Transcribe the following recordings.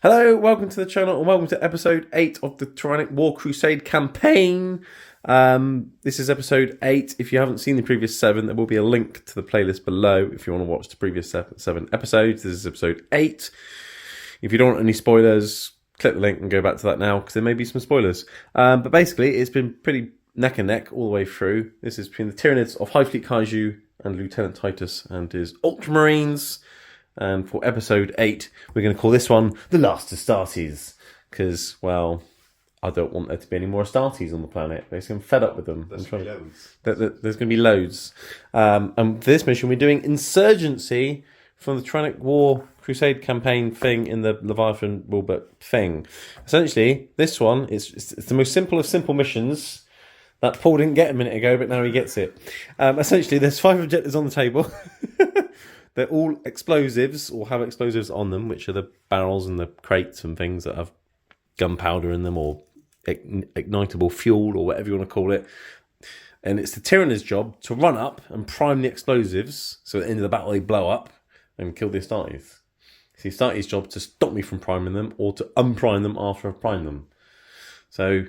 Hello, welcome to the channel and welcome to episode 8 of the Tyrannic War Crusade campaign. This is episode 8. If you haven't seen the previous 7, there will be a link to the playlist below if you want to watch the previous 7 episodes. This is episode 8. If you don't want any spoilers, click the link and go back to that now because there may be some spoilers. But basically, it's been pretty neck and neck all the way through. This is between the Tyranids of High Fleet Kaiju and Lieutenant Titus and his Ultramarines. And for episode 8, we're going to call this one The Last Astartes. Because, well, I don't want there to be any more Astartes on the planet. Basically, I'm fed up with them. There's going to be loads. There's going to be loads. And for this mission, we're doing Insurgency from the Tyrannic War Crusade campaign thing in the Leviathan Wilbert thing. Essentially, this one is it's the most simple of simple missions that Paul didn't get a minute ago, but now he gets it. Essentially, there's 5 objectives on the table. They're all explosives, or have explosives on them, which are the barrels and the crates and things that have gunpowder in them, or ignitable fuel, or whatever you want to call it. And it's the Tyranids' job to run up and prime the explosives, so at the end of the battle they blow up and kill the Astartes. It's the Astartes' job to stop me from priming them, or to unprime them after I've primed them. So,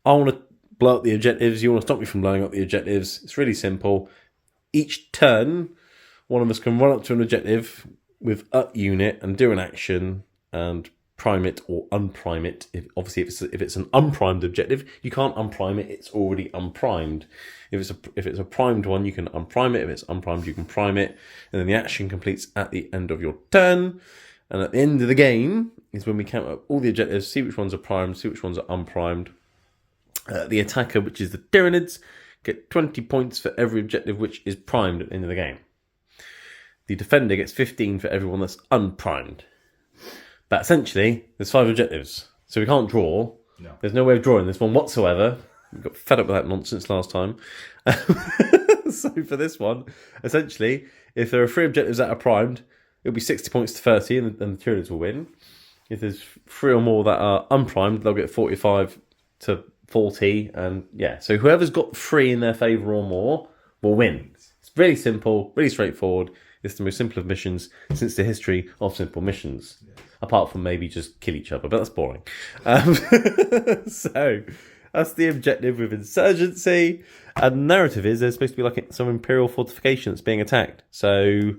I want to blow up the objectives, you want to stop me from blowing up the objectives. It's really simple. Each turn, one of us can run up to an objective with up unit and do an action and prime it or unprime it. Obviously, if it's an unprimed objective, you can't unprime it. It's already unprimed. If it's a primed one, you can unprime it. If it's unprimed, you can prime it. And then the action completes at the end of your turn. And at the end of the game is when we count up all the objectives, see which ones are primed, see which ones are unprimed. The attacker, which is the Tyranids, get 20 points for every objective which is primed at the end of the game. The defender gets 15 for everyone that's unprimed. But essentially, there's 5 objectives. So we can't draw. No. There's no way of drawing this one whatsoever. We got fed up with that nonsense last time. So for this one, essentially, if there are 3 objectives that are primed, it'll be 60 points to 30 and the Tyranids will win. If there's 3 or more that are unprimed, they'll get 45 to 40. And yeah, so whoever's got 3 in their favour or more will win. It's really simple, really straightforward. It's the most simple of missions since the history of simple missions. Yes. Apart from maybe just kill each other, but that's boring. So, that's the objective with Insurgency. And the narrative is there's supposed to be like some Imperial fortification that's being attacked. So,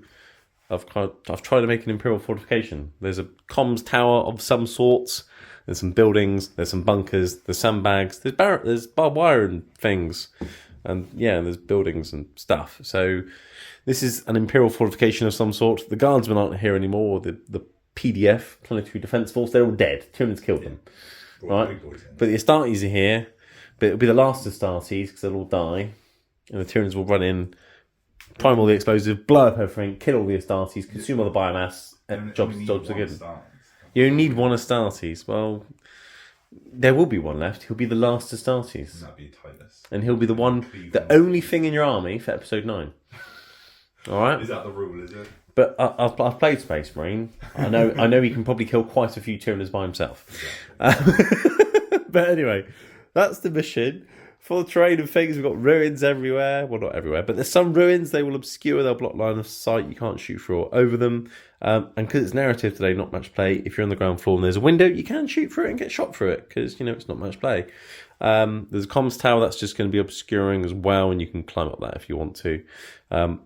I've tried to make an Imperial fortification. There's a comms tower of some sorts. There's some buildings. There's some bunkers. There's sandbags. There's barbed wire and things. And yeah, there's buildings and stuff. So this is an Imperial fortification of some sort. The Guardsmen aren't here anymore. The PDF, Planetary Defence Force, they're all dead. Tyranids killed them. Right? But the Astartes are here. But it'll be the last Astartes because they'll all die. And the Tyranids will run in, prime all the explosives, blow up everything, kill all the Astartes, consume all the biomass. Jobs are good. You only need one Astartes. Well, there will be one left. He'll be the last Astartes. That'd be Titus. And he'll be the only thing in your army for episode 9. All right. Is that the rule? Is it? But I've played Space Marine. I know he can probably kill quite a few Tyranids by himself. But anyway, that's the mission. For the terrain and things, we've got ruins everywhere. Well, not everywhere, but there's some ruins. They will obscure, they'll block line of sight. You can't shoot through or over them. And because it's narrative today, not much play, if you're on the ground floor and there's a window, you can shoot through it and get shot through it because, it's not much play. There's a comms tower that's just going to be obscuring as well, and you can climb up that if you want to.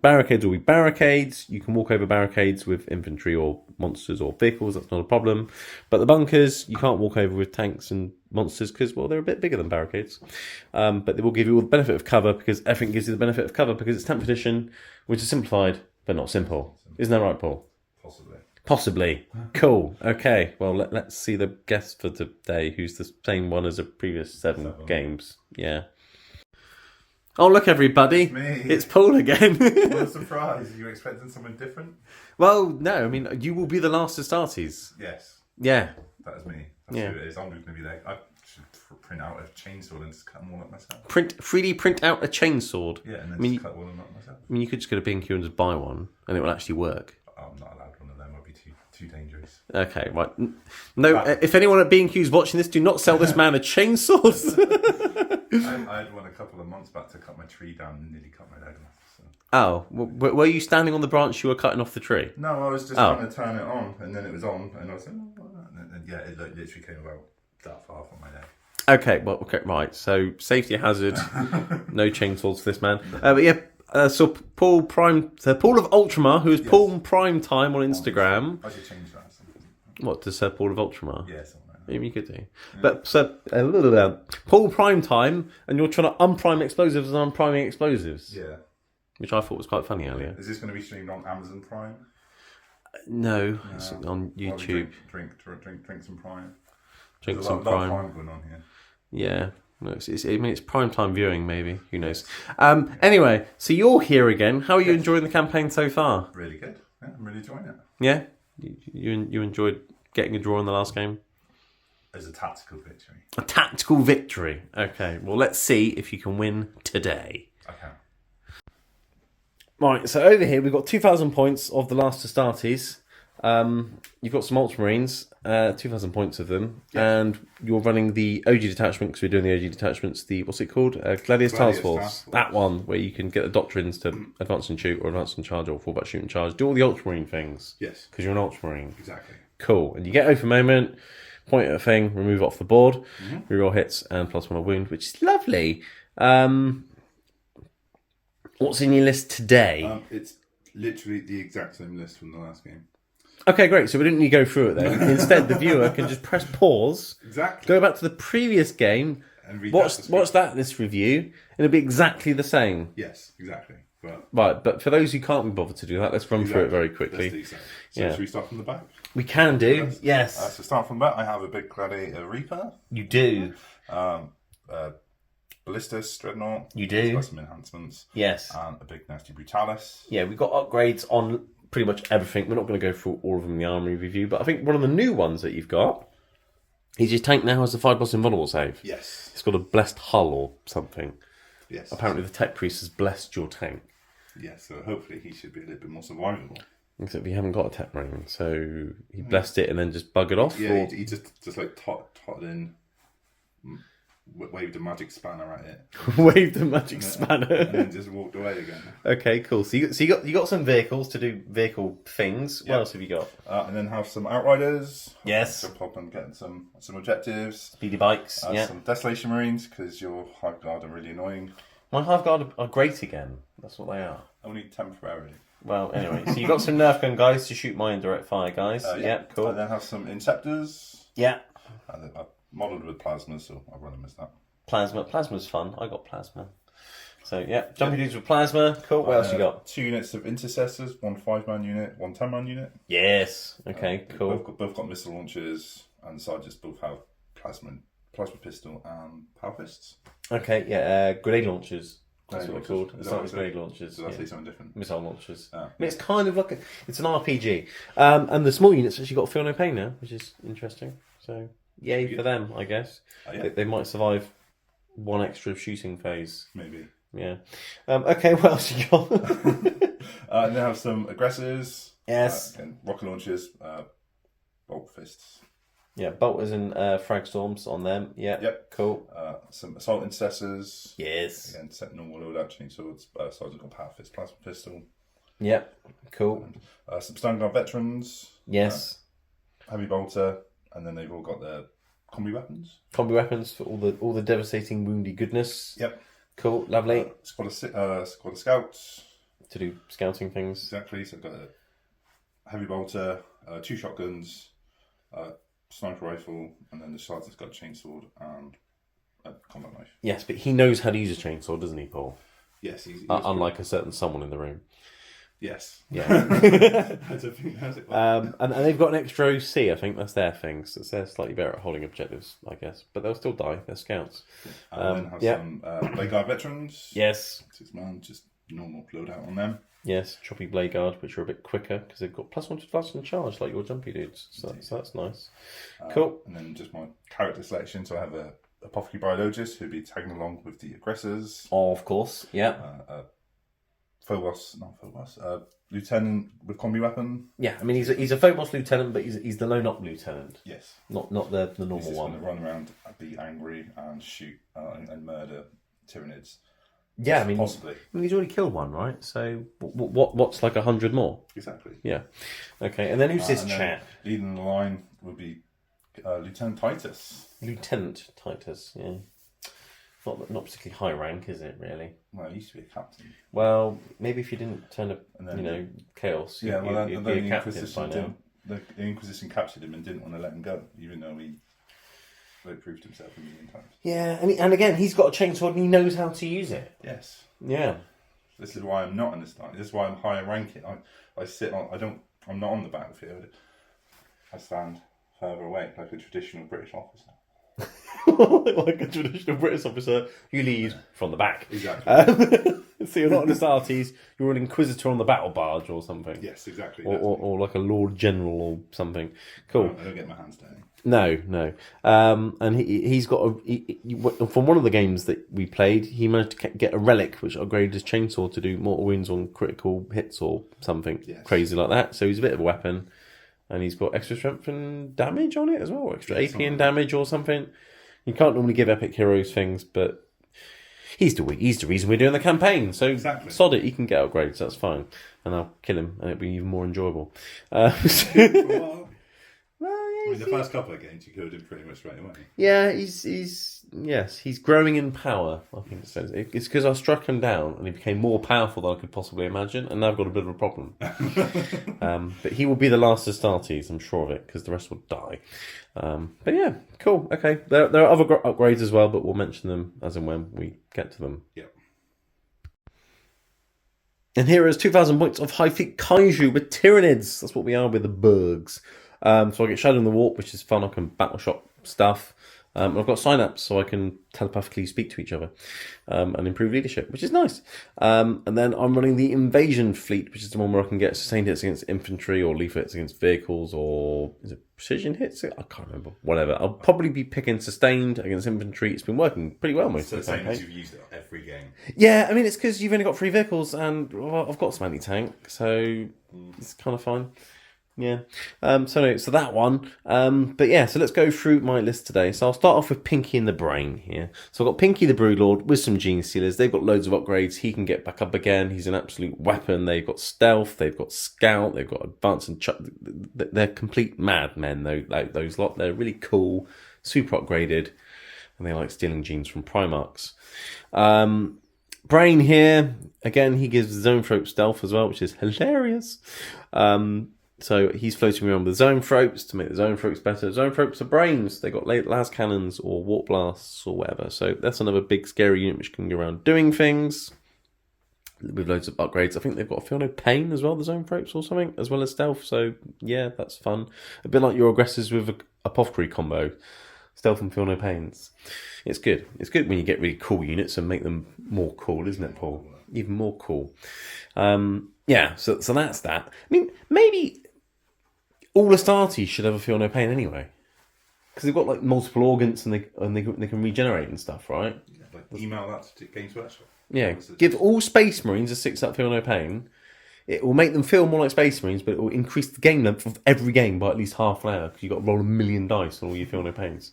Barricades will be barricades. You can walk over barricades with infantry or monsters or vehicles. That's not a problem. But the bunkers, you can't walk over with tanks and monsters because, well, they're a bit bigger than barricades. But they will give you all the benefit of cover because everything gives you the benefit of cover because it's 10th edition, which is simplified but not simple. Isn't that right, Paul? Possibly. Cool. Okay. Well, let's see the guest for today, who's the same one as the previous 7 games. Yeah. Oh, look, everybody. It's me. It's Paul again. What a surprise. Are you expecting something different? Well, no. I mean, you will be the last Astartes. Yes. Yeah. That is me. That's who it is. I'm going to be there. I should print out a chainsaw and just cut them all up myself. 3D print out a chainsaw. Yeah, and then just cut all of them up myself. I mean, you could just go to B&Q and just buy one, and it will actually work. I'm not allowed one of them. I'd be too dangerous. Okay, right. No, if anyone at B&Q is watching this, do not sell this man a chainsaw. I had one a couple of months back to cut my tree down and nearly cut my leg off. So. Oh, were you standing on the branch you were cutting off the tree? No, I was just trying to turn it on, and then it was on, and I was like, oh, And yeah, it literally came about that far from my neck. Okay, well, okay, right. So safety hazard, no chainsaws for this man. But yeah, so Paul Prime, the Paul of Ultramar, who is Paul Prime Time on Instagram. I should change that. What does Paul of Ultramar? Yeah, something like that. Maybe you could do. Yeah. But so Paul Prime Time, and you're trying to unprime explosives and unpriming explosives. Yeah. Which I thought was quite funny earlier. Is this going to be streamed on Amazon Prime? No, it's on YouTube. Drink some Prime. Drink There's some a lot Prime. of Prime going on here. Yeah. No, it's prime time viewing, maybe. Who knows? Anyway, so you're here again. How are you enjoying the campaign so far? Really good. Yeah, I'm really enjoying it. Yeah? You enjoyed getting a draw in the last game? As a tactical victory. A tactical victory. Okay, well, let's see if you can win today. Okay. Right, so over here we've got 2,000 points of the last Astartes. You've got some Ultramarines, 2,000 points of them, and you're running the OG detachment, because we're doing the OG detachments, what's it called? Gladius Task Force. That one, where you can get the doctrines to advance and shoot, or advance and charge, or fall back, shoot and charge. Do all the Ultramarine things. Yes. Because you're an Ultramarine. Exactly. Cool. And you get open moment, point at a thing, remove it off the board, reroll hits, and +1 a wound, which is lovely. What's in your list today? It's literally the exact same list from the last game. Okay, great. So we didn't need to go through it then. Instead, the viewer can just press pause, go back to the previous game, and watch this review, and it'll be exactly the same. Yes, exactly. But for those who can't be bothered to do that, let's run through it very quickly. Let's do so. Should we start from the back? We can do, yes. So start from the back, I have a big Gladiator Reaper. You do. Ballistus Dreadnought. You do. It's got some enhancements. Yes. And a big nasty Brutalis. Yeah, we've got upgrades on pretty much everything. We're not going to go through all of them in the armory review, but I think one of the new ones that you've got is your tank now has a 5+ invulnerable save. Yes. It's got a blessed hull or something. Yes. Apparently the tech priest has blessed your tank. Yes, so hopefully he should be a little bit more survivable. Except we haven't got a tech marine, so he blessed it and then just buggered off? Yeah, he just like totted in, waved a magic spanner at it. Waved a magic spanner. And then just walked away again. Okay, cool. So you got some vehicles to do vehicle things. What else have you got? And then have some Outriders. Yes. Jump up and get some objectives. Speedy bikes, Some Desolation Marines, because your Hive Guard are really annoying. My Hive Guard are great again. That's what they are. Only temporarily. Well, anyway, so you got some Nerf gun guys to shoot my indirect fire guys. Yeah, cool. And then have some Inceptors. Yeah. And I've modelled with plasma, so I'll run them as that. Plasma's fun. I got plasma. So yeah, jumping dudes with plasma. Cool. What else you got? 2 units of Intercessors, 1 5-man unit, 1 10-man unit. Yes. Okay. Cool. Both got missile launchers, and the sergeants both have plasma pistol and power fists. Okay. Yeah. Grenade launchers. That's what they're called. Is It's that not grenade launchers. Does that say something different? Missile launchers. Oh. I mean, it's kind of like it's an RPG. And the small units actually got feel no pain now, which is interesting. So yay for them, I guess. They might survive one extra shooting phase. Maybe. Yeah. Okay, what else you got? And they have some aggressors. Yes. And rocket launchers, bolt fists. Yeah, bolters and frag storms on them. Yeah. Yep. Cool. Some assault intercessors. Yes. Again, set normal loadout chainswords. Sergeant got power fist, plasma pistol. Yep. Cool. And, some Standard veterans. Yes. Heavy bolter, and then they've all got their combi weapons. Combi weapons for all the devastating woundy goodness. Yep. Cool. Lovely. Squad of scouts. To do scouting things. Exactly. So I've got a heavy bolter, 2 shotguns, sniper rifle, and then the sergeant's got a chainsword and a combat knife. Yes, but he knows how to use a chainsaw, doesn't he, Paul? Yes, he's unlike a certain someone in the room. Yes. Yeah. I don't think that's it. And they've got an extra OC, I think that's their thing. So they're slightly better at holding objectives, I guess. But they'll still die. They're scouts. And then have some Blade Guard veterans. Yes. 6 man, just normal loadout on them. Yes, choppy Blade Guard, which are a bit quicker because they've got +1 to advance and charge like your jumpy dudes. So that's nice. Cool. And then just my character selection. So I have a Apothecary Biologist who'd be tagging along with the aggressors. Of course, yeah. Phobos, lieutenant with combi weapon. Yeah, I mean he's a Phobos lieutenant, but he's the lone up lieutenant. Yes, not the normal he's just one. Going to run around, be angry, and shoot and murder Tyranids. Yeah, I mean possibly. He's already killed one, right? So what's like 100 more? Exactly. Yeah. Okay, and then who's this chap? Leading the line would be Lieutenant Titus. Lieutenant Titus, yeah. Not particularly high rank, is it, really? Well, he used to be a captain. Well, maybe if you didn't turn up, And then, chaos, yeah, well, you'd and be then a captain by now. the Inquisition captured him and didn't want to let him go, even though he proved himself a million times. Yeah, and again, he's got a chainsaw and he knows how to use it. Yes. Yeah. This is why I'm not in the start. This is why I'm higher ranking. I'm not on the battlefield. I stand further away, like a traditional British officer. Like a traditional British officer, you lead from the back. Exactly. So you're not an Astartes, you're an Inquisitor on the battle barge or something. Yes, exactly. Or like a Lord General or something. Cool. I don't get my hands dirty. No. And he's got from one of the games that we played, he managed to get a relic which upgraded his chainsaw to do mortal wounds on critical hits or something crazy like that. So he's a bit of a weapon, and he's got extra strength and damage on it as well, or extra AP and damage or something. You can't normally give epic heroes things, but he's the reason we're doing the campaign. So sod it, he can get upgrades. That's fine, and I'll kill him, and it'll be even more enjoyable. I mean, the first couple of games you killed him pretty much straight away. Yeah, he's growing in power. I think it says it's because I struck him down and he became more powerful than I could possibly imagine, and now I've got a bit of a problem. But he will be the last Astartes, I'm sure of it, because the rest will die. But yeah, cool. Okay, there are other upgrades as well, but we'll mention them as and when we get to them. Yep. And here is 2,000 points of high feet kaiju with Tyranids. That's what we are with the bugs. So I get Shadow in the Warp, which is fun. I can battle shop stuff. I've got synapse, so I can telepathically speak to each other and improve leadership, which is nice. And then I'm running the Invasion Fleet, which is the one where I can get sustained hits against infantry or lethal hits against vehicles, or is it precision hits? I can't remember. Whatever. I'll probably be picking sustained against infantry. It's been working pretty well most of the time. So the same as you've used it every game. Yeah, I mean, it's because you've only got 3 vehicles, and I've got some anti-tank, so it's kind of fine. Yeah. So that one. But yeah, so let's go through my list today. So I'll start off with Pinky and the Brain here. So I've got Pinky the Broodlord with some Gene Stealers. They've got loads of upgrades. He can get back up again. He's an absolute weapon. They've got Stealth. They've got Scout. They've got Advance and they're complete madmen, though. Like those lot. They're really cool, super upgraded, and they like stealing genes from Primarchs. Brain here again. He gives Zoanthrope Stealth as well, which is hilarious. So he's floating around with Zoanthropes to make the Zoanthropes better. Zoanthropes are brains. They got las cannons or warp blasts or whatever. So that's another big scary unit which can go around doing things with loads of upgrades. I think they've got a Feel No Pain as well, the Zoanthropes or something, as well as Stealth. So yeah, that's fun. A bit like your aggressors with a Apothecary combo. Stealth and Feel No Pains. It's good. It's good when you get really cool units and make them more cool, isn't it, Paul? Even more cool. Yeah, so that's that. I mean, maybe all Astartes should have a Feel No Pain anyway, because they've got like multiple organs and they can regenerate and stuff, right? Yeah, like email that to Games Workshop. Yeah, give all Space Marines a 6-up Feel No Pain. It will make them feel more like Space Marines, but it will increase the game length of every game by at least half an hour, because you've got to roll 1,000,000 dice on all your Feel No Pains.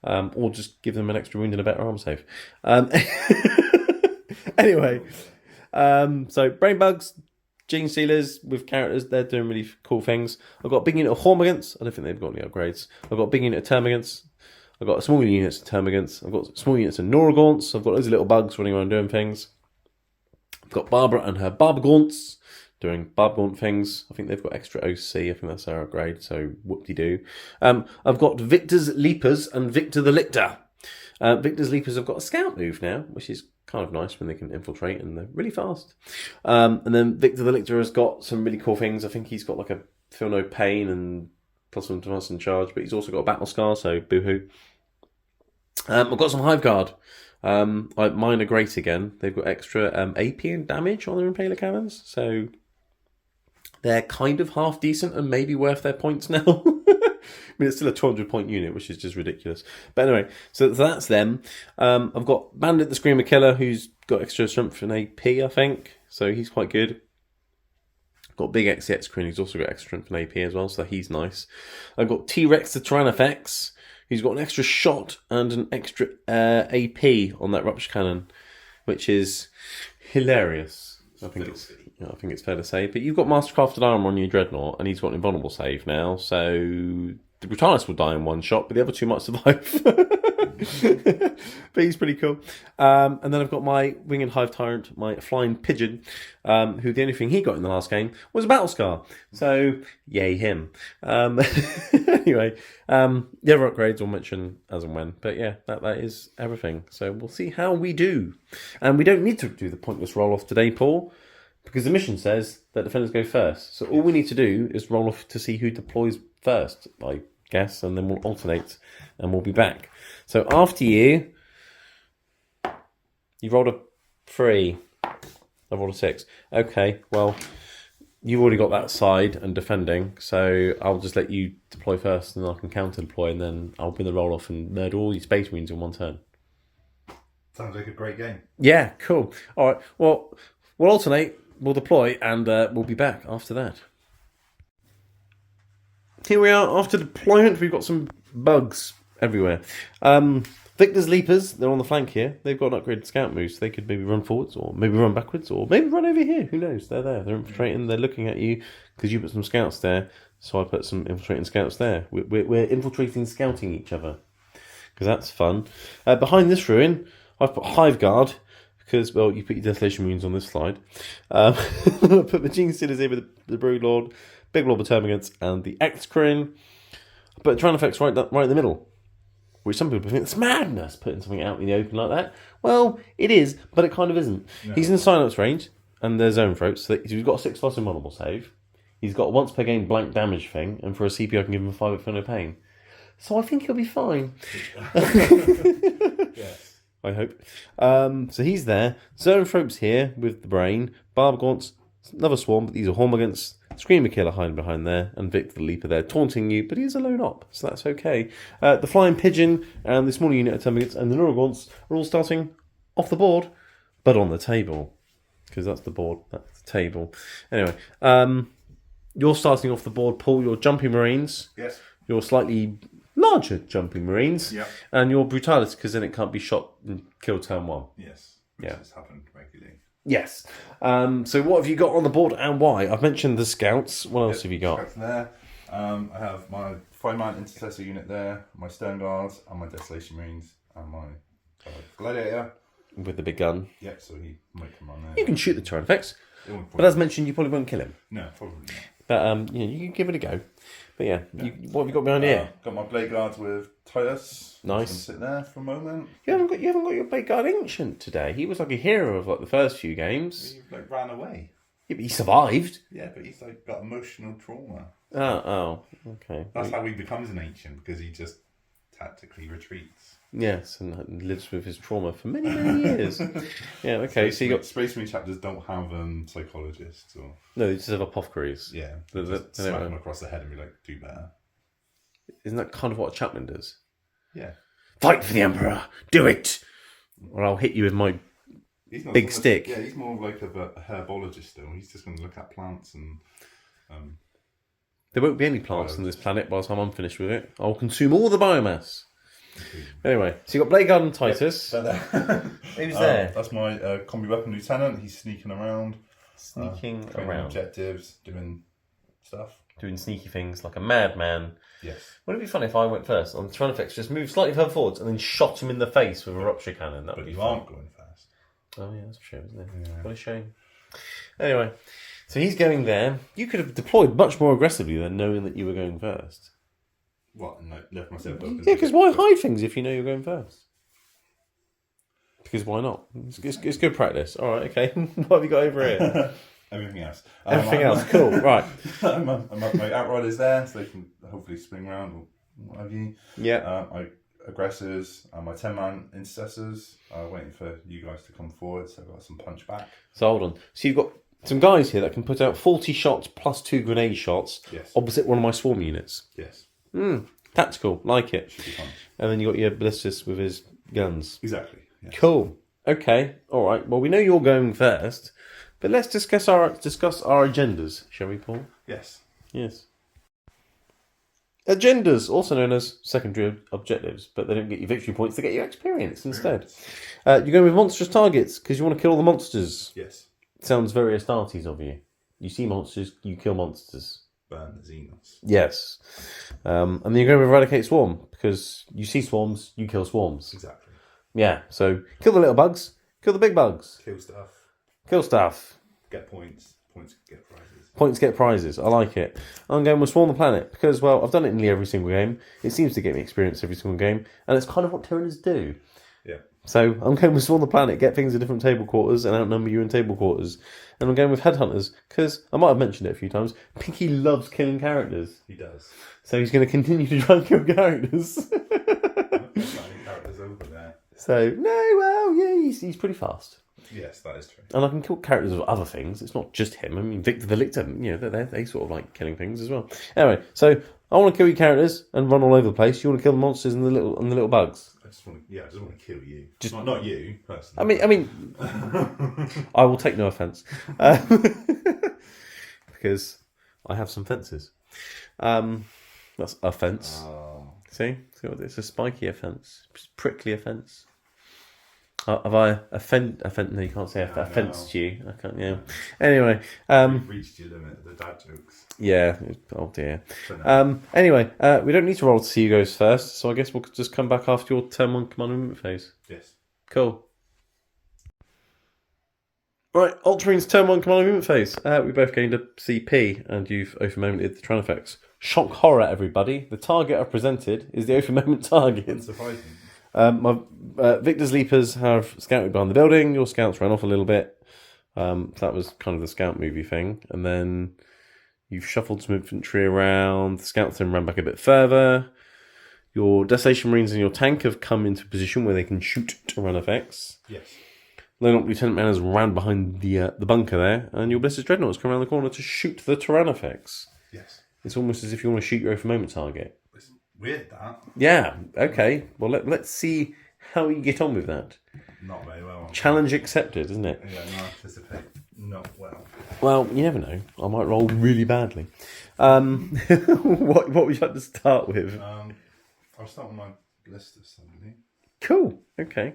Or just give them an extra wound and a better arm save. Anyway, so Brain Bugs, Gene Stealers with characters, they're doing really cool things. I've got a big unit of Hormagaunts. I don't think they've got any upgrades. I've got a big unit of Termagants. I've got small units of Termagants. I've got small units of Noraгаunts. I've got loads of little bugs running around doing things. I've got Barbara and her Barbagaunts doing Barbagaunt things. I think they've got extra OC. I think that's their upgrade, so whoop-de-doo. I've got Victor's Leapers and Victor the Lictor. Victor's Leapers have got a scout move now, which is kind of nice when they can infiltrate and they're really fast. And then Victor the Lictor has got some really cool things. I think he's got like a Feel No Pain and plus one advance and charge, but he's also got a battle scar, so boohoo. I've got some Hive Guard. Mine are great again. They've got extra AP and damage on their Impaler cannons, so they're kind of half decent and maybe worth their points now. I mean, it's still a 200-point unit, which is just ridiculous. But anyway, so that's them. I've got Bandit the Screamer Killer, who's got extra strength and AP, I think. So he's quite good. I've got Big XCX Queen, who's also got extra strength and AP as well, so he's nice. I've got T-Rex the Tyrannifex, who's got an extra shot and an extra AP on that Rupture Cannon, which is hilarious. I think it's fair to say. But you've got Mastercrafted Armour on your Dreadnought, and he's got an invulnerable save now, so the Brutalis will die in one shot, but the other two might survive. But he's pretty cool. And then I've got my Winged Hive Tyrant, my Flying Pigeon, who the only thing he got in the last game was a Battle Scar. So, yay him. Anyway, the other upgrades we'll mention as and when. But yeah, that is everything. So we'll see how we do. And we don't need to do the pointless roll-off today, Paul, because the mission says that defenders go first. So all we need to do is roll off to see who deploys first, I guess, and then we'll alternate and we'll be back. So after you rolled a 3. I rolled a 6. Okay, well, you've already got that side and defending, so I'll just let you deploy first and I can counter deploy, and then I'll bring the roll off and murder all your Space Marines in one turn. Sounds like a great game. Yeah, cool. All right, well, we'll alternate, we'll deploy, and we'll be back after that. Here we are after deployment. We've got some bugs everywhere. Victor's Leapers, they're on the flank here. They've got an upgraded scout move, so they could maybe run forwards, or maybe run backwards, or maybe run over here. Who knows? They're there. They're infiltrating. They're looking at you because you put some scouts there, so I put some infiltrating scouts there. We're infiltrating, scouting each other because that's fun. Behind this ruin, I've put Hive Guard because, well, you put your Desolation Marines on this slide. I put the Gene Stealers here with the Broodlord, Big Lord of Termagants, and the Excrine. I put Tyrannics right in the middle, which some people think it's madness putting something out in the open like that. Well, it is, but it kind of isn't. No. He's in the Silence range, and there's Zone Throat, so he's got a 6+ invulnerable save. He's got a once per game blank damage thing, and for a CP I can give him a 5 for no pain. So I think he'll be fine. Yes. I hope. So he's there. Zone Throat's here with the Brain. Barb Gaunts, another swarm, but these are Hormagaunts. Screamer Killer hiding behind there, and Victor the Leaper there taunting you, but he's a lone op, so that's okay. The Flying Pigeon and the smaller unit of Termagants and the Neurogons are all starting off the board, but on the table. Because that's the board, that's the table. Anyway, you're starting off the board, Paul. Your Jumping Marines. Yes. Your slightly larger Jumping Marines. Yep. And your Brutalis, because then it can't be shot and killed turn 1. Yes. Which has happened regularly. Yes. So what have you got on the board and why? I've mentioned the Scouts. What else have you got? Scouts there. I have my 5-man Intercessor unit there, my Stone Guards, and my Desolation Marines, and my Gladiator. With the big gun. Yep, so he might come on there. You can shoot the Tyrannics. But as mentioned, you probably won't kill him. No, probably not. But you can give it a go. But yeah, what have you got behind here? Got my Blade Guards with Titus. Nice. Sit there for a moment. You haven't got your Blade Guard Ancient today. He was like a hero of like the first few games. He ran away. Yeah, but he survived. Yeah, but he's got emotional trauma. Oh, okay. That's how he becomes an ancient, because he just tactically retreats. Yes, and lives with his trauma for many, many years. Yeah, okay. So you got Space Marine chapters don't have psychologists or no, they just have apothecaries. Yeah, They smack them across the head and be like, "Do better." Isn't that kind of what a chaplain does? Yeah. Fight for the Emperor. Do it, or I'll hit you with my big stick. Yeah, he's more like a herbologist still. He's just going to look at plants and. There won't be any plants on this planet by the time I'm finished with it. I'll consume all the biomass. Anyway, so you got Blade Guard and Titus. Who's there? That's my combi weapon lieutenant. He's sneaking around. Sneaking around. Objectives, doing stuff. Doing sneaky things like a madman. Yes. Wouldn't it be funny if I went first on the Tyrannics, just moved slightly further forwards and then shot him in the face with a rupture cannon? That would be fun. But you aren't going fast. Oh yeah, that's a shame, isn't it? Yeah. What a shame. Anyway, so he's going there. You could have deployed much more aggressively than knowing that you were going first. What? And left myself open? Yeah, because why hide things if you know you're going first? Because why not? It's good practice. All right, okay. What have you got over here? Everything else. Everything else, cool. Right. My Outriders there, so they can hopefully spring around or what have you. Yeah. My Aggressors, my 10-man Intercessors, waiting for you guys to come forward, so I've got some punch back. So hold on. So you've got some guys here that can put out 40 shots plus 2 grenade shots opposite one of my swarm units. Yes. Tactical, like it. Should be fun. And then you got your ballistas with his guns. Exactly. Yes. Cool. Okay. All right. Well, we know you're going first, but let's discuss our agendas, shall we, Paul? Yes. Yes. Agendas, also known as secondary objectives, but they don't get you victory points; they get you experience instead. You're going with monstrous targets because you want to kill all the monsters. Yes. Sounds very Astartes of you. You see monsters, you kill monsters. burn the Xenos. Yes. And then you're going to eradicate swarm, because you see swarms, you kill swarms. Exactly. Yeah, so kill the little bugs, kill the big bugs. Kill stuff. Kill stuff. Get points. Points get prizes. Points get prizes. I like it. I'm going with Swarm the Planet because, well, I've done it in nearly every single game. It seems to get me experience every single game, and it's kind of what Tyranids do. Yeah. So I'm going with Swarm the Planet, get things in different table quarters and outnumber you in table quarters. And I'm going with Headhunters because, I might have mentioned it a few times, Pinky loves killing characters. He does. So he's going to continue to try and kill characters. Characters over there. So, no, well, yeah, he's pretty fast. Yes, that is true. And I can kill characters of other things. It's not just him. I mean, Victor the Lictor, they sort of like killing things as well. Anyway, so I want to kill your characters and run all over the place. You want to kill the monsters and the little bugs. I just want to kill you. Just not you personally. I mean, I will take no offence because I have some fences. That's a fence. Oh. See, it's a spiky offence, prickly offence. Have I no, you can't say offenced you. I can't. Yeah. Anyway, You've reached your limit. The dad jokes. Yeah. Oh dear. Anyway, we don't need to roll to see who goes first, so I guess we'll just come back after your turn 1 command movement phase. Yes. Cool. Right, Ultramarines turn 1 command movement phase. We both gained a CP, and you've over-momented the Tran effects. Shock horror, everybody. The target I've presented is the over-moment target. Unsurprising. My Victor's Leapers have scouted behind the building. Your scouts ran off a little bit. So that was kind of the scout movie thing. And then you've shuffled some infantry around. The scouts then ran back a bit further. Your Desolation Marines and your tank have come into a position where they can shoot Tyrann effects. Yes. Lieutenant Lieutenant Man has ran behind the bunker there. And your Blister's Dreadnoughts come around the corner to shoot the Tyrann effects. Yes. It's almost as if you want to shoot your over-moment target. It's weird, that. Yeah, okay. Well, let's see how you get on with that. Not very well. Challenge accepted, isn't it? Yeah, no, I anticipate not well. Well, you never know. I might roll really badly. What would you like to start with? I'll start with my blister suddenly. Cool. Okay.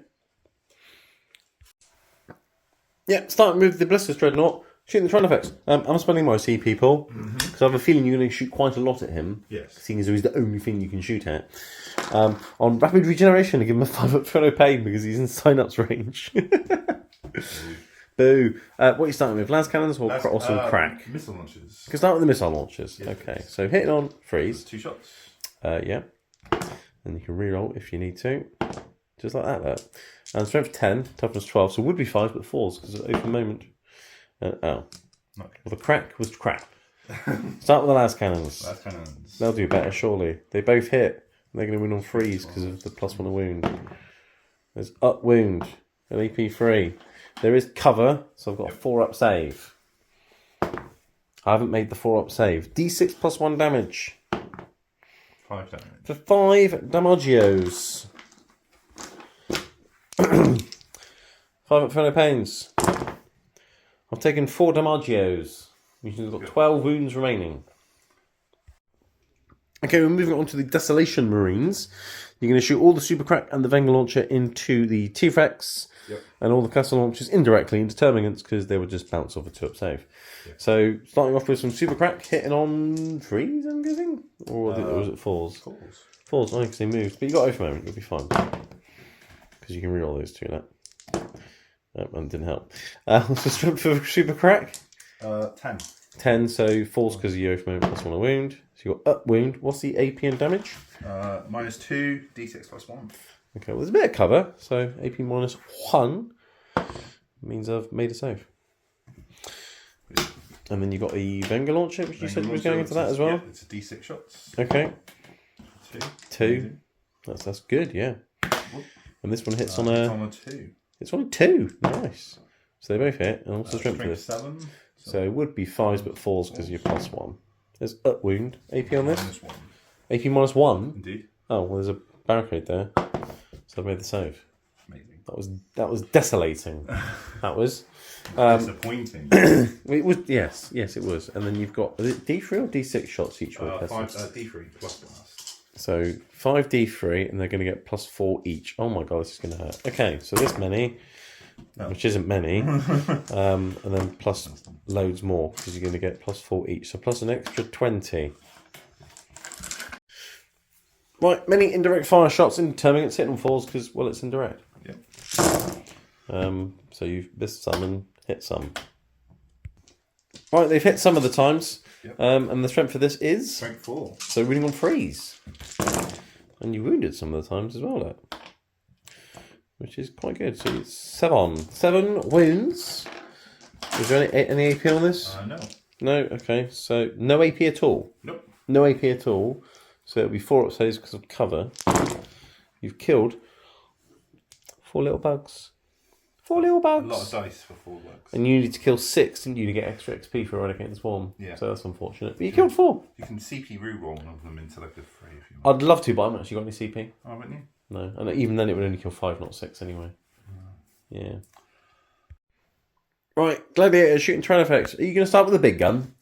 Yeah, starting with the Blister's Dreadnought. Shooting the Tron effects. I'm spending my C, people, because I have a feeling you're going to shoot quite a lot at him. Yes. Seeing as he's the only thing you can shoot at. On Rapid Regeneration, I give him a 5-up Frono Pain because he's in Synapse range. Boo. What are you starting with? Las Cannons or some crack? Missile launchers. You can start with the missile launchers. Yes, okay, please. so hitting on freeze. 2 shots. Yeah. And you can reroll if you need to. Just like that, look. And strength 10, toughness 12, so it would be 5 but 4s because of open moment. Well, the crack was crap. Start with the Las Cannons. Las Cannons. They'll do better, surely. They both hit. They're going to win on freeze because of the +1 a wound. There's up wound, an AP 3. There is cover, so I've got a 4-up save. I haven't made the 4-up save. D6 +1 damage. 5 damage. For 5 damagios. 5-up Frono Pains. I've taken 4 damagios. You've got 12 wounds remaining. Okay, we're moving on to the Desolation Marines. You're going to shoot all the Super Crack and the Wenger Launcher into the T-Rex, and all the Cluster Launchers indirectly into Termagants because they would just bounce off a 2-up save. Yep. So, starting off with some Super Crack, hitting on 3s, I'm guessing? Or was it 4s? 4s. 4s, I because they moved. But you got over moment, you'll be fine. Because you can reroll those 2 now. And didn't help. So for Super Crack? 10. 10, so falls because of your over moment +1 a wound. So you got up wound. What's the AP and damage? -2, D6 +1. Okay, well there's a bit of cover, so AP -1 means I've made a save. And then you got a Wenger Launcher, which you said was going into that as well? Yeah, it's a D6 shots. Okay. 2. That's good, yeah. And this one hits on It's a... on a 2. It's on a 2. Nice. So they both hit, and also strength for this. 7. So it would be 5s but 4s because you're +1. There's up wound. AP on this? -1. AP -1? Indeed. Oh, well, there's a barricade there. So I made the save. Amazing. That was desolating. That was. Disappointing. It was, yes, it was. And then you've got, is it D3 or D6 shots each way? 5 D3 plus blast. So 5 D3, and they're going to get +4 each. Oh my god, this is going to hurt. Okay, so this many. which isn't many. And then plus loads more, because you're going to get plus 4 each. So plus an extra 20. Right, many indirect fire shots into termagants, hit on 4s, because, well, it's indirect. Yep. So you've missed some and hit some. Right, they've hit some of the times. Yep. And the strength for this is? Strength 4. So winning on 3s. And you wounded some of the times as well, look. Which is quite good. So it's 7 wounds. Is there any AP on this? No. No? Okay. So no AP at all? Nope. No AP at all. So it'll be 4 up saves because of cover. You've killed 4 little bugs. 4 little bugs. A lot of dice for 4 bugs. And you need to kill 6, didn't you, to get extra XP for eradicating the swarm? Yeah. So that's unfortunate. But you killed 4. You can CP reroll one of them in selective 3 if you want. I'd love to, but I haven't actually got any CP. Oh, haven't you? No. And even then it would only kill 5, not 6 anyway. Yeah. Right, Gladiator shooting Tyrann effects. Are you going to start with the big gun?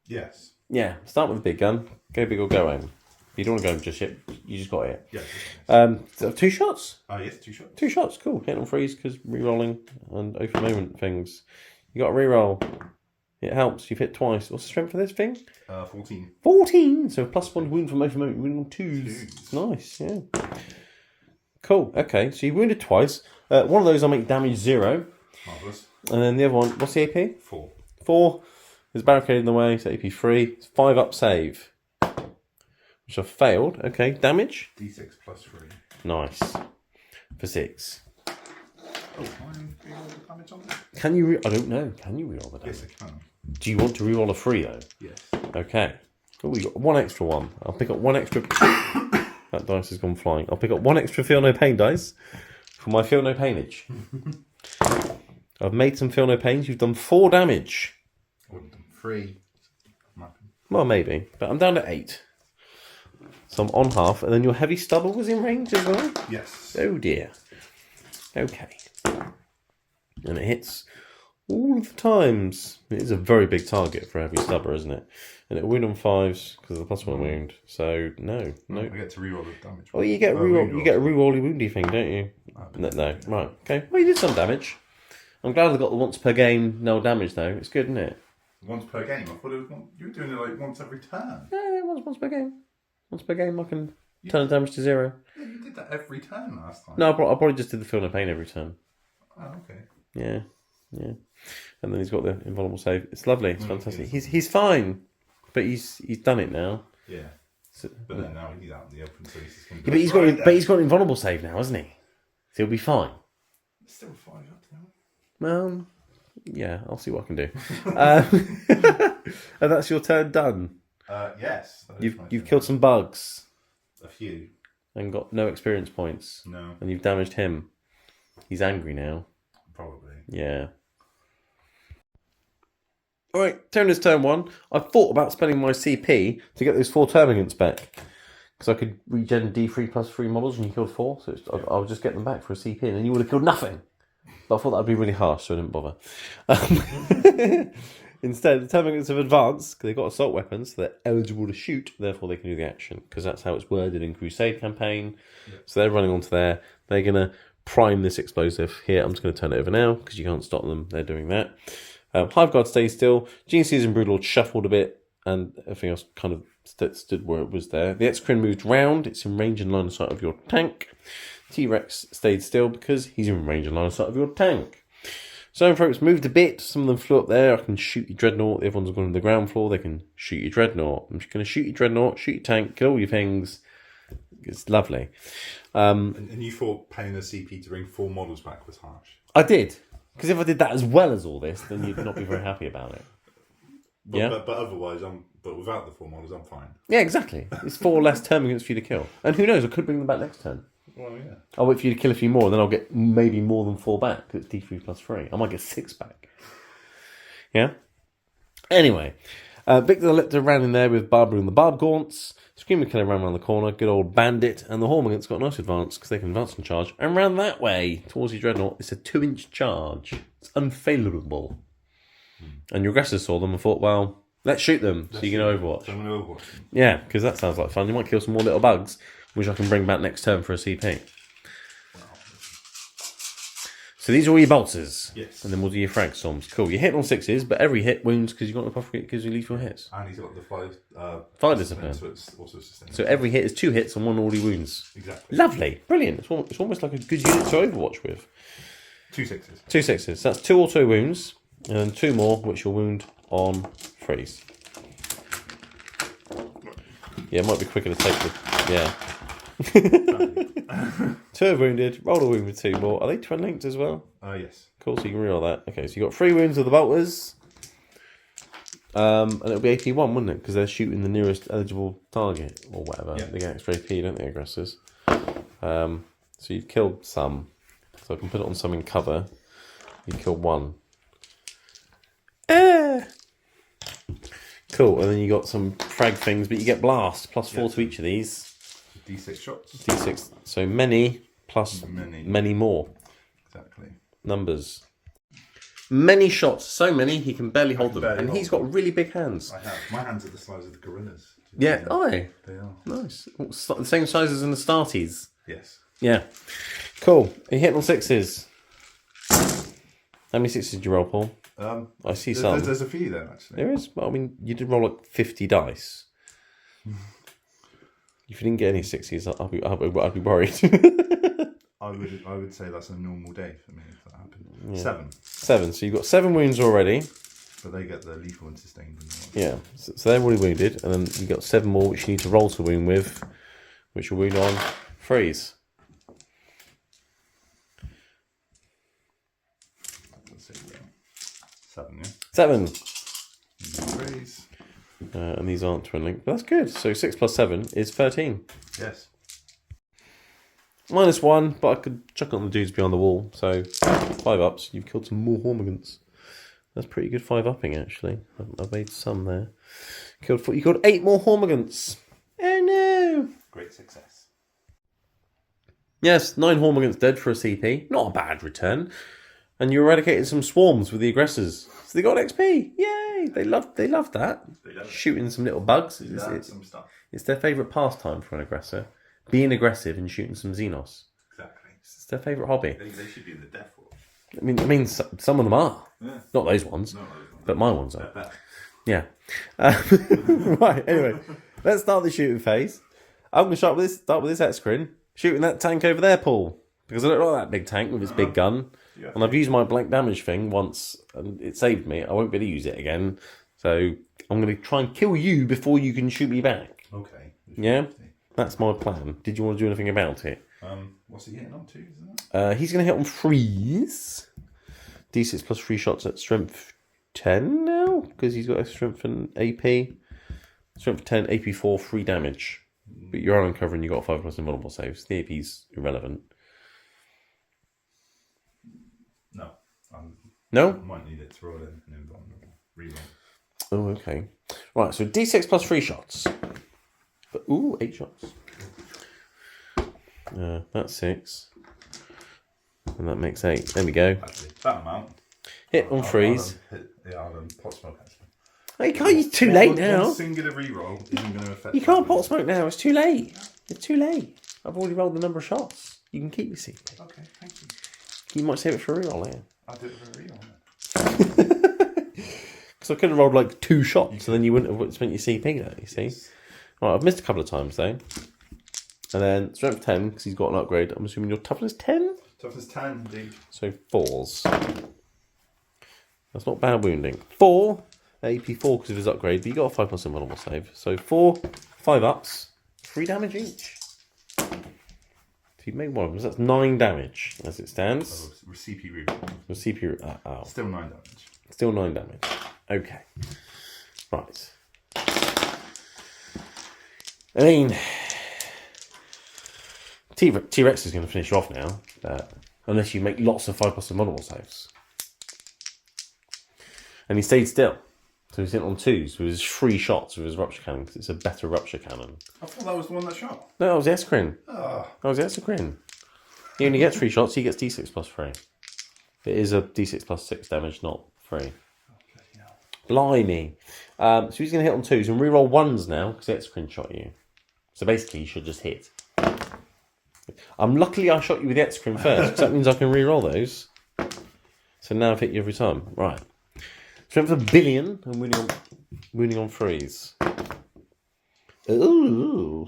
Yes. Yeah, start with the big gun. Go big or go home. You don't want to go home just yet. You just got it. Yeah. So 2 shots? Yes, 2 shots. 2 shots, cool. Hit on 3s because re-rolling and open moment things. You got a re-roll. It helps. You've hit twice. What's the strength for this thing? 14. 14! So plus 1 wound from open moment. You're winning on 2s. Nice, yeah. Cool, okay. So you wounded twice. One of those I'll make damage 0. Marvellous. And then the other one, what's the AP? 4. 4. There's barricade in the way, so AP 3. It's 5 up save. Which I've failed. Okay, damage? D6 plus 3. Nice. For 6. Oh, can I reroll the damage on that? Can you I don't know. Can you reroll the damage? Yes, I can. Do you want to reroll a 3 though? Yes. Okay. Oh, we got 1 extra one. I'll pick up 1 extra. That dice has gone flying. I'll pick up 1 extra feel no pain dice for my feel no painage. I've made some feel no pains. You've done 4 damage. I would have done 3. Well, maybe, but I'm down to 8. So I'm on half, and then your heavy stubble was in range as well? Yes. Oh dear. Okay. And it hits all of the times. It is a very big target for a heavy stubber, isn't it? And it'll win on 5s because of the plus 1 wound. So no. I get to reroll the damage. Oh, you get a reroll. You get a reroll woundy thing, don't you? No. Right. Okay. Well, you did some damage. I'm glad I got the once per game no damage though. It's good, isn't it? Once per game? I thought it was you were doing it like once every turn. Yeah, once per game. Once per game, I can turn the damage to 0. Yeah, you did that every turn last time. No, I probably just did the feel no pain every turn. Oh, okay. Yeah. And then he's got the invulnerable save. It's lovely. It's fantastic. He's fine, but he's done it now. Yeah. So, But then now he's out in the open, so he's just going to. yeah, but he's got an invulnerable save now, hasn't he? So he'll be fine. Still 5 up now. Well, yeah, I'll see what I can do. And that's your turn done. Yes. You've killed some bugs. A few. And got no experience points. No. And you've damaged him. He's angry now. Probably. Yeah. Alright, Tyranids turn 1. I thought about spending my CP to get those 4 termagants back. Because I could regen D3 plus 3 models and you killed 4. So I'll just get them back for a CP and then you would have killed nothing. But I thought that would be really harsh, so I didn't bother. Instead, the termagants have advanced because they've got assault weapons, so they're eligible to shoot, therefore they can do the action. Because that's how it's worded in Crusade campaign. Yeah. So they're running onto there. They're going to prime this explosive. Here, I'm just going to turn it over now because you can't stop them. They're doing that. Hive Guard stays still. Gene Season Broodlord shuffled a bit and everything else kind of stood where it was there. The Exocrine moved round. It's in range and line of sight of your tank. T-Rex stayed still because he's in range and line of sight of your tank. Zoanthropes moved a bit. Some of them flew up there. I can shoot your Dreadnought. Everyone's gone to the ground floor. They can shoot your Dreadnought. I'm just going to shoot your Dreadnought, shoot your tank, kill all your things. It's lovely. And you thought paying a CP to bring 4 models back was harsh? I did. Because if I did that as well as all this, then you'd not be very happy about it. But otherwise, but without the 4 models, I'm fine. Yeah, exactly. It's 4 less termagants for you to kill. And who knows, I could bring them back next turn. Well, yeah. I'll wait for you to kill a few more, and then I'll get maybe more than 4 back. It's D3 plus 3. I might get 6 back. Yeah? Anyway, Victor leapt around in there with Barbara and the Barb Gaunts. Screamer Killer ran around the corner. Good old Bandit. And the Hormagaunts got a nice advance because they can advance and charge. And ran that way towards your Dreadnought. It's a 2-inch charge. It's unfailable. And your aggressors saw them and thought, well, let's shoot them so you can Overwatch. So I'm going to Overwatch them. Yeah, because that sounds like fun. You might kill some more little bugs, which I can bring back next turn for a CP. So these are all your bolters. Yes. And then we'll do your frag storms. Cool. You're hitting on 6s, but every hit wounds because you've got the buff it gives you lethal hits. And he's got the 5 discipline. So it's also sustained. So every hit is 2 hits and 1 already wounds. Exactly. Lovely. Brilliant. It's almost like a good unit to Overwatch with. 2 6s. 2 6s. That's 2 auto wounds. And then 2 more, which you'll wound on freeze. Yeah, it might be quicker to take the... Yeah. 2 are wounded. Roll a wound with 2 more. Are they twin linked as well? Yes. Cool, so you can reroll that. Okay, so you got 3 wounds with the bolters. And it'll be AP1, wouldn't it? Because they're shooting the nearest eligible target or whatever. Yeah. They get extra AP, don't they, aggressors? So you've killed some. So I can put it on some in cover. You killed 1. Cool, and then you got some frag things, but you get blast, +4 to each of these. D6 shots. D6, so many plus many more. Exactly. Numbers. Many shots, so many he can barely hold them. And he's got really big hands. I have. My hands are the size of the gorillas. Yeah, are they? They are. Nice. The same size as in the Starties. Yes. Yeah. Cool. He hit on 6s. How many 6s did you roll, Paul? I see some. There's a few there, actually. There is. Well, I mean, you did roll like 50 dice. If you didn't get any 6s, I'd be worried. I would say that's a normal day for me if that happened. Yeah. 7. So you've got 7 wounds already. But they get the lethal and sustained. Yeah. So they're already wounded, and then you've got 7 more which you need to roll to wound with, which will wound on freeze. Let's see. 7, yeah. 7. Freeze. And these aren't twin linked, but that's good. So 6 plus 7 is 13. Yes. -1, but I could chuck it on the dudes behind the wall. So 5 ups. You've killed some more Hormigans. That's pretty good 5 upping actually. I've made some there. You killed 8 more Hormigans. Oh no! Great success. Yes, 9 Hormigans dead for a CP. Not a bad return. And you eradicated some swarms with the aggressors. So they got XP. Yay! They loved that. Shooting some little bugs. Some stuff. It's their favourite pastime for an aggressor. Being aggressive and shooting some Xenos. Exactly. It's their favourite hobby. They should be in the death war. I mean, some of them are. Yeah. Not those ones. But my ones are. Bet. Yeah. Right, anyway. Let's start the shooting phase. I'm going to start with this X-Crin. Shooting that tank over there, Paul. Because I don't like that big tank with its big gun. Yeah. And I've used my blank damage thing once and it saved me. I won't be able to use it again. So I'm going to try and kill you before you can shoot me back. Okay. Yeah? That's my plan. Did you want to do anything about it? What's he hitting on 2, isn't it? He's going to hit on freeze. D6 plus 3 shots at strength 10 now. Because he's got a strength and AP. Strength 10, AP 4, 3 damage. But you're on cover and you've got 5 plus invulnerable saves. The AP's irrelevant. No. No? I might need it to roll an invulnerable. Reroll. Oh, okay. Right, so D6 plus 3 shots. But, 8 shots. That's 6. And that makes 8. There we go. Actually, that amount. Hit on freeze. I'll pot smoke actually. Oh, you can't. It's too late now. One singular reroll isn't going to affect. You can't pot smoke now. It's too late. It's too late. I've already rolled the number of shots. You can keep your CP. Okay, thank you. You might save it for a reroll later. I'll do it for a reroll. Because I could have rolled like 2 shots, and then you wouldn't have spent your CP there. You see. Yes. Right, I've missed a couple of times though. And then strength 10 because he's got an upgrade. I'm assuming your toughness 10. Toughness 10, indeed. So 4s. That's not bad wounding. 4. AP 4 because of his upgrade, but you got a 5 plus invulnerable save. So 4, 5 ups, 3 damage each. So you made 1 of them. So that's 9 damage as it stands. Oh, CP reroll. CP. Still 9 damage. Still 9 damage. Okay. Right. I mean, T-Rex is going to finish you off now, unless you make lots of 5 plus invulnerable saves. And he stayed still. So he's hitting on 2s with his 3 shots with his rupture cannon because it's a better rupture cannon. I thought that was the one that shot. No, that was Eskrin. Oh. That was Eskrin. He only gets 3 shots, he gets D6 plus 3. It is a D6 plus 6 damage, not 3. Oh, blimey. So he's going to hit on 2s and reroll 1s now because Eskrin shot you. So basically you should just hit. Luckily I shot you with Eskrin first because that means I can reroll those. So now I've hit you every time. Right. Strength of 1 billion and wounding on freeze. Ooh.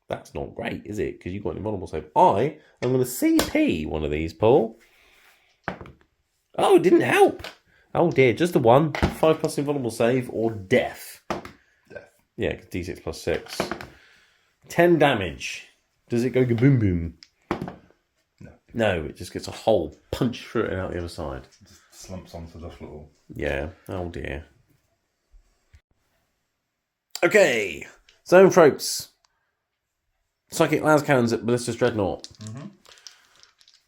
That's not great, is it? Because you've got an invulnerable save. I am going to CP one of these, Paul. Oh, it didn't help. Oh dear, just the one. 5+ invulnerable save or death. Death. Yeah, d6 plus 6. 10 damage. Does it go boom boom? No. No, it just gets a hole punched through it and out the other side. It just slumps onto the floor. Yeah, oh dear. Okay, zone tropes. Psychic las cannons at Ballista's Dreadnought. Mm-hmm.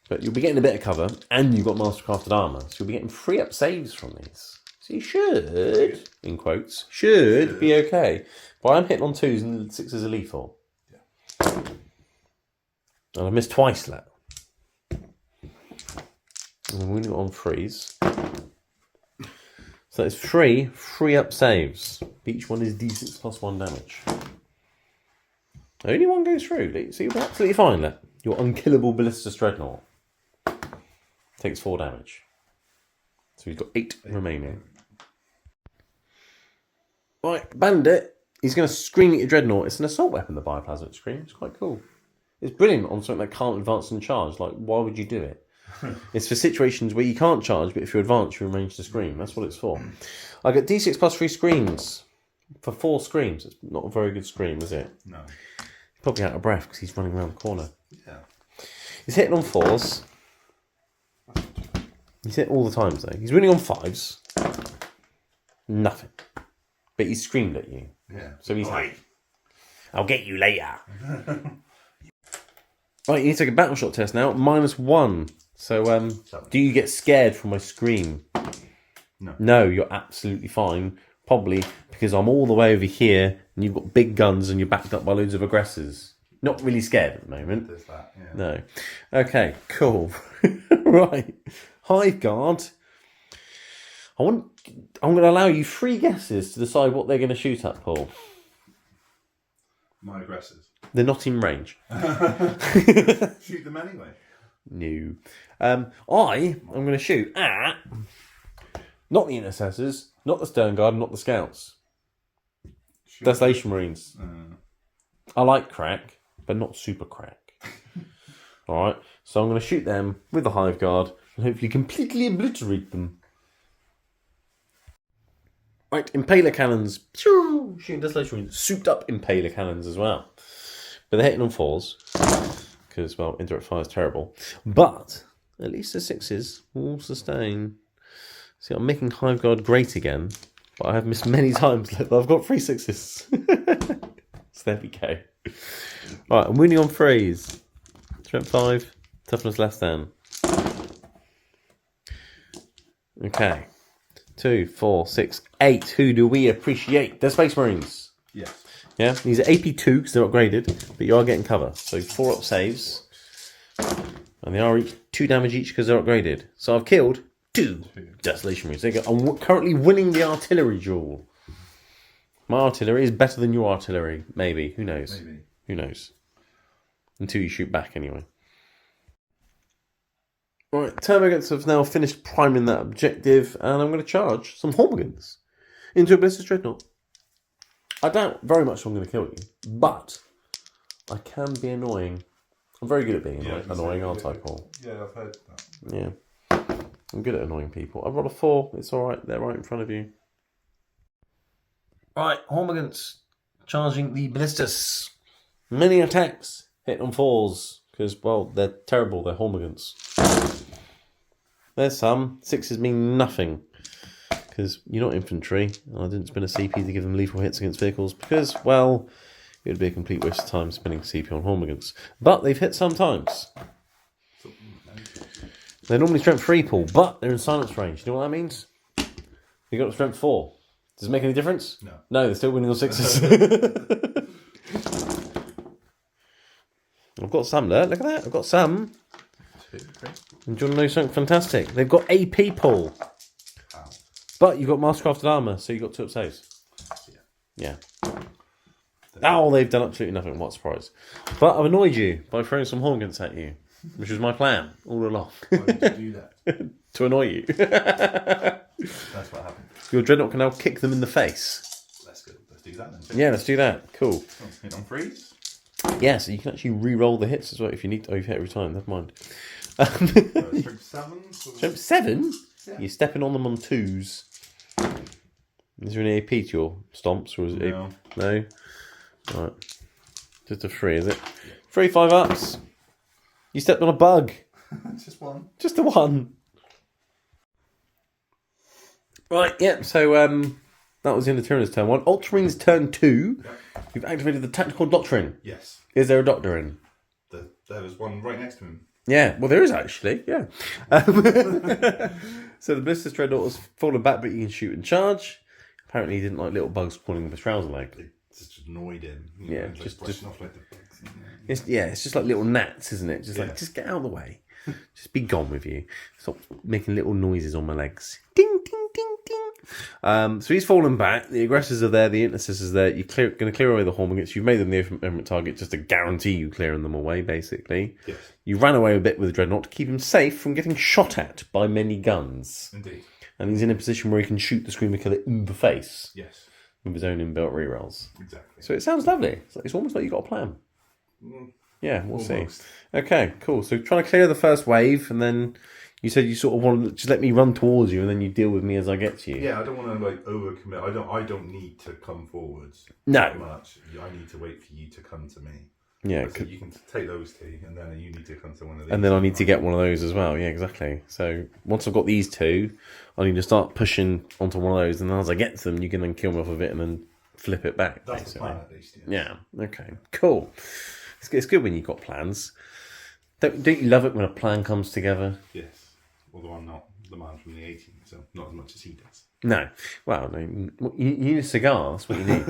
But you'll be getting a bit of cover, and you've got Mastercrafted armour, so you'll be getting 3-up saves from these. So you should, in quotes, should be okay. But I'm hitting on 2s and 6s are lethal. Yeah. And I've missed twice that. And I'm winning on 3s. So it's 3-up saves. Each one is d6 plus 1 damage. Only one goes through. So you're absolutely fine there. Your unkillable Ballista's Dreadnought takes 4 damage. So he's got 8 remaining. Right, Bandit. He's going to scream at your Dreadnought. It's an assault weapon, the bioplasmic scream. It's quite cool. It's brilliant on something that can't advance and charge. Like, why would you do it? It's for situations where you can't charge, but if you advance, you range to scream. That's what it's for. I get d6 plus 3 screams for 4 screams. It's not a very good scream, is it? No. He's probably out of breath because he's running around the corner. Yeah. He's hitting on 4s. He's hit all the times though. He's winning on 5s. Nothing. But he screamed at you. Yeah. So he's happy. I'll get you later. Right, you need to take a battle shot test now. -1. So, do you get scared from my scream? No. No, you're absolutely fine. Probably because I'm all the way over here and you've got big guns and you're backed up by loads of aggressors. Not really scared at the moment. There's that, yeah. No. Okay, cool. Right. Hive Guard. I'm going to allow you 3 guesses to decide what they're going to shoot at, Paul. My aggressors. They're not in range. Shoot them anyway. No. I'm going to shoot at not the Intercessors, not the Stern Guard, not the Scouts. Desolation Marines. I like crack, but not super crack. Alright, so I'm going to shoot them with the Hive Guard and hopefully completely obliterate them. Right, Impaler Cannons. Shooting Desolation Marines. Souped up Impaler Cannons as well. But they're hitting on 4s. Because, well, indirect fire is terrible. But at least the 6s will sustain. See, I'm making Hive Guard great again. But I have missed many times. But I've got 3 6s. So there we go. Right, I'm winning on 3s. Strength 5. Toughness less than. Okay. 2, 4, 6, 8. Who do we appreciate? They're Space Marines. Yes. Yeah, these are AP2 because they're upgraded, but you are getting cover. So 4-up saves. And they are each 2 damage each because they're upgraded. So I've killed 2 Desolation Marines. There you go. I'm currently winning the artillery duel. My artillery is better than your artillery. Maybe. Who knows? Maybe. Who knows? Until you shoot back anyway. Right, Termagants have now finished priming that objective, and I'm going to charge some Hormigans into a Ballista's Dreadnought. I doubt very much I'm going to kill you, but I can be annoying. I'm very good at being annoying, aren't I, Paul? Yeah, I've heard that. Yeah. I'm good at annoying people. I rolled a 4. It's alright. They're right in front of you. Right, Hormigans charging the Ballistas. Many attacks. Hit on 4s. Because, well, they're terrible. They're Hormigans. There's some. 6s mean nothing. Because you're not infantry. And I didn't spend a CP to give them lethal hits against vehicles. Because, well, it would be a complete waste of time spending CP on Hormigans. But they've hit sometimes. They're normally strength 3, Paul. But they're in silence range. You know what that means? They got strength 4. Does it make any difference? No. No, they're still winning on 6s. I've got some there. Look at that. I've got some. And do you want to know something fantastic? They've got AP pull. Wow. But you've got Mastercrafted armour, so you've got 2-up saves. Yeah. Oh, they've done absolutely nothing. What a surprise. But I've annoyed you by throwing some Hormigans at you. which was my plan all along. Why did you do that? To annoy you. That's what happened. Your dreadnought can now kick them in the face. Let's go. Let's do that then. Yeah, let's do that. Cool. Hit on freeze. Yeah, so you can actually re-roll the hits as well if you need to. Oh, you've hit every time. Never mind. Strength 7. Strength 7? Yeah. You're stepping on them on 2s. Is there any AP to your stomps? Or is it No. No? Right. Just a 3, is it? 3 5-ups. You stepped on a bug. Just one. Just a 1. Right, yeah, so that was the end of Tyranids turn 1. Ultramarines turn 2. Yep. You've activated the tactical doctrine. Yes. Is there a doctrine? There was one right next to him. Yeah, well, there is actually, yeah. So the Ballistus Dreadnought was fallen back, but you can shoot and charge. Apparently, he didn't like little bugs crawling up his trouser leg. It just annoyed him. Yeah, like just brushing off like the bugs. It's just like little gnats, isn't it? Just Yeah. like, just get out of the way. Just be gone with you. Stop making little noises on my legs. Ding, ding, ding, ding. So he's fallen back. The aggressors are there. The intercessors are there. You're going to clear away the Hormagates. You've made them the infant target just to guarantee you clearing them away, basically. Yes. You ran away a bit with the Dreadnought to keep him safe from getting shot at by many guns. Indeed. And he's in a position where he can shoot the Screamer Killer in the face Yes. with his own inbuilt rerolls. Exactly. So it sounds lovely. It's almost like you've got a plan. Yeah, we'll Almost. see. Okay, cool. So trying to clear the first wave, and then you said you sort of want to just let me run towards you, and then you deal with me as I get to you. Yeah, I don't want to like overcommit. I don't need to come forwards. No. Much. I need to wait for you to come to me. Yeah, So you can take those two, and then you need to come to one of these. and then I need to get one of those as well. Yeah, exactly. So once I've got these two, I need to start pushing onto one of those, and then as I get to them, you can then kill me off of it and then flip it back. That's basically. the plan, at least. Yeah. Yeah. Okay. Cool. It's good when you've got plans. Don't you love it when a plan comes together? Yes. Although I'm not the man from the 18th, so not as much as he does. No. Well, no, you need a cigar. That's what you need.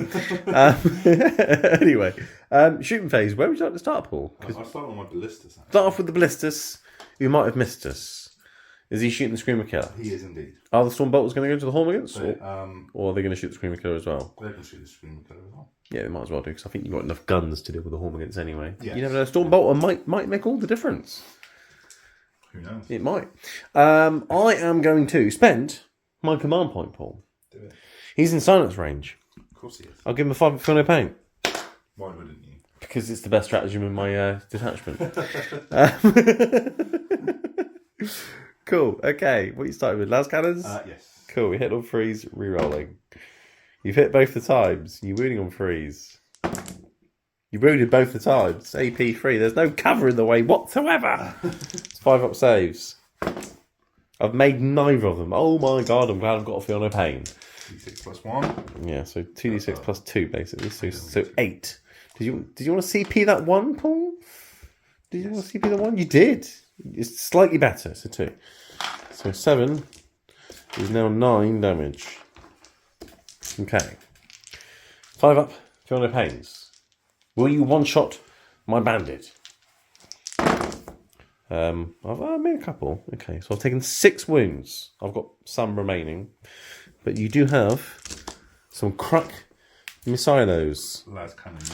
Anyway, shooting phase. Where would you like to start, Paul? I'll start on my ballistas. Start off with the Ballistus, who might have missed us. Is he shooting the Screamer Killer? He is indeed. Are the Stormbolters going to go to the Hormagates? So, Or are they going to shoot the Screamer Killer as well? they can shoot the Screamer Killer as well. Yeah, they might as well do, because I think you've got enough guns to deal with the Hormagates anyway. Yes. You never know. Stormbolter might make all the difference. Who knows? It might. I am going to spend my command point, Paul. Do it. He's in silence range. Of course he is. I'll give him a 5 for no pain. Why wouldn't you? Because it's the best stratagem in my detachment. Cool. Okay. What are you starting with? Las cannons? Yes. Cool. We hit on freeze, re-rolling. You've hit both the times. You're wounding on freeze. You wounded both the times. AP 3. There's no cover in the way whatsoever. It's 5-up saves. I've made neither of them. Oh my god, I'm glad I've got a feel no pain. D6 plus 1. Yeah, so 2d6 plus 2 basically. So 8. Did you want to CP that 1, Paul? Did you want to CP the 1? You did. It's slightly better, so 2. So 7 is now 9 damage. Okay. 5 up, feel no pains. Will you one-shot my bandit? I've made a couple. Okay, so I've taken 6 wounds. I've got some remaining. But you do have some crack missilos Las cannons.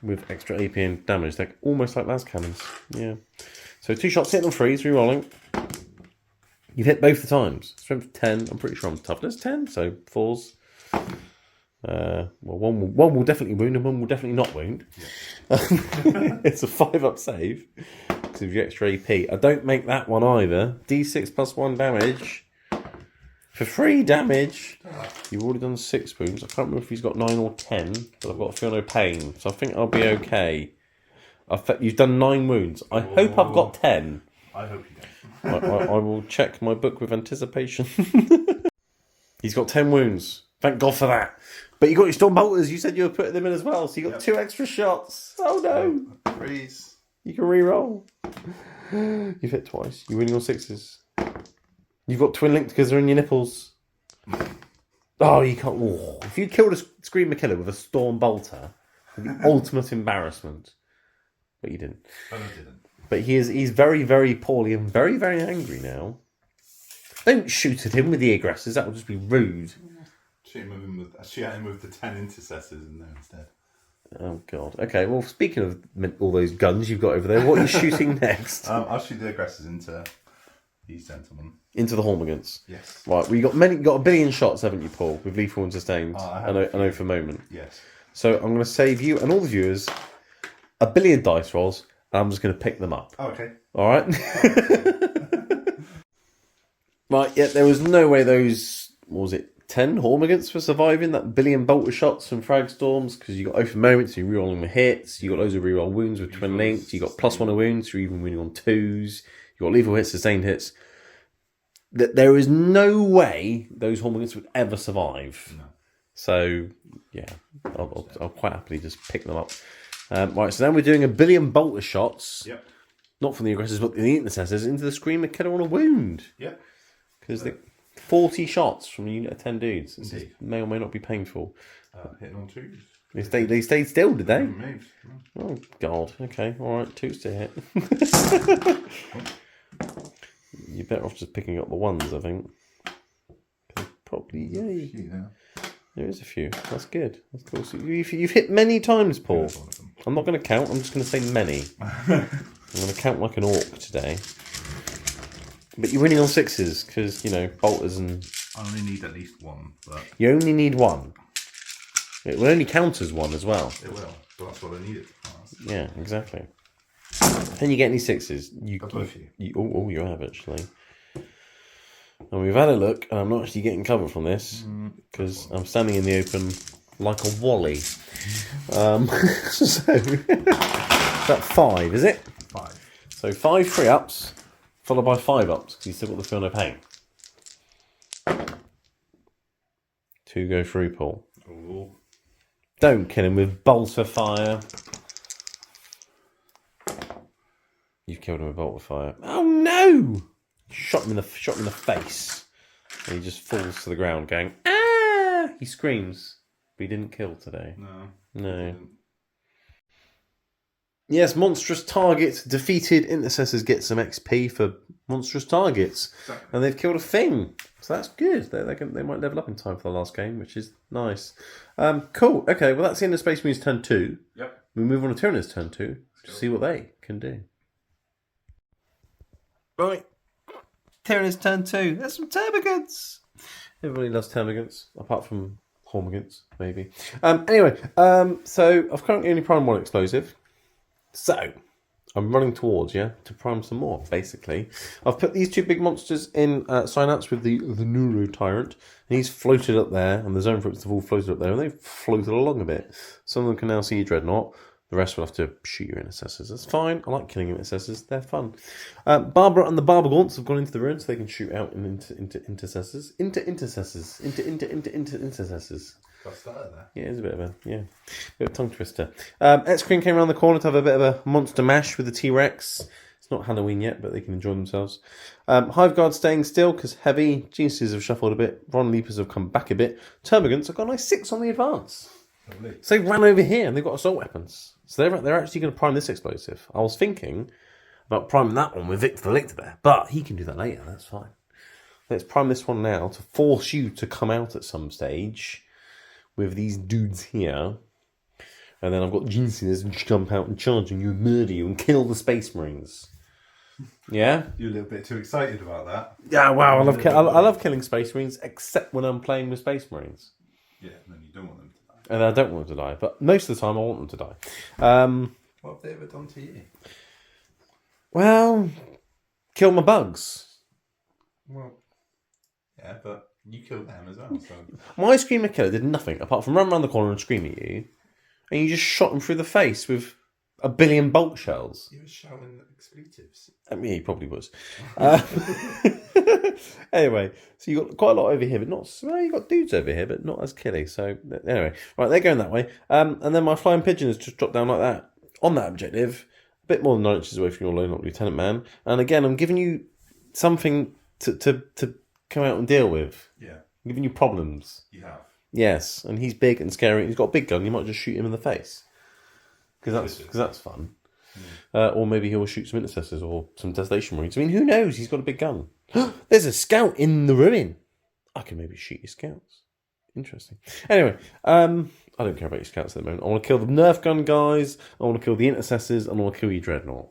with extra AP and damage. They're almost like las cannons. Yeah. So 2 shots, hit on freeze, re-rolling. You've hit both the times. Strength 10. I'm pretty sure I'm toughness 10, so 4s. Well, one will definitely wound and one will definitely not wound. Yeah. It's a 5-up save. So with your extra AP. I don't make that one either. D6 plus 1 damage. For 3 damage. You've already done 6 wounds. I can't remember if he's got 9 or 10, but I've got a feel no pain. So I think I'll be okay. You've done 9 wounds. I hope I've got 10. I hope you don't. I will check my book with anticipation. He's got 10 wounds. Thank God for that. But you got your Stormbolters. You said you were putting them in as well, so you got 2 extra shots. Oh no! Freeze. You can re-roll. You've hit twice. You're winning on 6s. You've got twin linked because they're in your nipples. Oh, you can't. Oh. If you killed a Screamer Killer with a Stormbolter, it'd be ultimate embarrassment. But you didn't. I didn't. But he's very, very poorly and very, very angry now. Don't shoot at him with the aggressors. That would just be rude. Shoot at him with the 10 intercessors in there instead. Oh, God. Okay, well, speaking of all those guns you've got over there, what are you shooting next? I'll shoot the aggressors into these gentlemen. Into the Hormigans. Yes. Right, well, you got a billion shots, haven't you, Paul, with lethal and sustained? I know for a moment. Yes. So I'm going to save you and all the viewers a billion dice rolls, and I'm just going to pick them up. Oh, okay. All right? Right, yeah, there was no way those, what was it, 10 Hormigans were surviving that billion bolter shots from frag storms, because you got open moments, you're rerolling the hits, you got loads of reroll wounds with twin links, you got +1 of wounds, so you're even winning on 2s, you got lethal hits, sustained hits. There is no way those Hormigans would ever survive. No. So, yeah, I'll quite happily just pick them up. Right, so now we're doing a billion bolter shots. Yep. Not from the aggressors, but the intercessors, into the Screamer Killer on a wound. Yep. Because 40 shots from a unit of 10 dudes. This may or may not be painful. Hitting on 2s. They stayed still, did they? Moved. Oh, God. Okay, all right. 2s to hit. You're better off just picking up the 1s, I think. Probably, yeah. There is a few. That's good. That's cool. So you've hit many times, Paul. I'm not going to count. I'm just going to say many. I'm going to count like an orc today. But you're winning on 6s because, bolters and... I only need at least 1. But... You only need 1. It will only count as 1 as well. It will. But that's what I needed. Yeah, exactly. Can you get any 6s? I've got a few. You have, actually. And we've had a look, and I'm not actually getting cover from this because I'm standing in the open like a wally. So, that's 5, is it? 5. So 5 free ups, followed by 5 ups because you still got the feel no pain. 2 go through, Paul. Ooh. Don't kill him with bolts of fire. You've killed him with bolt of fire. Oh no! Shot him in the face, and he just falls to the ground, going ah! He screams, but he didn't kill today. No. Yes, monstrous targets defeated. Intercessors get some XP for monstrous targets, and they've killed a thing, so that's good. They might level up in time for the last game, which is nice. Cool. Okay, well that's the end of Space Marine's turn 2. Yep. We move on to Tyranids' turn 2 to see what they can do. Right. Tyranids' turn 2. There's some termagants. Everybody loves termagants, apart from Hormigants, maybe. Anyway, so I've currently only primed 1 explosive. So, I'm running towards you to prime some more, basically. I've put these 2 big monsters in sign-ups with the Neuro Tyrant, and he's floated up there, and the Zone Fruits have all floated up there, and they've floated along a bit. Some of them can now see your Dreadnought. The rest will have to shoot your intercessors. That's fine. I like killing intercessors. They're fun. Barbara and the Barbergaunts have gone into the ruins so they can shoot out into intercessors. Into intercessors. Got started there. Yeah, it's a bit of a tongue twister. X-Queen came around the corner to have a bit of a monster mash with the T-Rex. It's not Halloween yet, but they can enjoy themselves. Hive Guard staying still because heavy. Geniuses have shuffled a bit. Ron Leapers have come back a bit. Termagants have got a nice 6 on the advance. Lovely. So they ran over here and they've got assault weapons. So they're actually going to prime this explosive. I was thinking about priming that one with Victor the Lictor there, but he can do that later. That's fine. Let's prime this one now to force you to come out at some stage with these dudes here. And then I've got geniuses and jump out and charge and you and murder you and kill the Space Marines. Yeah? You're a little bit too excited about that. Yeah, wow. I love killing Space Marines, except when I'm playing with Space Marines. Yeah, and then you don't want them to die. And I don't want them to die, but most of the time I want them to die. What have they ever done to you? Well, kill my bugs. Well, yeah, but you killed them as well. So. My Screamer Killer did nothing apart from run around the corner and scream at you, and you just shot him through the face with a billion bolt shells. He was shouting expletives. I mean, he probably was. Anyway, so you got quite a lot over here, but not. Well, you got dudes over here, but not as killy. So anyway, right, they're going that way. And then my flying pigeon has just dropped down like that on that objective, a bit more than 9 inches away from your low not lieutenant man. And again, I'm giving you something to come out and deal with. Yeah, I'm giving you problems. you have. Yes, and he's big and scary. He's got a big gun. You might just shoot him in the face because that's fun. Or maybe he'll shoot some intercessors or some Desolation Marines. I mean, who knows? He's got a big gun. There's a scout in the ruin. I can maybe shoot your scouts. Interesting. Anyway, I don't care about your scouts at the moment. I want to kill the Nerf gun guys. I want to kill the intercessors, and I want to kill your dreadnought.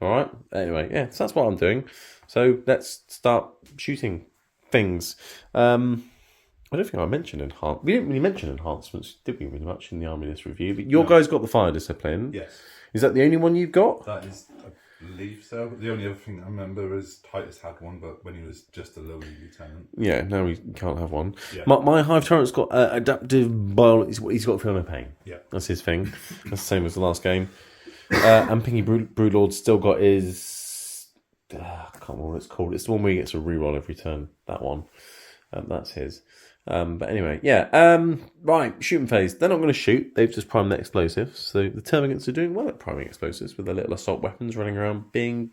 All right. Anyway, yeah, so that's what I'm doing. So let's start shooting things. I don't think I mentioned enhancements. We didn't really mention enhancements, did we, really much in the Army List review? But your guys got the fire discipline. Yes. Is that the only one you've got? That is, I believe so. The only other thing I remember is Titus had one, but when he was just a lowly lieutenant. Yeah, no, we can't have one. Yeah. My Hive Tyrant's got adaptive biology. He's got Feel No Pain. Yeah. That's his thing. That's the same as the last game. And Pinky Broodlord's still got his... I can't remember what it's called. It's the one where he gets a reroll every turn. That one. That's his. But anyway, yeah. Right, shooting phase. They're not going to shoot. They've just primed their explosives. So the Termagants are doing well at priming explosives with their little assault weapons running around being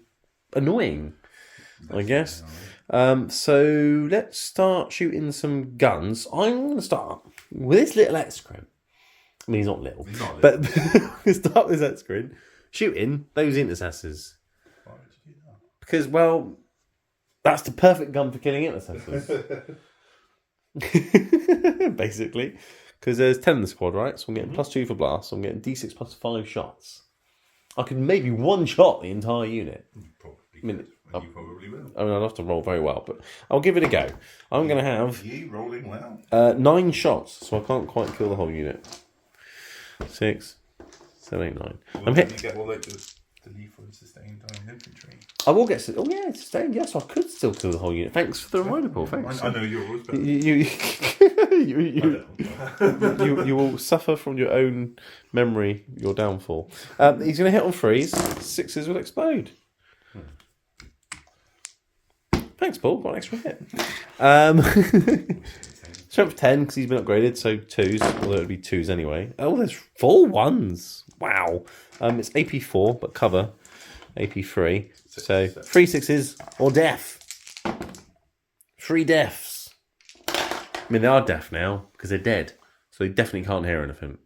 annoying, I guess. So let's start shooting some guns. I'm going to start with this little X-Crim. I mean, he's not little. But start with this X-Crim. Shooting those intercessors. Why would you do that? Because, well, that's the perfect gun for killing intercessors. Basically, because there's 10 in the squad, right? So I'm getting +2 for blast. So I'm getting D6 +5 shots. I could maybe one shot the entire unit. You probably mean, could. You probably will. I mean, I'd have to roll very well, but I'll give it a go. I'm going to have You rolling well. 9 shots, so I can't quite kill the whole unit. 6, 7, 8, 9. Well, I'm hit. You get all like the lethal and sustained on infantry. I will get. Oh yeah, it's sustained. Yes, I could still kill the whole unit. Thanks for the reminder, Paul. Thanks. I know yours, but You will suffer from your own memory, your downfall. He's going to hit on 3s. 6s will explode. Thanks, Paul. Got an extra hit. Strength 10 because he's been upgraded, so 2s. Although it would be 2s anyway. Oh, there's 4 1s. Wow. It's AP 4, but cover AP 3. So 3 6s or death. 3 deaths. I mean, they are deaf now because they're dead, so they definitely can't hear anything.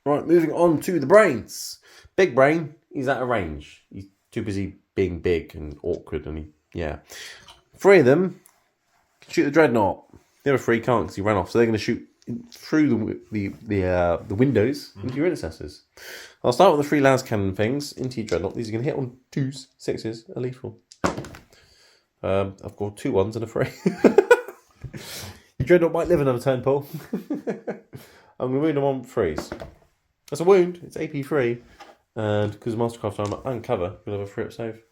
Right, moving on to the brains. Big brain, he's out of range. He's too busy being big and awkward, and yeah. 3 of them can shoot the dreadnought. The other 3 can't because he ran off, so they're going to shoot through the windows into your intercessors. I'll start with the 3 las cannon things into your dreadnought. These are going to hit on 2s, 6s, are lethal. I've got 2 1s and a 3. Your dreadnought might live another turn, Paul. I'm going to wound them on 3s. That's a wound. It's AP 3, and because of Mastercraft armor and cover, you'll have a 3-up save.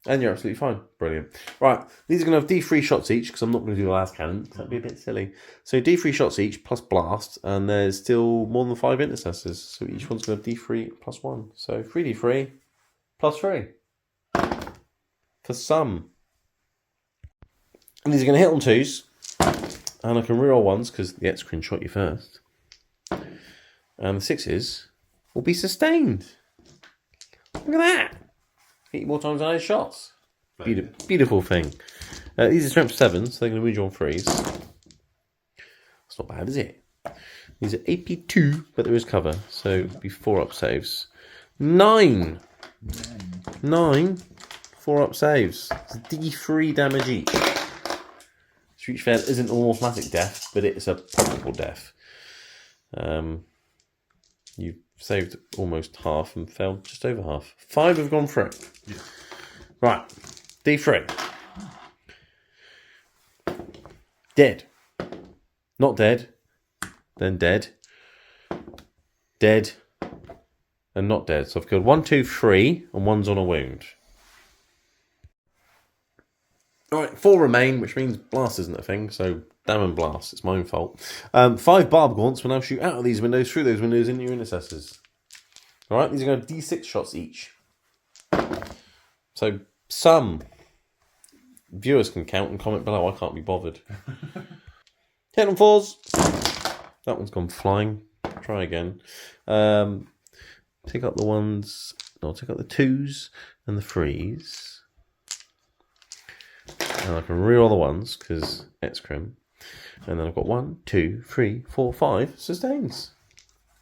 And you're absolutely fine. Brilliant. Right, these are going to have D3 shots each, because I'm not going to do the last cannon. That'd be a bit silly. So D3 shots each, plus blast, and there's still more than 5 intercessors. So each one's going to have D3 plus 1. So 3D3 plus 3. For some. And these are going to hit on 2s. And I can reroll 1s, because the X-Crin shot you first. And the 6s will be sustained. Look at that. Hit you more times than I had shots. Beautiful thing. These are strength 7s, so they're going to wound you on 3s. That's not bad, is it? These are AP 2, but there is cover, so it'll be 4-up saves. 9! 9 4-up saves. It's D3 damage each. Street Fair isn't an automatic death, but it's a probable death. You've saved almost half and failed just over half. 5 have gone through. Yeah. Right. D3. Dead. Not dead. Then dead. Dead. And not dead. So I've killed 1, 2, 3, and 1's on a wound. Alright, 4 remain, which means blast isn't a thing, so damn and blast, it's my own fault. 5 barb gaunts will now shoot out of these windows, through those windows, into your intercessors. Alright, these are going to have D6 shots each. So, some viewers can count and comment below, I can't be bothered. Hit on 4s. That one's gone flying. Try again. Take up the 1s, no, take up the 2s and the 3s. And I can reroll the 1s because X-Crim. And then I've got 1, 2, 3, 4, 5 sustains.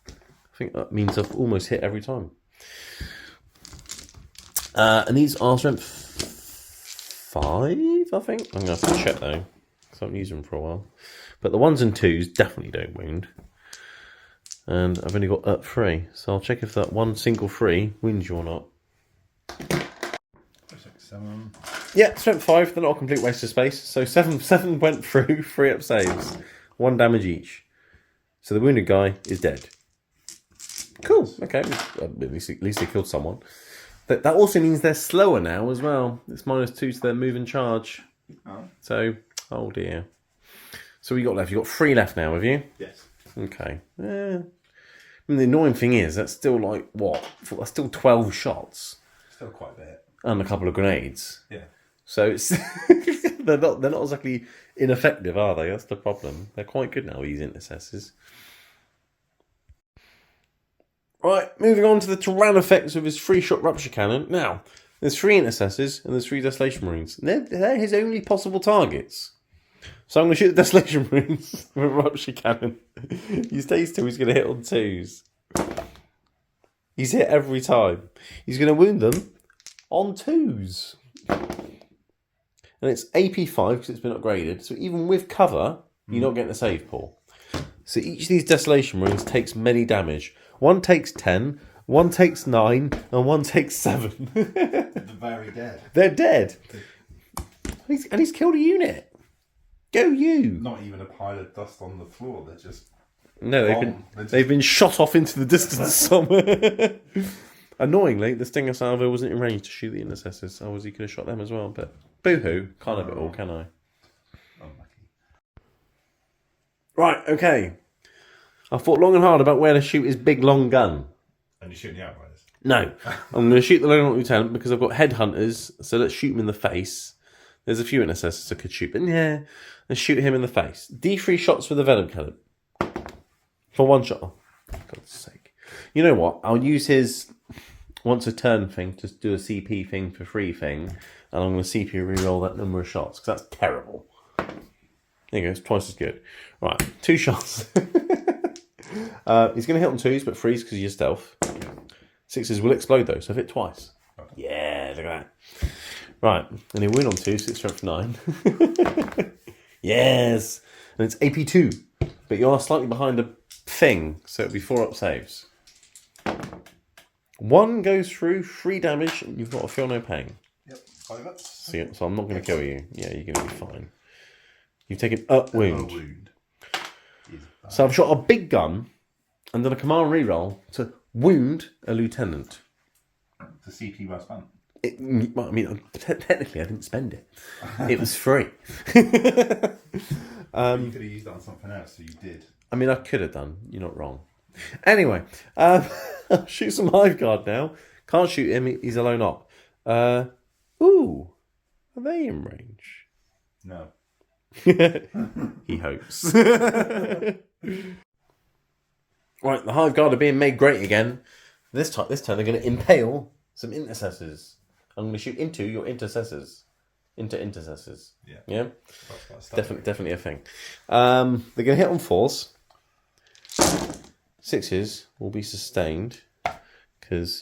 I think that means I've almost hit every time. And these are strength 5, I I think. I'm going to have to check though, because I haven't used them for a while. But the 1s and 2s definitely don't wound. And I've only got up 3, so I'll check if that one single 3 wounds you or not. 7. Yeah, strength 5, they're not a complete waste of space. So 7 went through, 3 up saves. 1 damage each. So the wounded guy is dead. Cool, okay. At least they killed someone. That also means they're slower now as well. It's -2 to their move and charge. Oh. So, oh dear. So we got left? You got 3 left now, have you? Yes. Okay. I mean, the annoying thing is that's still like what? That's still 12 shots. Still quite a bit. And a couple of grenades. Yeah. So it's they're not exactly ineffective, are they? That's the problem. They're quite good now, these intercessors. Right, moving on to the Tyrann effects of his 3-shot rupture cannon. Now, there's 3 intercessors and there's 3 Desolation Marines. They're his only possible targets. So I'm going to shoot the Desolation Marines with a rupture cannon. He stays 2, he's going to hit on 2s. He's hit every time. He's going to wound them on 2s. And it's AP 5 because it's been upgraded. So even with cover, you're not getting a save pool. So each of these Desolation Marines takes many damage. One takes 10, one takes 9, and one takes 7. They're very dead. They're dead. And he's killed a unit. Go you. Not even a pile of dust on the floor. They're just... No, they've been shot off into the distance somewhere. Annoyingly, the Stinger Salvo wasn't in range to shoot the intercessors. Otherwise, he could have shot them as well. But boo-hoo, can't have it all, can I? Unlucky. Right, okay. I thought long and hard about where to shoot his big long gun. And you're shooting the Outriders? No. I'm going to shoot the Lieutenant Lieutenant because I've got headhunters, so let's shoot him in the face. There's a few intercessors I could shoot, but yeah, let's shoot him in the face. D3 shots with the Venom Cannon. For 1 shot. Oh, for God's sake. You know what? I'll use his once a turn thing to do a CP thing for free thing, and I'm going to CP reroll that number of shots, because that's terrible. There you go, it's twice as good. Right, 2 shots. He's going to hit on 2s, but 3s because you're stealth. 6s will explode though, so hit twice. Yeah, look at that. Right, and he'll win on 2, so it's strength 9. Yes! And it's AP 2, but you are slightly behind a thing, so it'll be 4 up saves. 1 goes through, 3 damage, and you've got to feel no pain. Yep, 5 ups. So I'm not going to kill you. Yeah, you're going to be fine. You've taken up wound. So I've shot a big gun and done a command reroll to wound a lieutenant. The CP well spent. Well, I mean, technically I didn't spend it. It was free. You could have used that on something else, so you did. I mean, I could have done. You're not wrong. Anyway, I'll shoot some Hive Guard now. Can't shoot him. He's alone up. Ooh, are they in range? No. He hopes. Right, the Hive Guard are being made great again. This turn they're going to impale some intercessors. I'm going to shoot into your intercessors. Into intercessors. Yeah? Definitely a thing. They're going to hit on 4s. 6s will be sustained because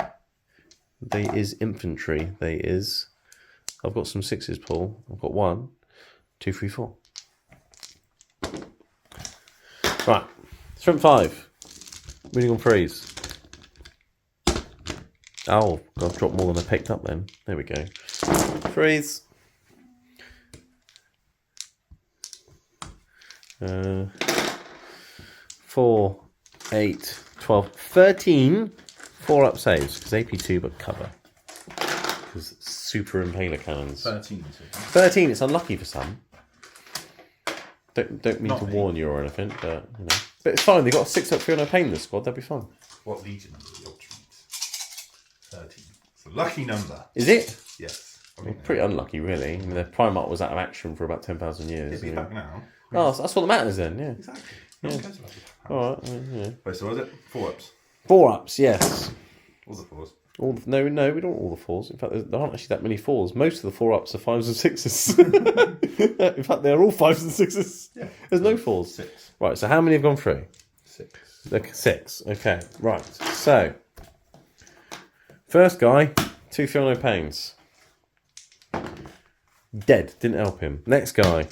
they is infantry. I've got some 6s, Paul. I've got 1, 2, 3, 4. Right. Strength 5. Winning on 3s. Oh, I've dropped more than I picked up then. There we go. 3s. 4, 8, 12, 13. 4 up saves because AP2 but cover. Because super impaler cannons. 13. 13. It's unlucky for some. Don't mean Not to me. warn you or anything, but you know. But it's fine. They got 6 up 3 no pain in the squad. That'd be fun. What legion are the Ultramarines? 13. It's a lucky number. Is it? Yes. Pretty unlucky, really. I mean, their Primarch was out of action for about 10,000 years. It'd be back now. Oh, so that's what matters then. Yeah. Exactly. Yeah. All right. Yeah. Wait, so was it 4 ups? 4 ups. Yes. What was the 4s? No, we don't want all the 4s. In fact, there aren't actually that many 4s. Most of the 4 ups are 5s and 6s. In fact, they're all 5s and 6s. Yeah. There's no 4s. 6. Right. So how many have gone through? 6. Okay, 6. Okay. Right. So first guy, 2 feel no pains. Dead. Didn't help him. Next guy.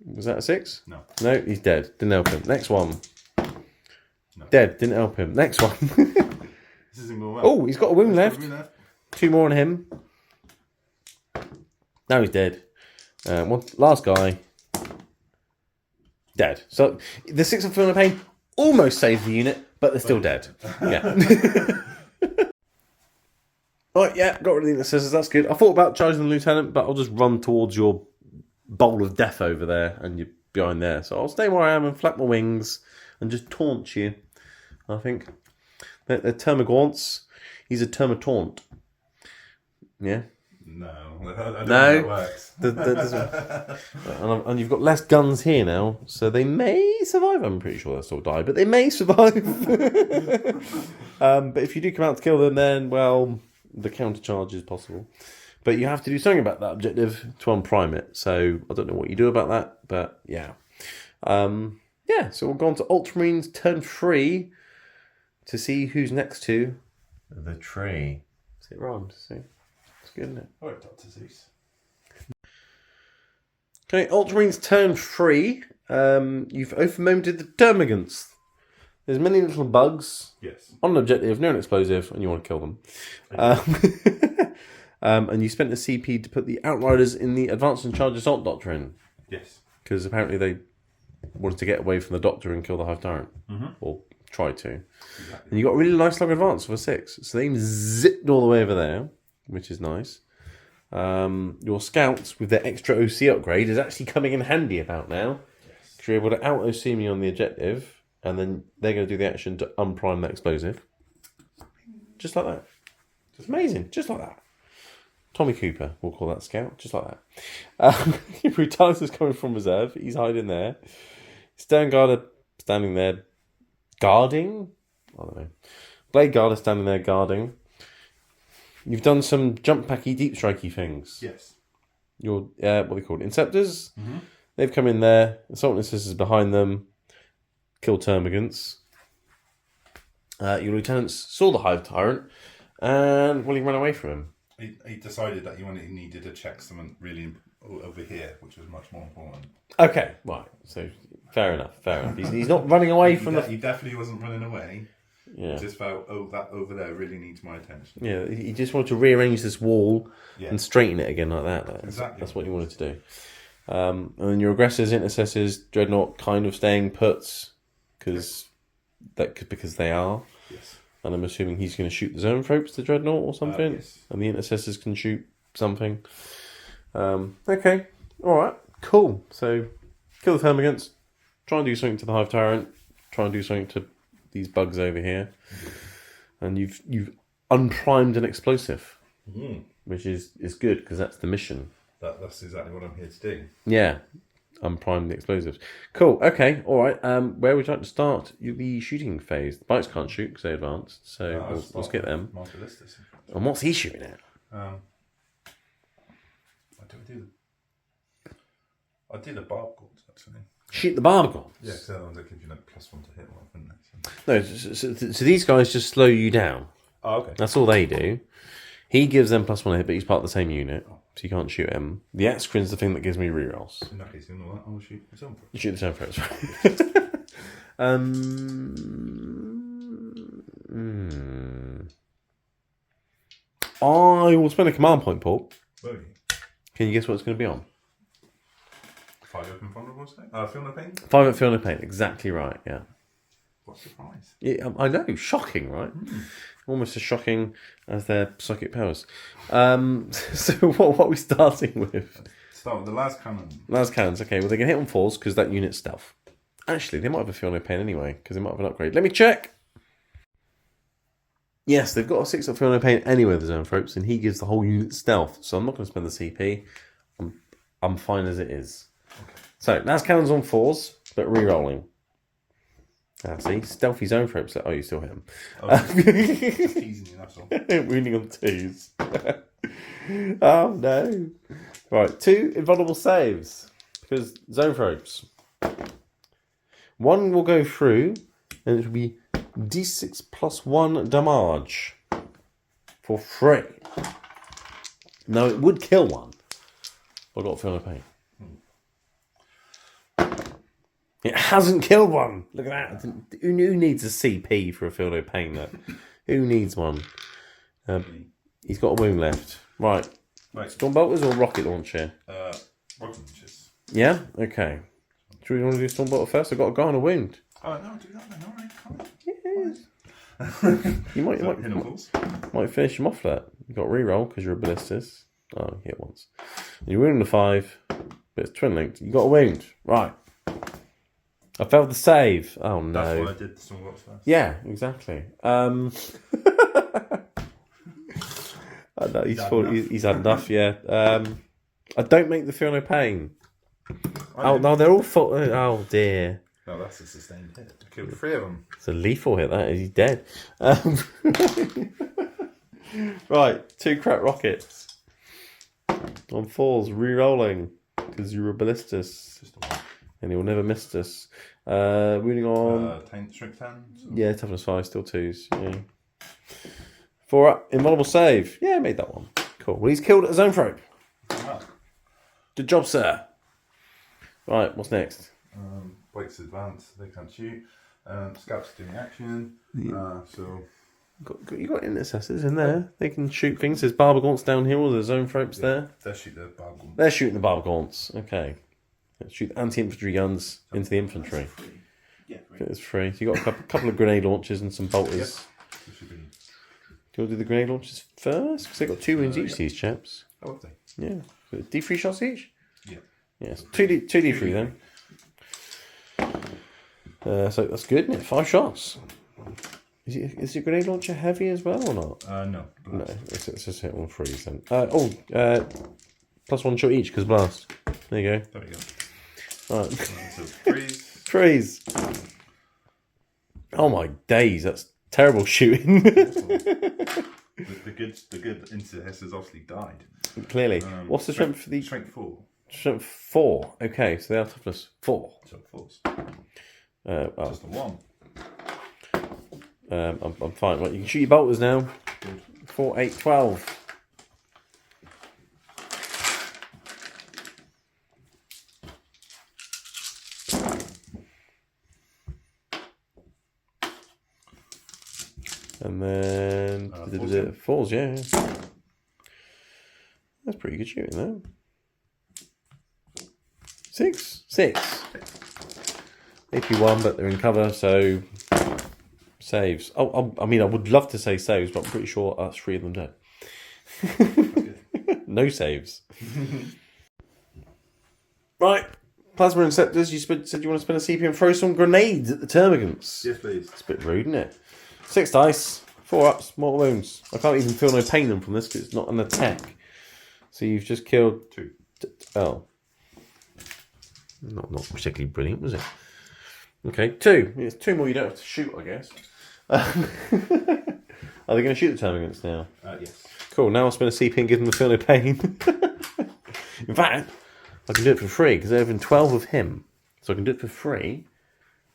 Was that a 6? No. No, he's dead. Didn't help him. Next one. No. Dead. Didn't help him. Next one. This isn't going well. Oh, he's got a wound left. 2 more on him. Now he's dead. Last guy. Dead. So the 6 of Feeling Pain almost saved the unit, but they're still dead. Yeah. Right, yeah, got rid of the intercessors. That's good. I thought about charging the lieutenant, but I'll just run towards your bowl of death over there, and you're behind there. So I'll stay where I am and flap my wings and just taunt you. I think they're termagants. He's a termataunt. Yeah. No, I don't know how it works. And you've got less guns here now, so they may survive. I'm pretty sure they'll still die, but they may survive. But if you do come out to kill them, then, well, the counter charge is possible. But you have to do something about that objective to unprime it. So I don't know what you do about that, but yeah. So we'll go on to Ultramarines turn 3 to see who's next to the tree. Is it rhymed? See? It's good, isn't it? Oh, Dr. Zeus. Okay, Ultramarines turn 3. You've overmounted the termagants. There's many little bugs. Yes. On an objective, no explosive, and you want to kill them. And you spent a CP to put the Outriders in the Advanced and Charge Assault Doctrine. Yes. Because apparently they wanted to get away from the Doctor and kill the Hive Tyrant. Mm-hmm. Or try to. Exactly. And you got a really nice long advance for 6. So they zipped all the way over there, which is nice. Your scouts with their extra OC upgrade is actually coming in handy about now. Yes. Because you're able to out-OC me on the objective, and then they're going to do the action to unprime that explosive. Just like that. It's amazing. Just like that. Tommy Cooper, we'll call that scout. Just like that. Brutalis is coming from reserve. He's hiding there. Sternguard standing there guarding. I don't know. Blade Guard is standing there guarding. You've done some jump packy, deep strikey things. Yes. Your what are they called? Inceptors. Mm-hmm. They've come in there. Assault Sisters behind them. Kill termagants. Your lieutenants saw the Hive Tyrant, and he ran away from him. He decided that he needed to check something really over here, which was much more important. Okay, right. So fair enough. He's not running away from He definitely wasn't running away. Yeah. He just felt, that over there really needs my attention. Yeah, he just wanted to rearrange this wall Yeah. and straighten it again like that. Exactly. That's what he wanted to do. And then your aggressors, intercessors, dreadnought kind of staying puts because they are. Yes. And I'm assuming he's going to shoot the Zoanthropes, the dreadnought or something. Yes. And the intercessors can shoot something. Okay, all right, cool. So kill the termagants, try and do something to the Hive Tyrant, try and do something to these bugs over here, and you've unprimed an explosive, which is good because that's the mission. That's exactly what I'm here to do. Yeah, unprime the explosives. Cool. Okay. All right. Where would you like to start the shooting phase? The bikes can't shoot because they advanced, so we'll skip them. And what's he shooting at? I did a barb guns actually. Shoot the barb. Yeah, because they're the ones that give you +1 to hit one, wouldn't they? No. So these guys just slow you down. Oh, okay. That's all they do. He gives them +1 hit, but he's part of the same unit, so you can't shoot him. The Axcrin's the thing that gives me rerolls. In that case, you know what? I'll shoot the Zoanthropes. You shoot the Zoanthropes, right? I will spend a command point, Paul. Okay. Can you guess what it's going to be on? 5 open vulnerable state? Feel no pain? 5 at Feel No Pain, exactly right, yeah. What surprise. Yeah, I know, shocking, right? Almost as shocking as their psychic powers. So what are we starting with? Start with the last cannon. Last cannons, okay. Well, they can hit on 4s because that unit's stealth. Actually, they might have a Feel No Pain anyway because they might have an upgrade. Let me check. Yes, they've got a 6 at Feel No Pain anyway, the Zoanthropes, and he gives the whole unit stealth. So I'm not going to spend the CP. I'm fine as it is. Okay. So, last cannons on 4s, but re-rolling. See, stealthy Zoanthropes. Oh, you still hit him. Just teasing you, that's all. Wounding on 2s. Oh, no. Right, 2 invulnerable saves. Because Zoanthropes. 1 will go through, and it will be D6 +1 damage. For free. No, it would kill one. I've got a Feel No Pain. It hasn't killed one. Look at that. Who needs a CP for a Feel No Pain? Though? Who needs one? He's got a wound left. Right. Storm bolters or rocket launcher? Rocket launchers. Yeah. Okay. Do we want to do storm bolter first? I've got a guy on a wound. Oh no, do that then. All right, come on. You might finish him off that. You got reroll because you're a ballistas. Oh, you hit once. And you're wounding the 5, but it's twin linked. You got a wound. Right. I failed the save. Oh no. That's why I did the storm bolters first. Yeah, exactly. I know he's had enough. Yeah. I don't make the Feel No Pain. Oh no, they're all full. Oh dear. No, that's a sustained hit. I killed 3 of them. It's a lethal hit. That is, he's dead. Right, 2 crack rockets on 4s, re-rolling because you're a ballistas, and he'll never miss us. Wounding on strength 10. Yeah, toughness 5, still 2s. Yeah. 4 up, invulnerable save. Yeah, made that one. Cool. Well, he's killed at a zone throw. Ah. Good job, sir. Right, what's next? Bikes advance, they can't shoot. Scouts doing action. So You got intercessors in there. They can shoot things. There's barbagaunts down here, or there's zone thropes there. They'll shoot the barbagaunts. They're shooting the barbagaunts. Okay. Let's shoot anti-infantry guns into the infantry. Yeah, It's free. So you got a couple of grenade launchers and some bolters. Yep. Do you want to do the grenade launchers first? Because they've got 2 wounds each, these chaps. Oh, have they? Yeah. D3 shots each? Yeah. Yes. 2D3 then. So that's good, isn't it? 5 shots. Is your grenade launcher heavy as well or not? No. No, let's just hit on 3s then. +1 shot each because blast. There you go. There we go. Right. So freeze. Freeze. Oh my days, that's terrible shooting. the good intercessors obviously died. Clearly. What's the strength for the strength 4? Strength 4. Okay, so they are toughness 4. So 4s. Just a 1. I'm fine. Right, you can shoot your bolters now. Good. 4, 8, 12. And then 4s, yeah. That's pretty good shooting, though. 6. AP1, but they're in cover, so saves. Oh, I mean, I would love to say saves, but I'm pretty sure that's 3 of them dead. No saves. Right, Plasma Inceptors, you said you want to spend a CP and throw some grenades at the termagants. Yes, please. It's a bit rude, isn't it? 6 dice, 4 ups, mortal wounds. I can't even feel no pain them from this because it's not an attack. So you've just killed 2. Oh. Not particularly brilliant, was it? Okay, 2. It's 2 more you don't have to shoot, I guess. Are they going to shoot the termagants now? Yes. Cool, now I'll spend a CP and give them the feel no pain. In fact, I can do it for free because they're within 12 of him. So I can do it for free.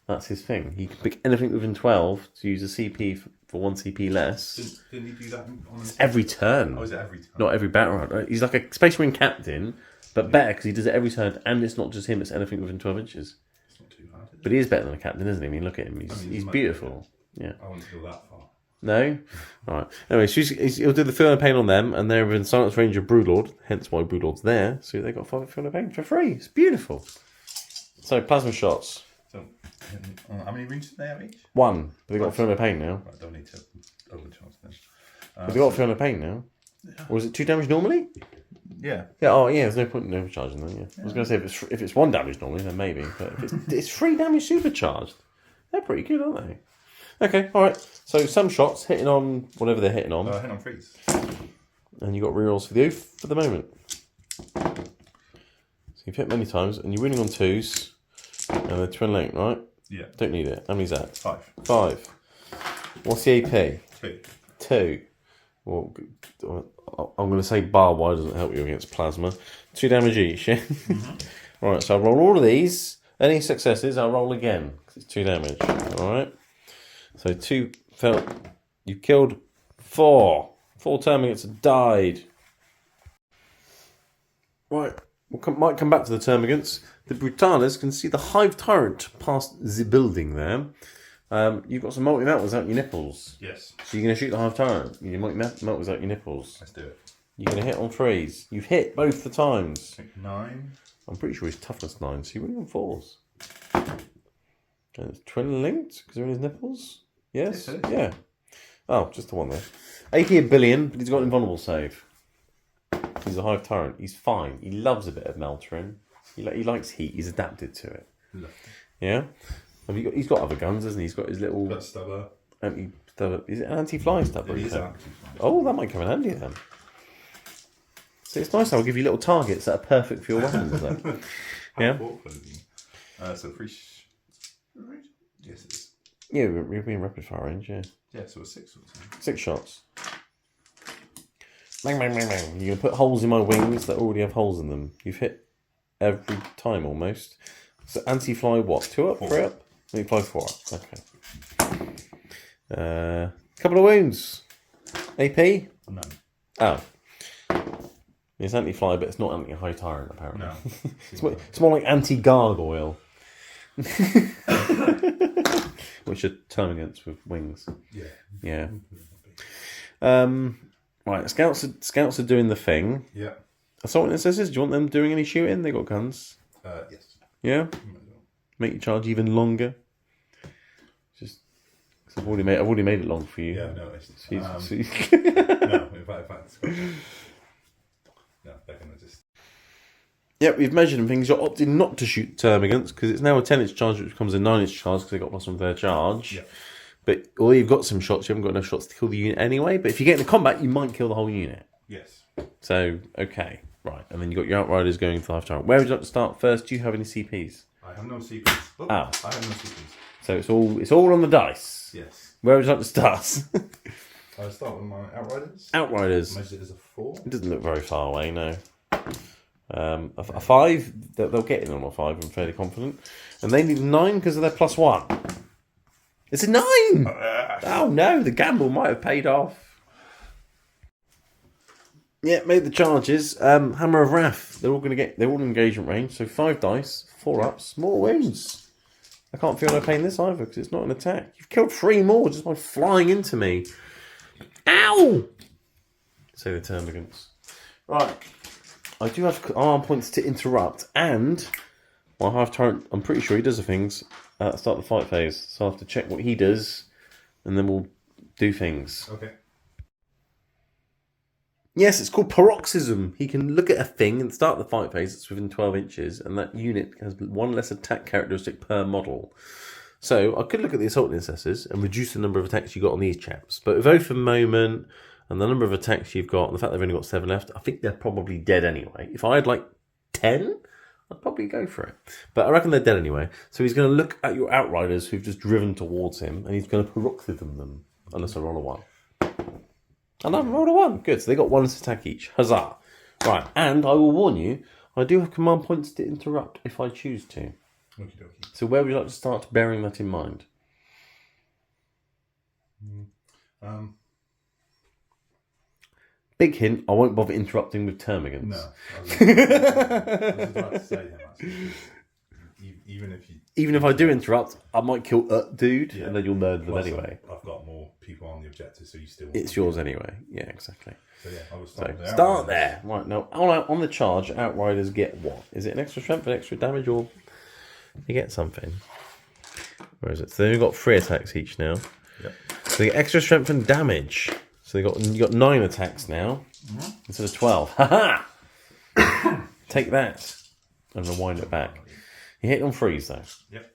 That's his thing. He can pick anything within 12 to use a CP for 1 CP less. Didn't he do that on Every turn. Oh, is it every turn? Not every battle round. Right? He's like a Space Marine captain, but better because he does it every turn, and it's not just him, it's anything within 12 inches. It's not too hard, is it? But he is better than a captain, isn't he? I mean, look at him. He's beautiful. Yeah. I wouldn't go that far. No? Alright. Anyway, so he'll do the Feel No Pain on them, and they're in silence range of Broodlord, hence why Broodlord's there. So they got 5 Feel No Pain for free. It's beautiful. So, plasma shots. So, how many rings do they have each? 1. But they got Feel No Pain now. Right, don't need to overcharge them. But they got Feel No Pain now. Yeah. Or is it 2 damage normally? Yeah. Yeah. Oh, yeah. There's no point in overcharging them. Yeah. I was going to say if it's 1 damage normally, then maybe. But if it's 3 damage supercharged, they're pretty good, aren't they? Okay. All right. So some shots hitting on whatever they're hitting on. Hitting on 3s. And you got rerolls for the oath for the moment. So you've hit many times, and you're winning on 2s, and they're twin link, right? Yeah. Don't need it. How many's that? 5. 5. What's the AP? 2. 2. Well, I'm going to say bar wire doesn't help you against plasma. 2 damage each, yeah? Mm-hmm. Alright, so I'll roll all of these. Any successes, I'll roll again, because it's 2 damage. Alright? So 2 felt. You killed 4. 4 termagants have died. Right, might come back to the Termagants. The Brutalis can see the Hive Tyrant past the building there. You've got some multi-melters out your nipples. Yes. So you're going to shoot the Hive Tyrant. Your multi-melters out your nipples. Let's do it. You're going to hit on 3s. You've hit both the times. 9. I'm pretty sure he's toughness 9, so you're winning on 4s. And it's twin linked because they're in his nipples. Yes? Yeah. Oh, just the one there. AP a billion, but he's got an invulnerable save. He's a Hive Tyrant. He's fine. He loves a bit of meltering. He likes heat. He's adapted to it. Lovely. Yeah? He's got other guns, hasn't he? He's got his little... Got stubber. Anti-stubber. Is it an anti-fly stubber? It is anti-fly. Oh, that might come in handy then. So it's nice how I'll give you little targets that are perfect for your weapons. Though. Yeah? So 3... Yes, it is. Yeah, we're being rapid fire range, yeah. Yeah, so 6 or something. 6 shots. Bang, bang, bang, bang. You're going to put holes in my wings that already have holes in them. You've hit every time almost. So anti-fly what? 2 up? 3 up? Anti-fly 4 up. Okay. Couple of wounds. AP? None. Oh. It's anti-fly, but it's not anti-high tyrant, apparently. No. It's more like anti-gargoyle. Which are termagants with wings. Yeah. Right, scouts are doing the thing. Yeah. Assault intercessors, do you want them doing any shooting? They got guns. Yes. Yeah? Make your charge even longer. Just I've already made it long for you. Yeah, no, it's no, in fact no, they're gonna just... Yep, we've measured and things. You're opting not to shoot termagants because it's now a 10-inch charge, which becomes a 9-inch charge because they got +1 for their charge. Yeah. But although you've got some shots, you haven't got enough shots to kill the unit anyway. But if you get into combat, you might kill the whole unit. Yes. So, okay. Right. And then you've got your Outriders going to the Hive Tyrant. Where would you like to start first? Do you have any CPs? I have no CPs. Oh. I have no CPs. So it's all on the dice. Yes. Where would you like to start? I'll start with my Outriders. Outriders. Measured as a 4. It doesn't look very far away, no. A 5, they'll get in on a 5, I'm fairly confident. And they need a 9 because of their +1. It's a 9! Oh no, the gamble might have paid off. Yeah, made the charges. Hammer of Wrath. They're all in engagement range, so 5 dice, 4 ups, more wounds. I can't feel no pain this either because it's not an attack. You've killed 3 more just by flying into me. Ow! Say the termagants. Right. I do have arm points to interrupt, and my Hive Tyrant, I'm pretty sure he does the things at the start of the fight phase. So I'll have to check what he does, and then we'll do things. Okay. Yes, it's called paroxysm. He can look at a thing and start the fight phase that's within 12 inches, and that unit has 1 less attack characteristic per model. So I could look at the Assault Intercessors and reduce the number of attacks you got on these chaps. But with Oath of Moment and the number of attacks you've got, and the fact they've only got 7 left, I think they're probably dead anyway. If I had like 10, I'd probably go for it. But I reckon they're dead anyway. So he's going to look at your Outriders who've just driven towards him, and he's going to paroxysm them, unless I roll a 1. And I've rolled a 1. Good, so they got 1 less attack each. Huzzah. Right, and I will warn you, I do have command points to interrupt if I choose to. Okie dokie. So where would you like to start bearing that in mind? Big hint, I won't bother interrupting with termagants. No. I was about to say him, actually. Even if I do interrupt, I might kill dude, and then you'll murder them Plus, anyway. I've got more people on the objective, so you still... It's yours anyway. Yeah, exactly. So yeah, I will start there. Start there. Right, now, on the charge, Outriders get what? Is it an extra strength, an extra damage, or... You get something. Where is it? So they've got 3 attacks each now. Yep. So they get extra strength and damage. So you got 9 attacks now instead of 12. Ha ha! Take that. I'm gonna wind it back. You hit on 3s though. Yep.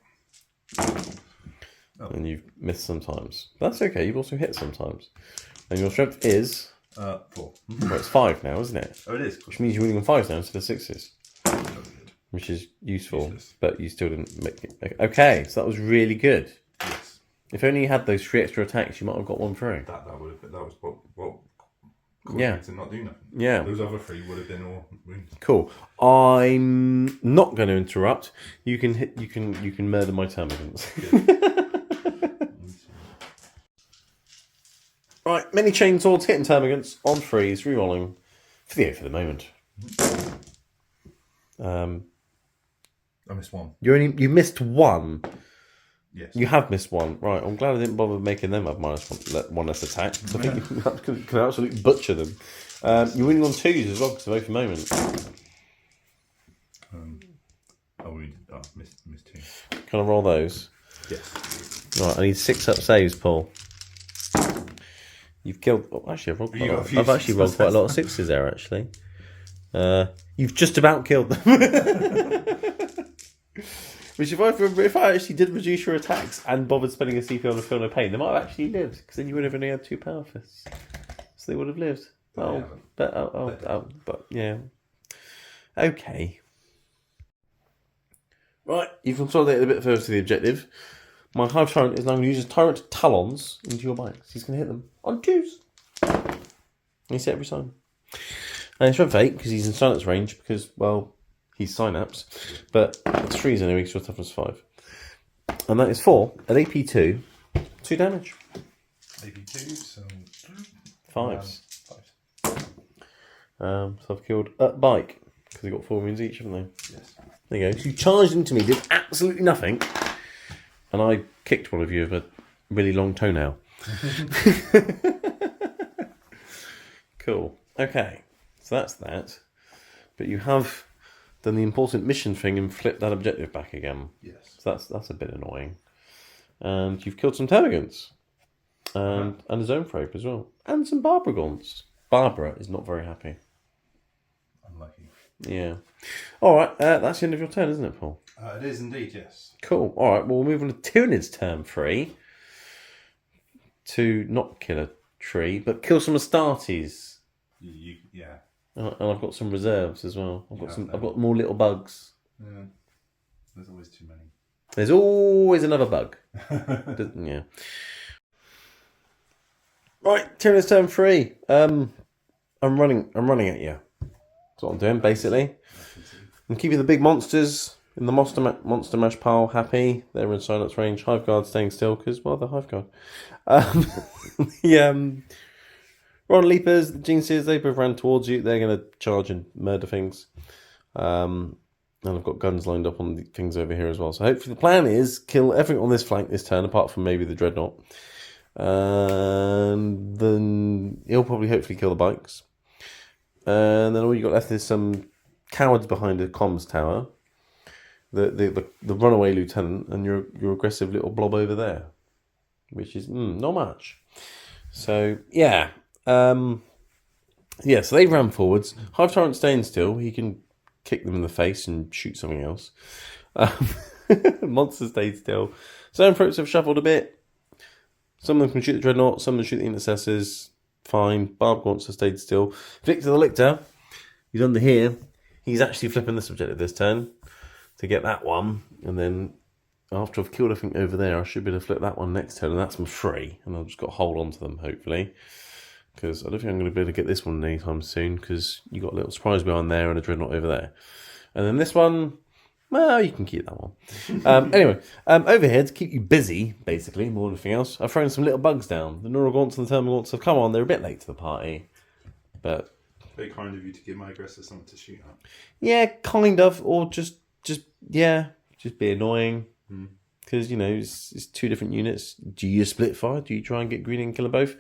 And you've missed sometimes. That's okay. You've also hit sometimes. And your strength is 4. Well, it's 5 now, isn't it? Oh, it is. Which means you're winning on 5s now instead of 6s. Which is useful, Useless. but you still didn't make it. Okay, so that was really good. Yes. If only you had those 3 extra attacks, you might have got 1 through. That was what caused Yeah. me to not do nothing. Yeah. Those other 3 would have been all wounds. Cool. I'm not going to interrupt. You can murder my termagants. Right, many chain swords hitting termagants on 3s, rerolling for the moment. I missed one. You missed one. Yes. You have missed one. Right, I'm glad I didn't bother making them have one less attack. I think that could absolutely butcher them. You're winning on 2s as well, because of open moment. Missed 2. Can I roll those? Yes. Right, I need 6 up saves, Paul. You've killed... Oh, actually, I've actually rolled quite a lot of 6s there, actually. You've just about killed them. Which, if I actually did reduce your attacks and bothered spending a CP on the Feel No Pain, they might have actually lived, because then you would have only had 2 power fists. So they would have lived. But yeah. Okay. Right, you've consolidated a bit further to the objective. My Hive Tyrant is now going to use his Tyrant Talons into your bikes. He's going to hit them on 2s. And he's hit every time. And he's strength 8, because he's in silence range, because, well, he's Synapse. But it's 3s anyway, because your toughness 5. And that is 4 at AP2, 2 damage. AP2, so 5s. So I've killed a bike, because they've got 4 wounds each, haven't they? Yes. There you go. So you charged into me, did absolutely nothing, and I kicked one of you with a really long toenail. Cool. Okay. So that's that. But you have done the important mission thing and flipped that objective back again. Yes. So that's a bit annoying. And you've killed some Termagants. And a Zone Probe as well. And some Barbaragons. Barbara is not very happy. Unlucky. Yeah. Alright, that's the end of your turn, isn't it, Paul? It is indeed, yes. Cool. Alright, well, we'll move on to Tyranids' turn 3. To not kill a tree, but kill some Astartes. Yeah. And I've got some reserves as well. I've got more little bugs. Yeah. There's always too many. There's always another bug. Yeah. Right, Tyranids' turn 3. I'm running at you. That's what I'm doing, basically. I'm keeping the big monsters in the monster mash pile happy. They're in silence range. Hive Guard staying still because, well, they're Hive Guard. Ron Leapers, the Jinxes, they both ran towards you. They're going to charge and murder things. And I've got guns lined up on the things over here as well. So hopefully the plan is kill everything on this flank this turn, apart from maybe the Dreadnought. And then he'll probably hopefully kill the bikes. And then all you got left is some cowards behind a comms tower. The runaway lieutenant and your aggressive little blob over there, which is not much. So yeah, so they ran forwards. Hive Tyrant staying still. He can kick them in the face and shoot something else. Monster stayed still. Zone Throats have shuffled a bit. Some of them can shoot the Dreadnought. Some of them shoot the Intercessors. Fine. Barb Monster stayed still. Victor the Lictor, he's under here. He's actually flipping this objective this turn to get that one. And then after I've killed everything over there, I should be able to flip that one next turn. And that's my 3. And I've just got to hold on to them, hopefully. Because I don't think I'm going to be able to get this one anytime soon. Because you got a little surprise behind there and a Dreadnought over there. And then this one, well, you can keep that one. Anyway, over here to keep you busy, basically, more than anything else, I've thrown some little bugs down. The Neurogaunts and the Termagaunts have come on. They're a bit late to the party. But very kind of you to give my aggressor something to shoot at. Yeah, kind of. Or just be annoying. Because, it's 2 different units. Do you split fire? Do you try and get green and kill them both?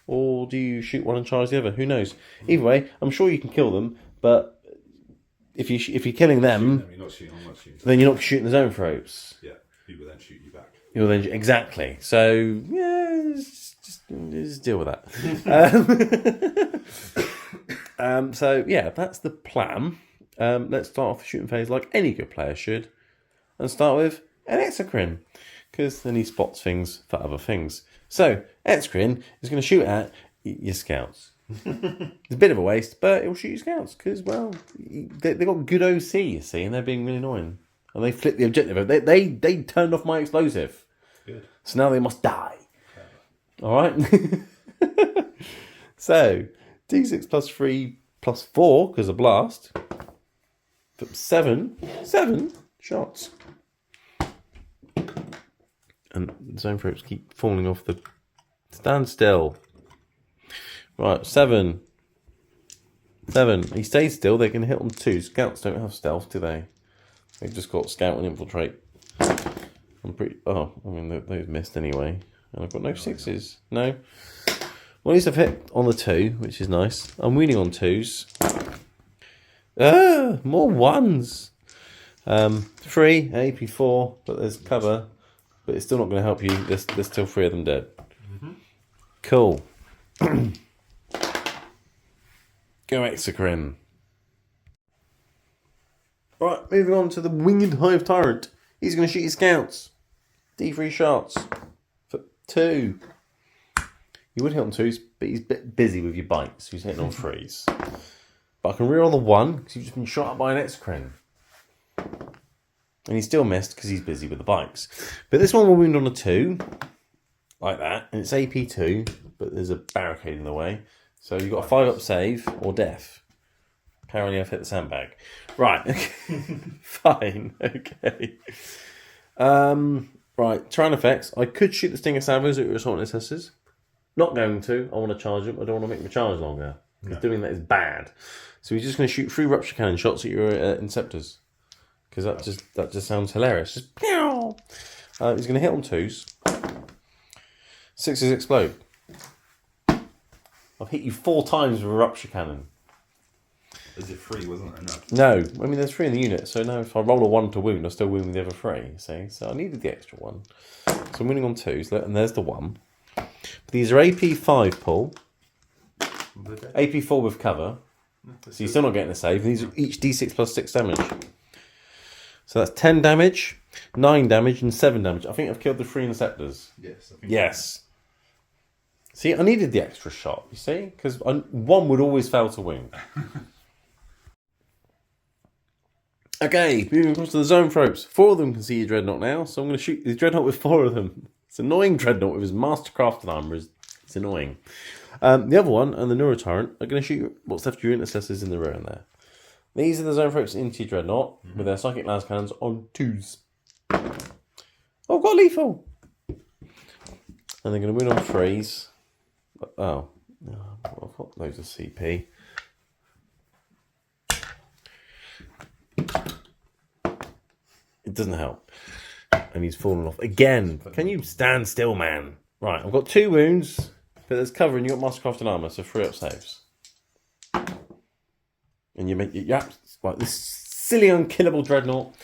Or do you shoot one and charge the other? Who knows? Either way, I'm sure you can kill them, but if you're killing them, you're not shooting, I'm not shooting. Then you're not shooting the Zone Throats. Yeah, people then shoot you back. Exactly. So yeah, just deal with that. So yeah, that's the plan. Let's start off the shooting phase like any good player should, and start with an Exocrine, because then he spots things for other things. So Exocrine is going to shoot at your scouts. It's a bit of a waste, but it'll shoot your scouts because, well, they've got good OC, you see, and they're being really annoying. And they flipped the objective. They turned off my explosive. Good. So now they must die. All right. So D6 plus 3 plus 4 because of blast. 7 shots. And the Zone Throats keep falling off the... Stand still. Right, 7. 7. He stays still. They can hit on 2. Scouts don't have stealth, do they? They've just got scout and infiltrate. I'm pretty... Oh, I mean, they've missed anyway. And I've got no 6s. No. Well, at least I've hit on the 2, which is nice. I'm winning on 2s. More 1s. 3, AP4, but there's cover. But it's still not going to help you. There's still 3 of them dead. Cool. Go Exocrine. Right, moving on to the Winged Hive Tyrant. He's going to shoot his scouts. D3 shots. For 2. You would hit on 2s, but he's a bit busy with your bites. So he's hitting on 3s. But I can rear on the 1, because you've just been shot up by an Exocrine. And he still missed, because he's busy with the bikes. But this one will wound on a 2. Like that. And it's AP2, but there's a barricade in the way. So you've got a 5-up save or death. Apparently I've hit the sandbag. Right. Fine. Okay. Right. Tyrann effects. I could shoot the Stinger Salvos at your assault necessors. Not going to. I want to charge them. I don't want to make my charge longer. Because doing that is bad. So he's just going to shoot 3 rupture cannon shots at your Inceptors. Because that just sounds hilarious. Just pew! He's going to hit on 2s. 6s explode. I've hit you 4 times with a rupture cannon. Is it 3, wasn't it? Enough? No, I mean there's 3 in the unit, so now if I roll a 1 to wound, I still wound with the other 3. See, so I needed the extra 1. So I'm winning on 2s, and there's the 1. But these are AP5 pull, AP4 with cover, so you're still not getting a save. And these are each D6 plus 6 damage. So that's 10 damage, 9 damage, and 7 damage. I think I've killed the 3 Inceptors. Yes. Yes. See, I needed the extra shot, you see? Because 1 would always fail to wound. Okay, moving across to the zone ropes. 4 of them can see your Dreadnought now, so I'm going to shoot the Dreadnought with 4 of them. It's an annoying Dreadnought with his Mastercrafted armor. It's annoying. The other one and the Neurotyrant are going to shoot what's left of your Intercessors in the rear in there. These are the zone ropes into your Dreadnought with their Psychic Lance Cannons on 2s. Oh, I've got lethal! And they're going to win on 3s. Oh, I've got loads of CP. It doesn't help. And he's fallen off again. Can you stand still, man? Right, I've got 2 wounds, but there's cover and you've got Mastercrafted armor, so 3-up saves. And you make like this silly unkillable Dreadnought.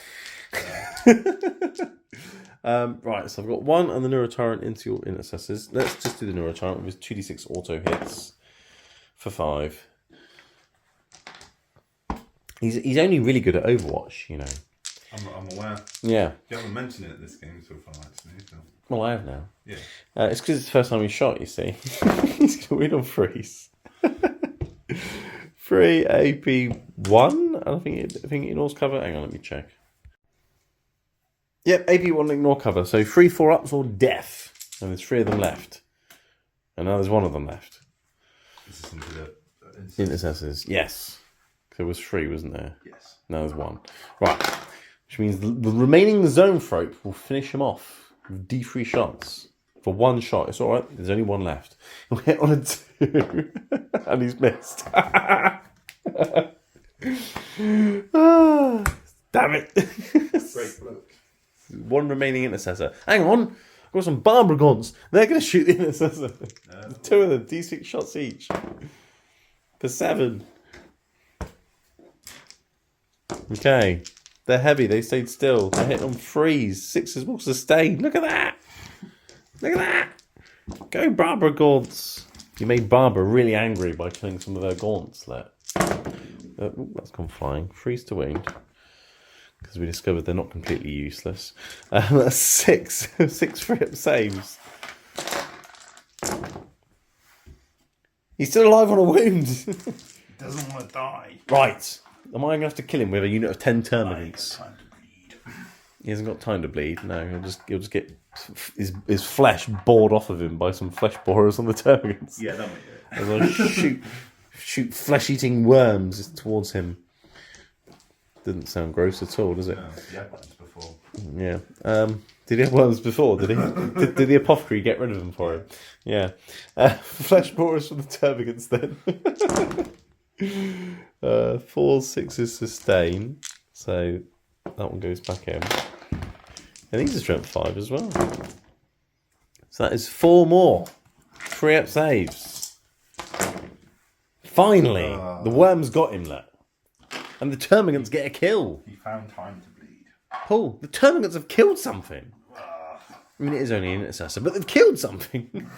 Right, so I've got 1 and the Neurotyrant into your Intercessors. Let's just do the Neurotyrant with his 2d6 auto hits for 5. He's only really good at Overwatch, you know. I'm aware. Yeah. You haven't mentioned it at this game so far, actually. So. Well, I have now. Yeah. It's because it's the first time he shot, you see. He's going to win on 3s. 3 AP1. I think it ignores cover. Hang on, let me check. Yep, AP1 ignore cover. So 3 4-ups or death. And there's 3 of them left. And now there's 1 of them left. This is into the Intercessors. Yes. There was 3, wasn't there? Yes. Now there's 1. Right. Which means the remaining zone thrope will finish him off with D3 shots. For 1 shot. It's alright. There's only 1 left. He'll hit on a 2. And he's missed. Damn it. Great bloke. 1 remaining Intercessor. Hang on. I've got some Barbragons. They're going to shoot the Intercessor. 2 of them. D6 shots each. For 7. Okay. They're heavy. They stayed still. They're hitting on 3s. 6s will sustain. Look at that. Look at that. Go Barbara Gaunts. You made Barbara really angry by killing some of her Gaunts. That's gone flying. 3s to wound. Because we discovered they're not completely useless. That's 6. 6 3-up saves. He's still alive on a wound. He doesn't want to die. Right. Am I going to have to kill him with a unit of 10 Terminids? Time to bleed. He hasn't got time to bleed. No, he'll just get his flesh bored off of him by some flesh borers on the Terminids. Yeah, that might do it. As I shoot flesh-eating worms towards him. Didn't sound gross at all, does it? No, he had worms before. Yeah. Did he have worms before? Did he? did the apothecary get rid of them for him? Yeah. Flesh borers from the Terminids then. 4 6s sustain. So that one goes back in. And these are strength 5 as well. So that is 4 more. 3 up saves. Finally, the worm's got him, look. And the termagants get a kill. He found time to bleed. Paul, the termagants have killed something. I mean, it is only an intercessor, but they've killed something.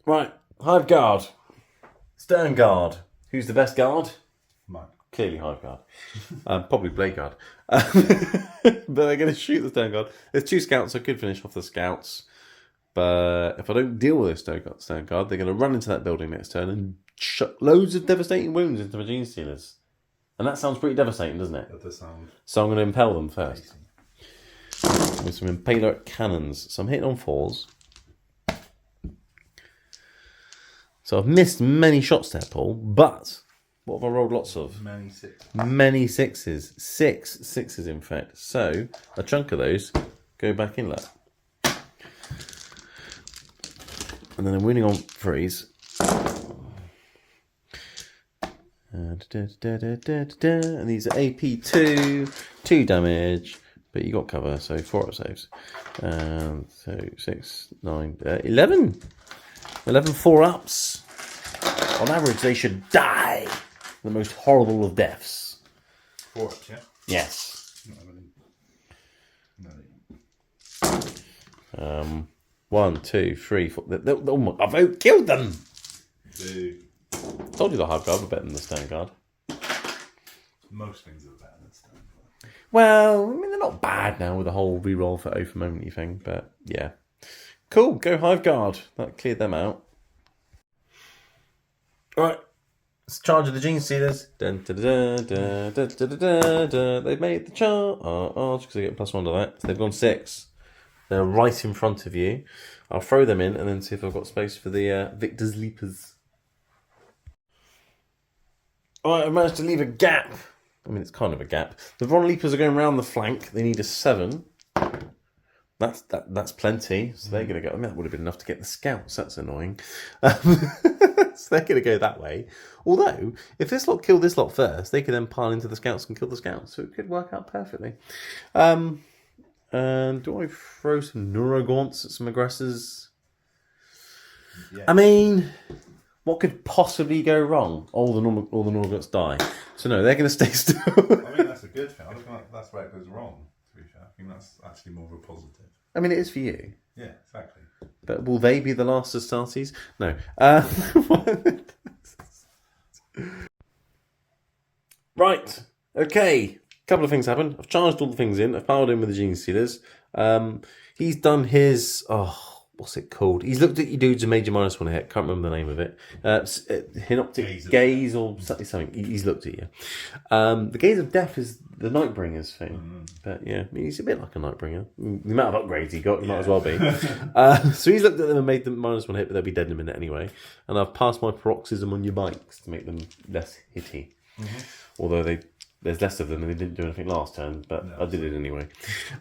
Right, Hive Guard. Stern Guard. Who's the best guard? Mine. Clearly Hive Guard. Probably Blade Guard. But they're going to shoot the Stern Guard. There's 2 scouts, so I could finish off the scouts. But if I don't deal with this Stern Guard, they're going to run into that building next turn and shut loads of devastating wounds into my Gene Stealers. And that sounds pretty devastating, doesn't it? That does sound... So I'm going to impale them first. With some impaler cannons. So I'm hitting on 4s. So I've missed many shots there, Paul, but what have I rolled lots of? Many 6s. Many 6s. 6 6s, in fact. So a chunk of those go back in, look. And then I'm winning on 3s. And these are AP 2 damage, but you got cover, so 4 up saves. So 6, 9, 11. 11 4-ups. On average, they should die. The most horrible of deaths. 4-ups, yeah? Yes. No. 1, 2, 3, 4. I've killed them. 2. Told you the Hive Guard were better than the Stern Guard. Most things are better than Stern Guard. Well, I mean, they're not bad now with the whole reroll for O for momenty thing, but yeah. Cool, go Hive Guard. That cleared them out. Alright, let's charge of the Gene Stealers. They've made the charge because they get +1 to that. So they've gone 6. They're right in front of you. I'll throw them in and then see if I've got space for the Victor's Leapers. Alright, I've managed to leave a gap. I mean, it's kind of a gap. The Von Leapers are going around the flank. They need a 7. That's plenty. So they're going to go. I mean, that would have been enough to get the scouts. That's annoying. So they're going to go that way. Although, if this lot kill this lot first, they could then pile into the scouts and kill the scouts. So it could work out perfectly. And do I throw some Neurogaunts at some aggressors? Yeah. I mean, what could possibly go wrong? All the Neurogaunts die. So no, they're going to stay still. I mean, that's a good thing. I don't think that's where it goes wrong. To be fair, I think that's actually more of a positive. I mean, it is for you. Yeah, exactly. But will they be the last Astartes? No. Right. Okay. Couple of things happened. I've charged all the things in. I've powered in with the Gene Stealers. He's done his... what's it called? He's looked at your dudes and made you -1 hit. Can't remember the name of it. Hinoptic Gaze or something. He's looked at you. The Gaze of Death is the Nightbringer's thing. But yeah, he's a bit like a Nightbringer. The amount of upgrades he got, he might as well be. So he's looked at them and made them -1 hit, but they'll be dead in a minute anyway. And I've passed my paroxysm on your bikes to make them less hitty. Although there's less of them and they didn't do anything last turn, but no, I did it anyway.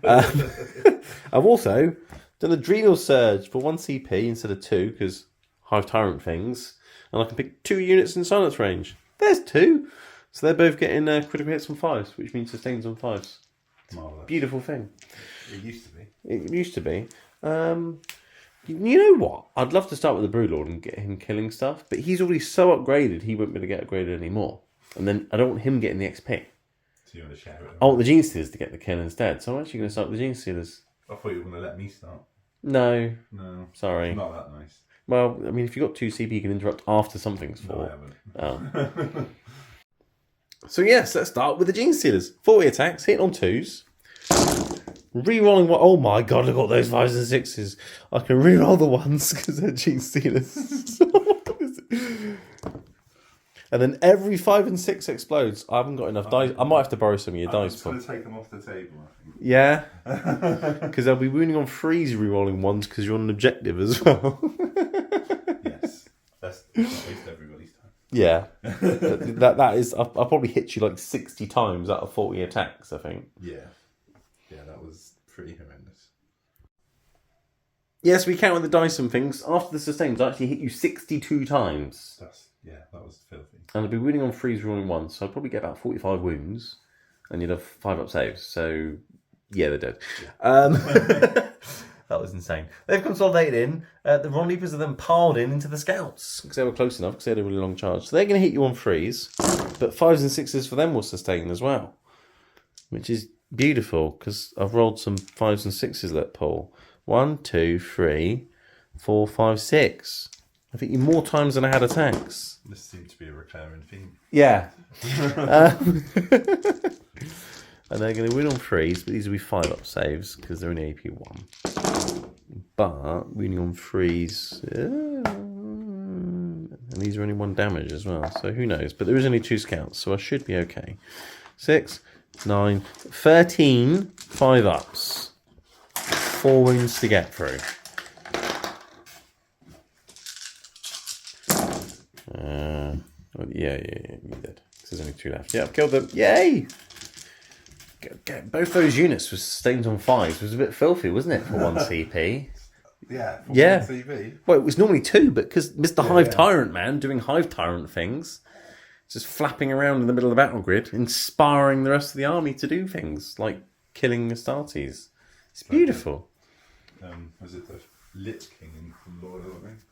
I've also done Adrenal Surge for 1 CP instead of 2, because Hive Tyrant things. And I can pick 2 units in silence range. There's 2. So they're both getting critical hits on 5s, which means sustains on 5s. Marvelous. Beautiful thing. It used to be. It used to be. You know what? I'd love to start with the Broodlord and get him killing stuff, but he's already so upgraded, he won't be able to get upgraded anymore. And then I don't want him getting the XP. So you want to share it? I want the Gene Stealers to get the kill instead. So I'm actually going to start with the Gene Stealers. I thought you were going to let me start. No. No. Sorry. Not that nice. Well, I mean, if you've got 2 CP, you can interrupt after something's full. No, I haven't. Oh. So yes, let's start with the Gene Stealers. 40 attacks, hitting on 2s. Rerolling what? Oh my god, look at those 5s and 6s. I can reroll the 1s because they're Gene Stealers. And then every 5 and 6 explodes. I haven't got enough dice. I might have to borrow some of your dice. I'm just going to take them off the table, I think. Yeah. Because they'll be wounding on 3s rerolling 1s because you're on an objective as well. Yes. That's at least everybody's time. Yeah. that is... I'll probably hit you like 60 times out of 40 attacks, I think. Yeah. Yeah, that was pretty horrendous. Yes, we count with the dice and things. After the sustains, I actually hit you 62 times. That was filthy. And I'd be winning on 3s, rolling 1s, so I'd probably get about 45 wounds, and you'd have 5 up saves. So, yeah, they're dead. Yeah. That was insane. They've consolidated in. The Ron Leapers are then piled into the Scouts, because they were close enough, because they had a really long charge. So they're going to hit you on 3s, but 5s and 6s for them will sustain as well, which is beautiful, because I've rolled some 5s and 6s let Paul. 1, 2, 3, 4, 5, 6. I think you more times than I had attacks. This seems to be a recurring theme. Yeah. And they're going to win on 3s, but these will be 5 up saves because they're only AP 1. But winning on 3s, and these are only 1 damage as well, so who knows? But there is only 2 scouts, so I should be okay. 6, 9, 13, 5 ups. 4 wounds to get through. Yeah, you did. There's only 2 left. Yeah, I've killed them. Yay! Both those units were sustained on 5s. It was a bit filthy, wasn't it, for 1 CP? Yeah. Yeah. CV. Well, it was normally 2, but because Mr. Hive Tyrant Man doing Hive Tyrant things, just flapping around in the middle of the battle grid, inspiring the rest of the army to do things like killing Astartes. It's beautiful. Was it the Lich King from Lord of the Rings?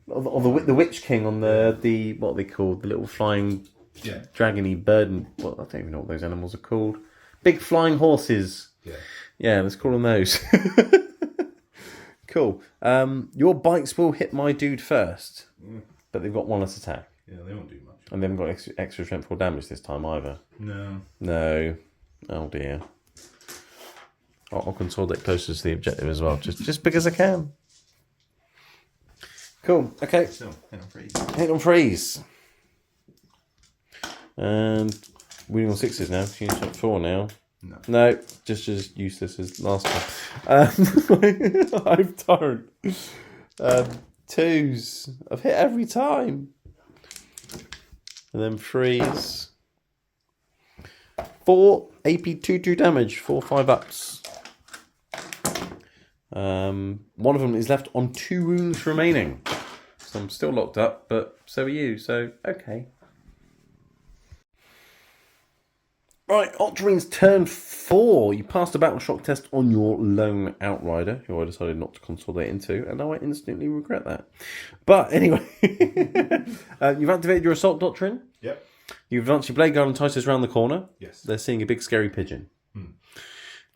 Or the Witch King on the what are they called? The little flying dragony bird. I don't even know what those animals are called. Big flying horses. Yeah, let's call them those. Cool. Your bikes will hit my dude first, but they've got 1 less attack. Yeah, they won't do much. And they haven't got extra strength or damage this time either. No. Oh dear. I'll consolidate closer to the objective as well, just because I can. Cool. Okay. So, hit on 3s. And winning on 6s now. She's at 4 now. No, just as useless as last time. Hive Tyrant. 2s. I've hit every time. And then 3s. 4 AP 2 damage. 4 5 ups. One of them is left on 2 wounds remaining. So I'm still locked up, but so are you, so okay. Right, Ultramarines turn 4. You passed a battle shock test on your lone outrider, who I decided not to consolidate into, and now I instantly regret that. But anyway, you've activated your assault doctrine. Yep. You've advanced your blade guard and Titus round the corner. Yes. They're seeing a big scary pigeon.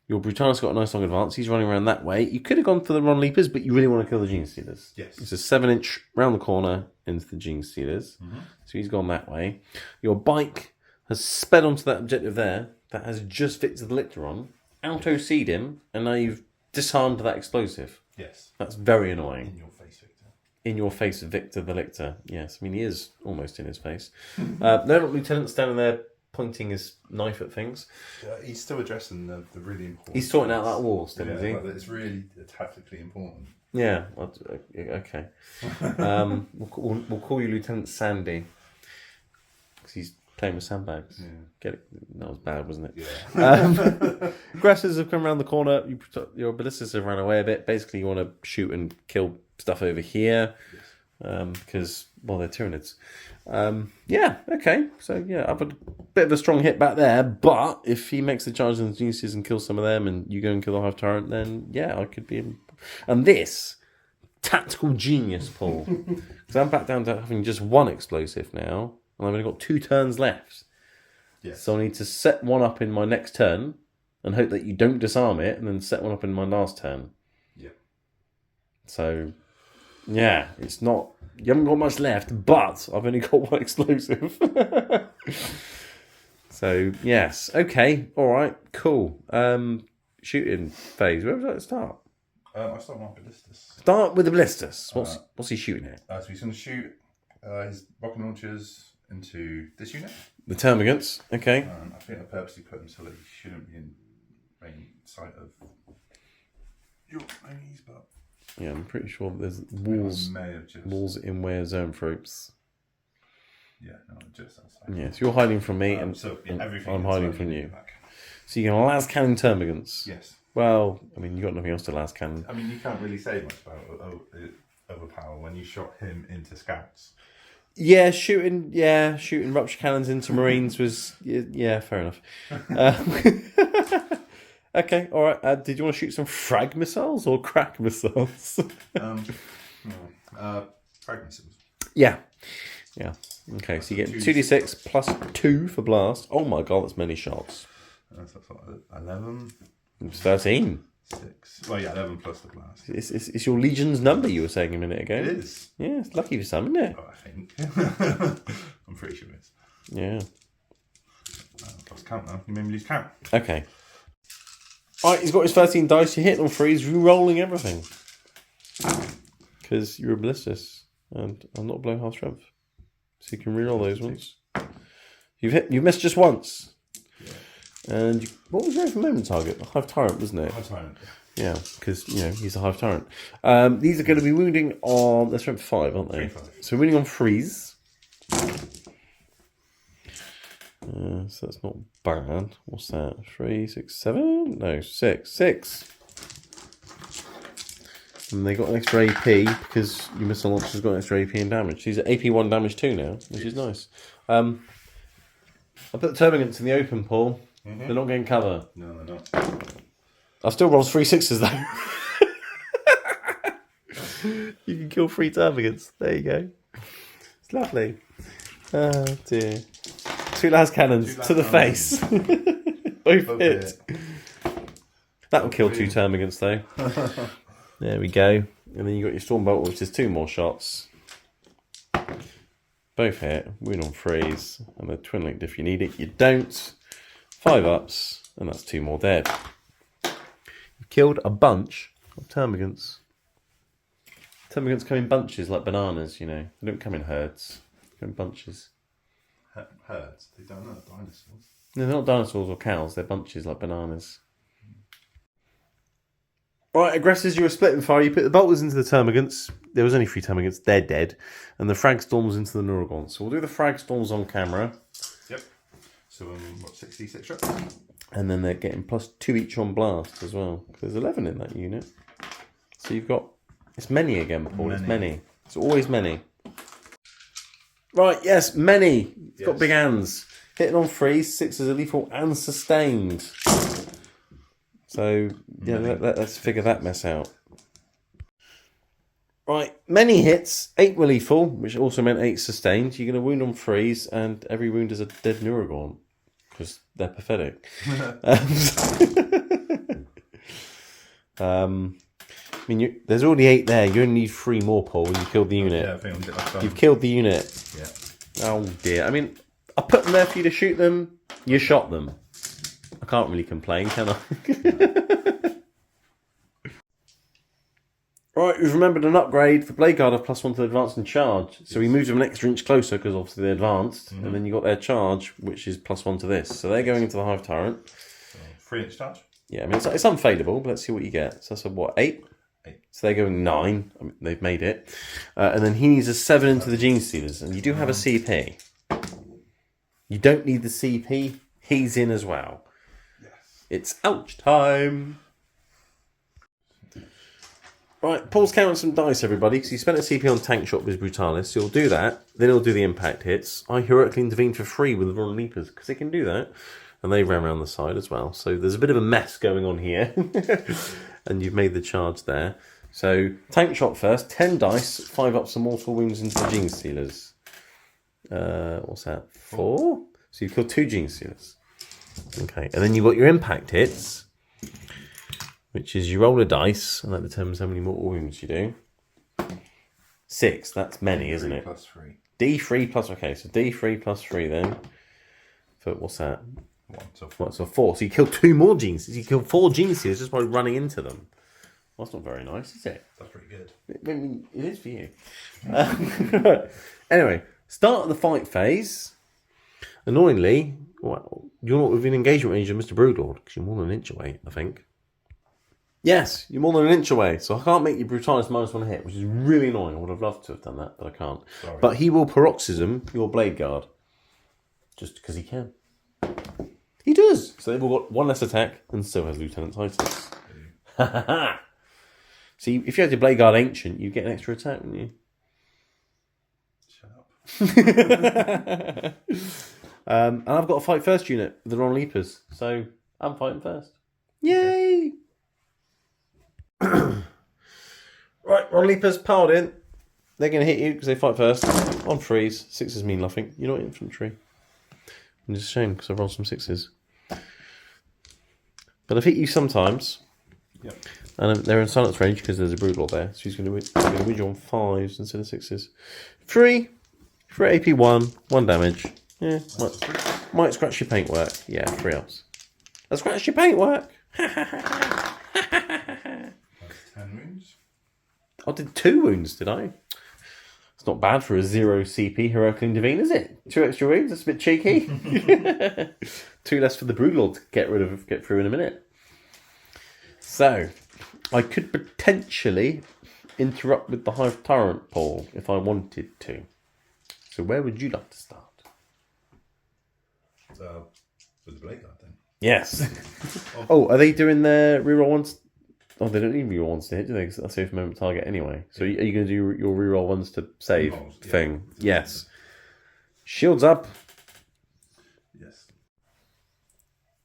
Your Brutalis got a nice long advance. He's running around that way. You could have gone for the Ron Leapers, but you really want to kill the Gene Stealers. Yes. It's a 7-inch round the corner into the Gene Stealers. So he's gone that way. Your bike has sped onto that objective there that has just Victor the Lictor on, auto-seed him, and now you've disarmed that explosive. Yes. That's very annoying. In your face, Victor. In your face, Victor the Lictor. Yes, I mean, he is almost in his face. They're lieutenant standing there pointing his knife at things. He's still addressing the really important... He's sorting out that wall still, is he? Like, it's really tactically important. Yeah, okay. We'll call you Lieutenant Sandy. Because he's playing with sandbags. Yeah. Get it? That was bad, wasn't it? Yeah. Aggressors have come around the corner. Your ballistics have run away a bit. Basically, you want to shoot and kill stuff over here. Yes. Because, well, they're Tyranids. Yeah, okay. So, yeah, I've had a bit of a strong hit back there. But if he makes the charge in the geniuses and kills some of them and you go and kill the Hive Tyrant, then, yeah, I could be... And this... tactical genius, Paul. Because I'm back down to having just 1 explosive now, and I've only got 2 turns left. Yes. So I need to set 1 up in my next turn, and hope that you don't disarm it, and then set 1 up in my last turn. Yeah. So, yeah, it's not... You haven't got much left, but I've only got 1 explosive. So, yes. Okay, alright, cool. Shooting phase. Where would I start? I start with my ballistas. Start with the ballistas. What's he shooting at? So he's going to shoot his rocket launchers into this unit. The termagants. Okay. I think I purposely put him so that he shouldn't be in range sight of your enemies, but yeah, I'm pretty sure there's walls in where Zoanthropes. Yeah, no, just outside. Yeah, so you're hiding from me, and everything I'm hiding from you. Back. So you can las cannon termagants. Yes. Well, I mean, you got nothing else to last cannon. I mean, you can't really say much about overpower when you shot him into scouts. Yeah, shooting rupture cannons into Marines was yeah, fair enough. Okay, all right. Did you want to shoot some frag missiles or crack missiles? Frag missiles. Yeah. Okay, so you get 2d6 plus 2 for blast. Oh my god, that's many shots. That's 11. It's 13. 6. Well, yeah, 11 plus the blast. It's your legion's number you were saying a minute ago. It is. Yeah, it's lucky for some, isn't it? Oh, I think. I'm pretty sure it is. Yeah. Let's count now. You made me lose count. Okay. Alright, he's got his 13 dice. You hit on 3. He's re-rolling everything. Because you're a ballistus. And I'm not below half strength. So you can re-roll those ones. You've missed just once. And what was your moment target? The Hive Tyrant, wasn't it? Hive Tyrant. Yeah, because he's a Hive Tyrant. These are going to be wounding on. They're strength 5, aren't they? 3-5. So wounding on freeze. So that's not bad. What's that? 3, 6, 7? No, 6. 6. And they got an extra AP because your missile launcher's got an extra AP and damage. These are AP 1 damage 2 now, which is nice. I put the Termagants in the open, Paul. Mm-hmm. They're not getting cover. No, they're not. I still roll 3 6s though. You can kill 3 Termagants. There you go. It's lovely. Oh dear. 2 las cannons to the face. Both hit. That'll kill 2 Termagants though. There we go. And then you got your Stormbolt, which is 2 more shots. Both hit. Wound on freeze. And the twin linked if you need it. You don't. 5 ups. And that's 2 more dead. You've killed a bunch of Termagants. Termagants come in bunches like bananas, you know. They don't come in herds. They come in bunches. Herds? They don't know dinosaurs. No, they're not dinosaurs or cows. They're bunches like bananas. Right, aggressors, you were splitting fire. You put the bolters into the Termagants. There was only 3 Termagants. They're dead. And the frag storms into the Neurogons. So we'll do the frag storms on camera. Yep. So, 66 shots? And then they're getting plus 2 each on blast as well. Because there's 11 in that unit. So you've got... It's many again, Paul. Many. It's many. It's always many. Right, yes, many. It's got big hands. Hitting on freeze. 6 is lethal and sustained. So, yeah, let's figure that mess out. Right, many hits. 8 were lethal, which also meant 8 sustained. You're going to wound on freeze, and every wound is a dead Neurogon. Because they're pathetic. I mean, there's already 8 there. You only need 3 more, Paul, when you killed the unit. Yeah, I think I'm getting that done. You've killed the unit. Yeah. Oh, dear. I mean, I put them there for you to shoot them. You shot them. I can't really complain, can I? Right, we've remembered an upgrade. The Blade Guard have +1 to advance and charge. So we moved them an extra inch closer because obviously they're advanced. Mm-hmm. And then you got their charge, which is +1 to this. So they're going into the Hive Tyrant. So 3 inch charge? Yeah, I mean, it's unfadable, but let's see what you get. So that's a what, 8? 8. So they're going 9. I mean, they've made it. And then he needs a 7 into the Gene Stealers. And you do have a CP. You don't need the CP. He's in as well. It's ouch time. Right, Paul's counting some dice, everybody, because he spent a CP on Tank Shot with his Brutalis. So he'll do that. Then he'll do the impact hits. I heroically intervene for free with the Royal Leapers, because they can do that. And they ran around the side as well. So there's a bit of a mess going on here. And you've made the charge there. So Tank Shot first. 10 dice. 5 ups and mortal wounds into the Gene Stealers. What's that? 4? So you've killed 2 Gene Stealers. Okay, and then you've got your impact hits, which is you roll a dice, and that determines how many mortal wounds you do. 6, that's many, isn't it? +3. D3 plus, okay, so D3 plus 3 then. For, what's that? 1, so 4. What, so 4. So you killed 2 more Gene Stealers. You killed 4 Gene Stealers just by running into them. Well, that's not very nice, is it? That's pretty good. I mean, it is for you. Anyway, start of the fight phase. Annoyingly, well, you're not within engagement range of Mr. Broodlord, because you're more than an inch away, I think. Yes, you're more than an inch away, so I can't make your Brutalis -1 hit, which is really annoying. I would have loved to have done that, but I can't. Sorry. But he will Paroxysm your Blade Guard, just because he can. He does! So they've all got 1 less attack, and still has Lieutenant Titus. Ha ha ha! See, if you had your Blade Guard Ancient, you'd get an extra attack, wouldn't you? Shut up. And I've got a fight first unit, the non-leapers, so I'm fighting first. Yay! Right, non-leapers powered in. They're going to hit you because they fight first. On freeze, 6s mean nothing. You're not infantry. And it's a shame because I rolled some 6s. But I've hit you sometimes. Yep. And they're in silence range because there's a Broodlord there. So he's going to win you on 5s instead of 6s. 3 for AP 1 damage. Yeah, might scratch your paintwork. Yeah, 3 ups. I scratched your paintwork. 10 wounds. I did 2 wounds, did I? It's not bad for a 0 CP Heroic Divine, is it? 2 extra wounds, that's a bit cheeky. 2 less for the Broodlord to get through in a minute. So, I could potentially interrupt with the Hive Tyrant pool if I wanted to. So where would you like to start? With the Blade Guard then. Yes. Oh, are they doing their reroll ones? Oh, they don't need reroll ones to hit, do they? Because that's a safe moment target anyway. So are you going to do your reroll ones to save thing? Yeah. Yes. Shields up. Yes.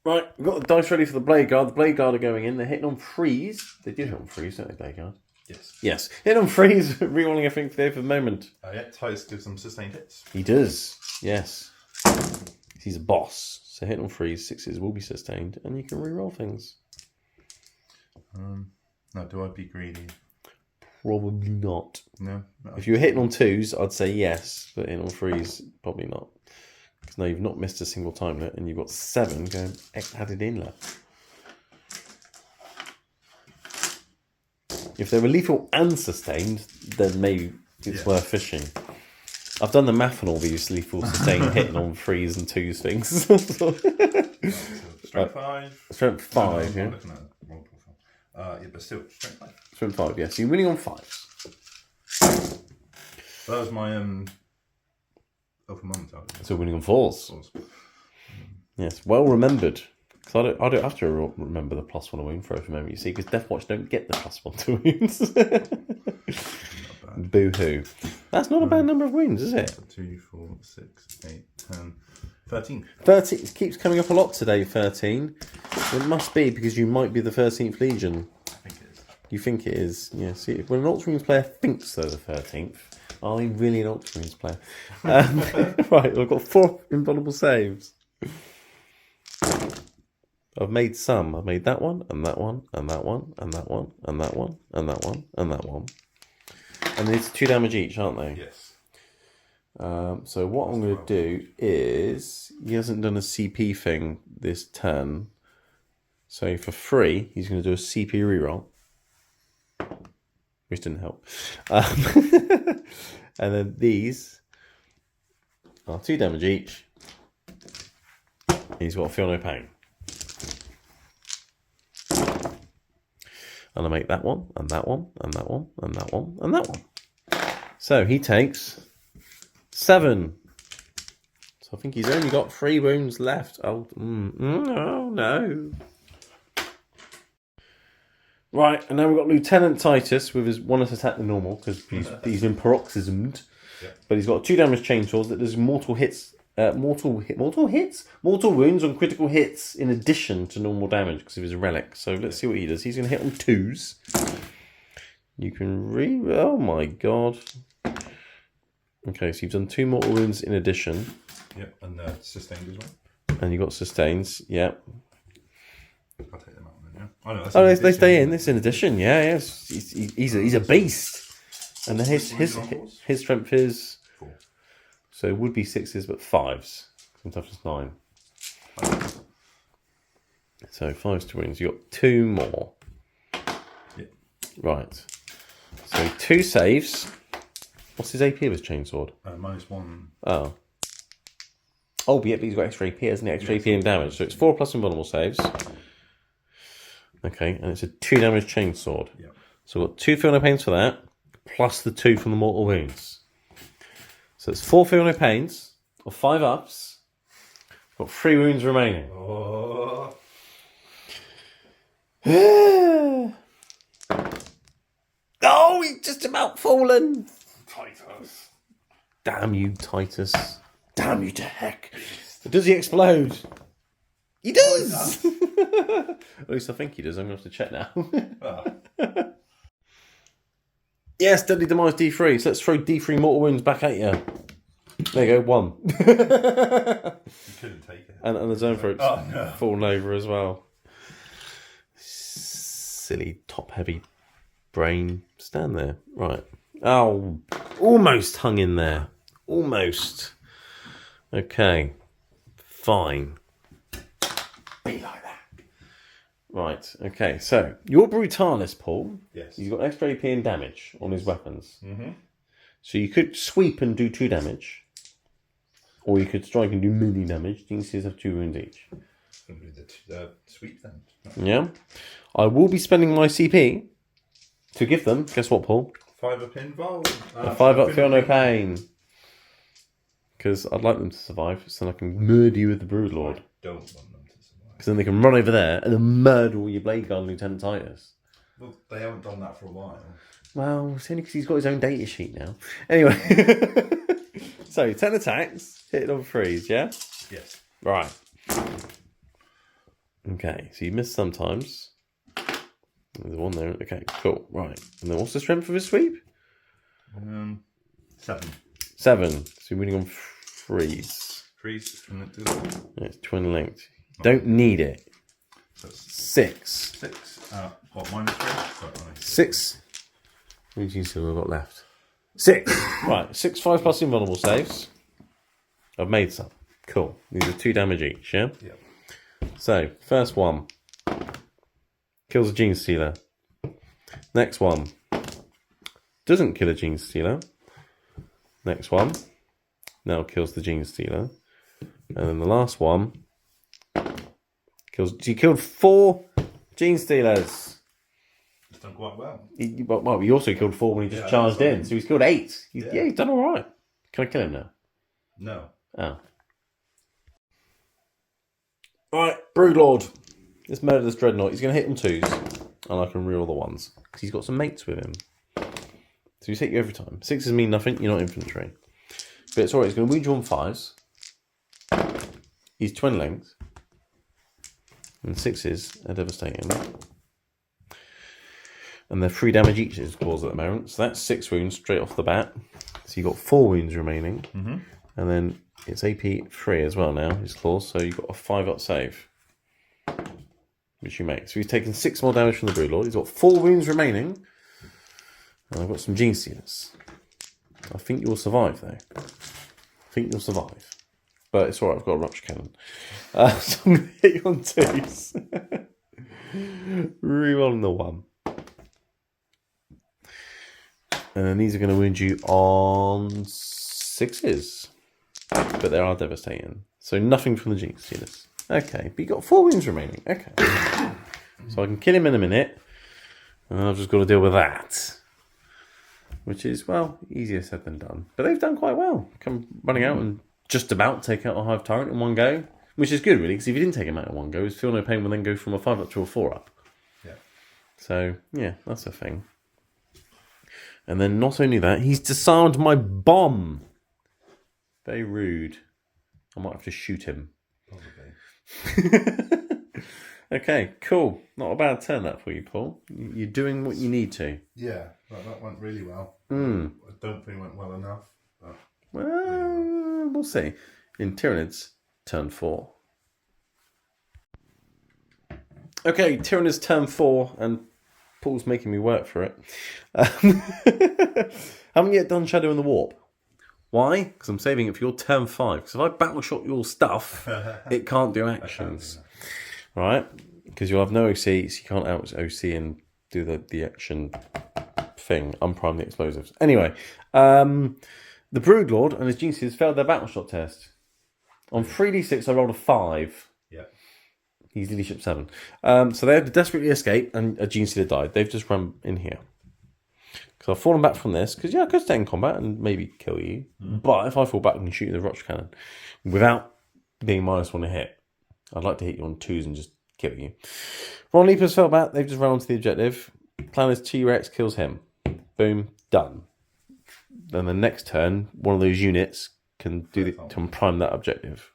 Right, we've got the dice ready for the Blade Guard. The Blade Guard are going in. They're hitting on freeze. They do hit on freeze, don't they, Blade Guard? Yes. Yes. Hit on freeze, rerolling everything for the moment. Yeah, Titus gives them sustained hits. He does, yes. He's a boss. So hit on freeze, 6s will be sustained, and you can reroll things. No, do I be greedy? Probably not. No. If you were hitting on 2s, I'd say yes, but hitting on 3s, probably not. Because now you've not missed a single timelet, and you've got 7 going added in left. If they were lethal and sustained, then maybe it's worth fishing. I've done the math on all these lethal sustained hitting on 3s and 2s things. Strength 5. Strength 5, yeah. Yeah, but still, strength 5. Strength 5, yes. So you're winning on 5s. That was my Alpha Mum target. So winning on 4s. Yes, well remembered. Because I don't have to remember the +1 to wound for every moment, you see, because Deathwatch don't get the +1 to wounds. Boo-hoo. That's not a bad number of wounds, is it? 2, 4, 6, 8, 10, 13. 13. It keeps coming up a lot today, 13. It must be because you might be the 13th Legion. I think it is. You think it is? Yeah, see, when an Ultramarines player thinks they're the 13th, are they really an Ultramarines player? Right, I've got 4 invulnerable saves. I've made some. I've made that one, and that one, and that one, and that one, and that one, and that one, and that one. And it's 2 damage each, aren't they? Yes. So what I'm going to do is... He hasn't done a CP thing this turn. So for free, he's going to do a CP reroll. Which didn't help. And then these are 2 damage each. He's got a Feel No Pain. And I make that one, and that one, and that one, and that one, and that one. So he takes 7. So I think he's only got 3 wounds left. Oh, no. Right, and now we've got Lieutenant Titus with his one attack than normal because he's been paroxysmed. Yeah. But he's got 2 damage chainsaws that does mortal hits. Mortal wounds on critical hits in addition to normal damage because of his relic. So let's see what he does. He's going to hit on 2s. You can oh my god. Okay, so you've done 2 mortal wounds in addition. Yep, and sustained as well. And you got sustains, yeah. I'll take them out then, yeah. Oh, no, they stay in. This in addition, yeah, yes. He's a beast. And then his strength is 4. so it would be 6s but 5s. Sometimes it's 9. So 5s to wounds. You got 2 more. Yeah. Right. So 2 saves. What's his AP of his chainsword? -1. Oh. Oh, but he's got extra AP, hasn't he? Extra AP and damage. So it's 4 plus invulnerable saves. Okay, and it's a 2 damage chainsword. Yeah. So we've got 2 Feel No Pains for that, plus the 2 from the mortal wounds. So it's 4 Feel No Pains, or 5 ups. Got 3 wounds remaining. Oh. it's just about fallen. Titus. Damn you, Titus. Damn you to heck. Does he explode? He does! At least I think he does. I'm going to have to check now. Yes, Deadly Demise D3. So let's throw D3 Mortal Wounds back at you. There you go, 1. You couldn't take it. And the Zone Throat's fallen over as well. Silly, top-heavy brain. Stand there. Right. Oh, almost hung in there. Almost. Okay. Fine. Be like that. Right. Okay. So your Brutalis, Paul. Yes. He's got extra AP and damage on his weapons. Mm-hmm. So you could sweep and do 2 damage, or you could strike and do mini damage. You can see have 2 wounds each. Gonna do the sweep then. Yeah. I will be spending my CP to give them. Guess what, Paul? 5 up involved. A 5 up, feel no pain. Because I'd like them to survive, so then I can murder you with the Broodlord. I don't want them to survive. Because then they can run over there and then murder all your Blade Guard and Lieutenant Titus. Well, they haven't done that for a while. Well, it's only because he's got his own data sheet now. Anyway. So, 10 attacks, hit on 3s, yeah? Yes. Right. Okay, so you miss sometimes. There's one there. Okay, cool. Right. And then what's the strength of his sweep? 7. 7. So you're winning on 3s. 3's from the It's twin linked. Don't need it. So that's 6. 6. What, minus 3? Quite nice. 6. What do you see we've got left? 6. Right, 6 5+ invulnerable saves. I've made some. Cool. These are 2 damage each, yeah? Yep. So, first one. Kills a Gene Stealer. Next one. Doesn't kill a Gene Stealer. Next one. Now kills the Gene Stealer. And then the last one. Kills. He killed 4 Gene Stealers. He's done quite well. He also killed 4 when he just charged in. So he's killed 8. He's done alright. Can I kill him now? No. Oh. Alright, Broodlord. Let's murder this Dreadnought. He's going to hit on 2s. And I can reroll the 1s. Because he's got some mates with him. So he's hit you every time. 6s mean nothing. You're not infantry. But it's alright. He's going to wound you on 5s. He's twin length. And 6s are devastating. And they're 3 damage each his claws at the moment. So that's 6 wounds straight off the bat. So you've got 4 wounds remaining. Mm-hmm. And then it's AP 3 as well now, his claws. So you've got a 5 up save. Which you make. So he's taken 6 more damage from the Broodlord. He's got 4 wounds remaining. And I've got some Gene Stealers. I think you'll survive though. I think you'll survive. But it's alright, I've got a Rupture Cannon. So I'm going to hit you on 2s. Rerolling the 1. And then these are going to wound you on 6s. But they are devastating. So nothing from the Gene Stealers. Okay, but you got 4 wounds remaining. Okay. So I can kill him in a minute. And I've just got to deal with that. Which is, well, easier said than done. But they've done quite well. Come running out and just about take out a Hive Tyrant in one go. Which is good, really, because if you didn't take him out in one go, his Feel No Pain will then go from a 5 up to a 4 up. Yeah. So, yeah, that's a thing. And then not only that, he's disarmed my bomb. Very rude. I might have to shoot him. Probably. Okay, cool. Not a bad turn that for you, Paul. You're doing what you need to. Yeah, that went really well. I don't think it went well enough. But Well, we'll see. In Tyranids, turn 4. Okay, Tyranids turn 4, and Paul's making me work for it. Haven't yet done Shadow in the Warp. Why? Because I'm saving it for your turn 5. Because if I battle shot your stuff, it can't do actions. Right? Because you'll have no OC, so you can't out OC and do the action thing. Unprime the explosives. Anyway, the Broodlord and his Gene Stealers failed their battle shot test. On 3d6, I rolled a 5. yeah. He's leadership 7. So they had to desperately escape, and a Gene Stealer died. They've just run in here. Because I've fallen back from this, because I could stay in combat and maybe kill you. But if I fall back and shoot you with a Rupture Cannon, without being -1 to hit, I'd like to hit you on 2s and just kill you. Ron Leapers fell back. They've just run onto the objective. Plan is T-Rex kills him. Boom, done. Then the next turn, one of those units can do to prime that objective.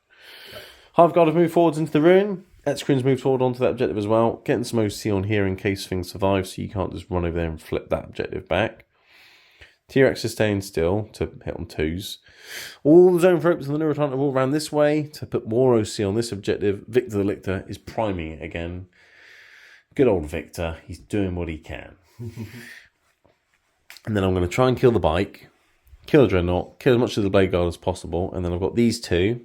Hive Guard have moved forwards into the ruin. Etzkrins moved forward onto that objective as well. Getting some OC on here in case things survive, so you can't just run over there and flip that objective back. T-Rex is staying still to hit on 2s. All the zone ropes and the Neurotant have all ran this way to put more OC on this objective. Victor the Lictor is priming it again. Good old Victor. He's doing what he can. And then I'm going to try and kill the bike, kill the Dreadnought, kill as much of the Blade Guard as possible. And then I've got these two.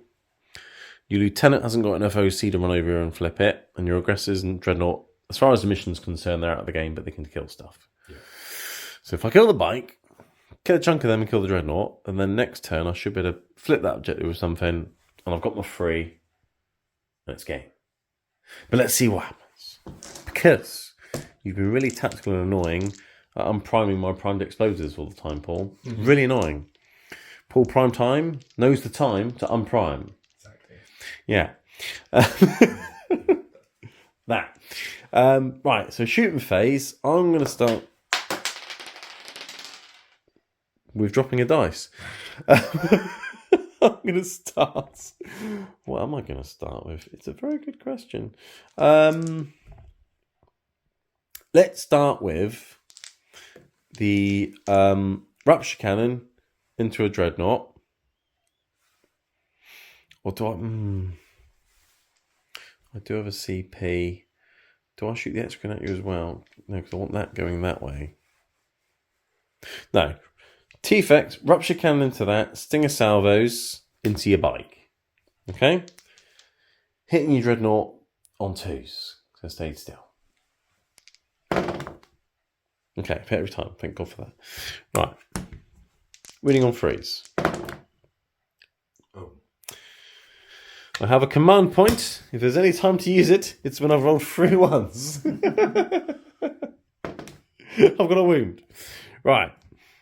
Your Lieutenant hasn't got enough OC to run over here and flip it. And your Aggressors and Dreadnought, as far as the mission's concerned, they're out of the game, but they can kill stuff. Yeah. So if I kill the bike, kill a chunk of them and kill the Dreadnought, and then next turn I should be able to flip that objective with something, and I've got my 3, and it's game. But let's see what happens. Because you've been really tactical and annoying at unpriming my primed explosives all the time, Paul. Mm-hmm. Really annoying. Paul Prime Time knows the time to unprime. Exactly. Yeah. That. Right, so shooting phase, I'm going to start with dropping a dice. I'm going to start. What am I going to start with? It's a very good question. Let's start with the Rupture Cannon into a Dreadnought. Or do I do have a CP. Do I shoot the Etzkrins at you as well? No, because I want that going that way. No. T-Fex, Rupture Cannon into that, Stinger Salvos into your bike. Okay? Hitting your Dreadnought on 2s. So stayed still. Okay, hit every time. Thank God for that. Right. Winning on 3s. Oh. I have a command point. If there's any time to use it, it's when I've rolled 3 ones. I've got a wound. Right.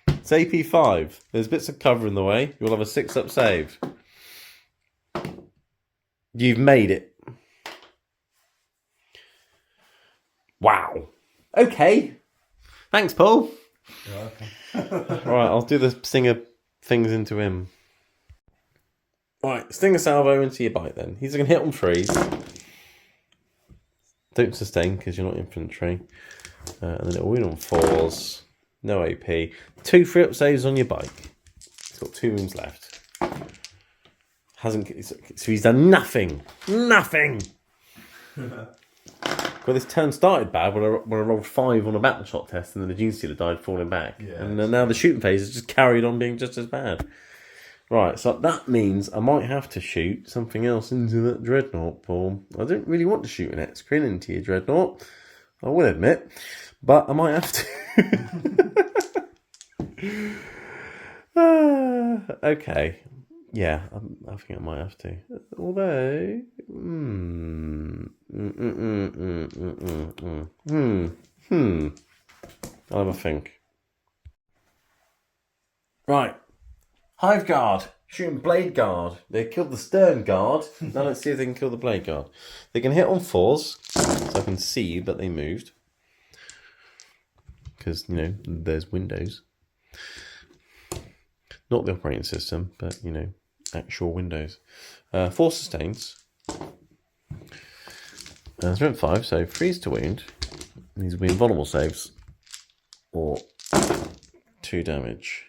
It's AP 5. There's bits of cover in the way. You'll have a 6-up save. You've made it. Wow. Okay. Thanks, Paul. You're welcome. Right, I'll do the Stinger things into him. Right, Stinger Salvo into your bite then. He's going to hit on 3s. Don't sustain because you're not infantry. And then it'll win on 4s. No AP. 2 3-up saves on your bike. He's got 2 wounds left. So he's done nothing. Nothing! Well, this turn started bad when I rolled 5 on a battle shot test and then the Gene Stealer died falling back. Yeah, and now the shooting phase has just carried on being just as bad. Right, so that means I might have to shoot something else into that Dreadnought, Paul. I don't really want to shoot an Etzkrin into your Dreadnought, I will admit, but I might have to. Okay. Yeah, I think I might have to. Although, I'll have a think. Right. Hive Guard. Shooting Blade Guard. They killed the Stern Guard. Now let's see if they can kill the Blade Guard. They can hit on 4s, so I can see that they moved. Because, there's windows. Not the operating system, but, actual windows. 4 sustains. Strength 5, so freeze to wound. These will be invulnerable saves. Or 2 damage.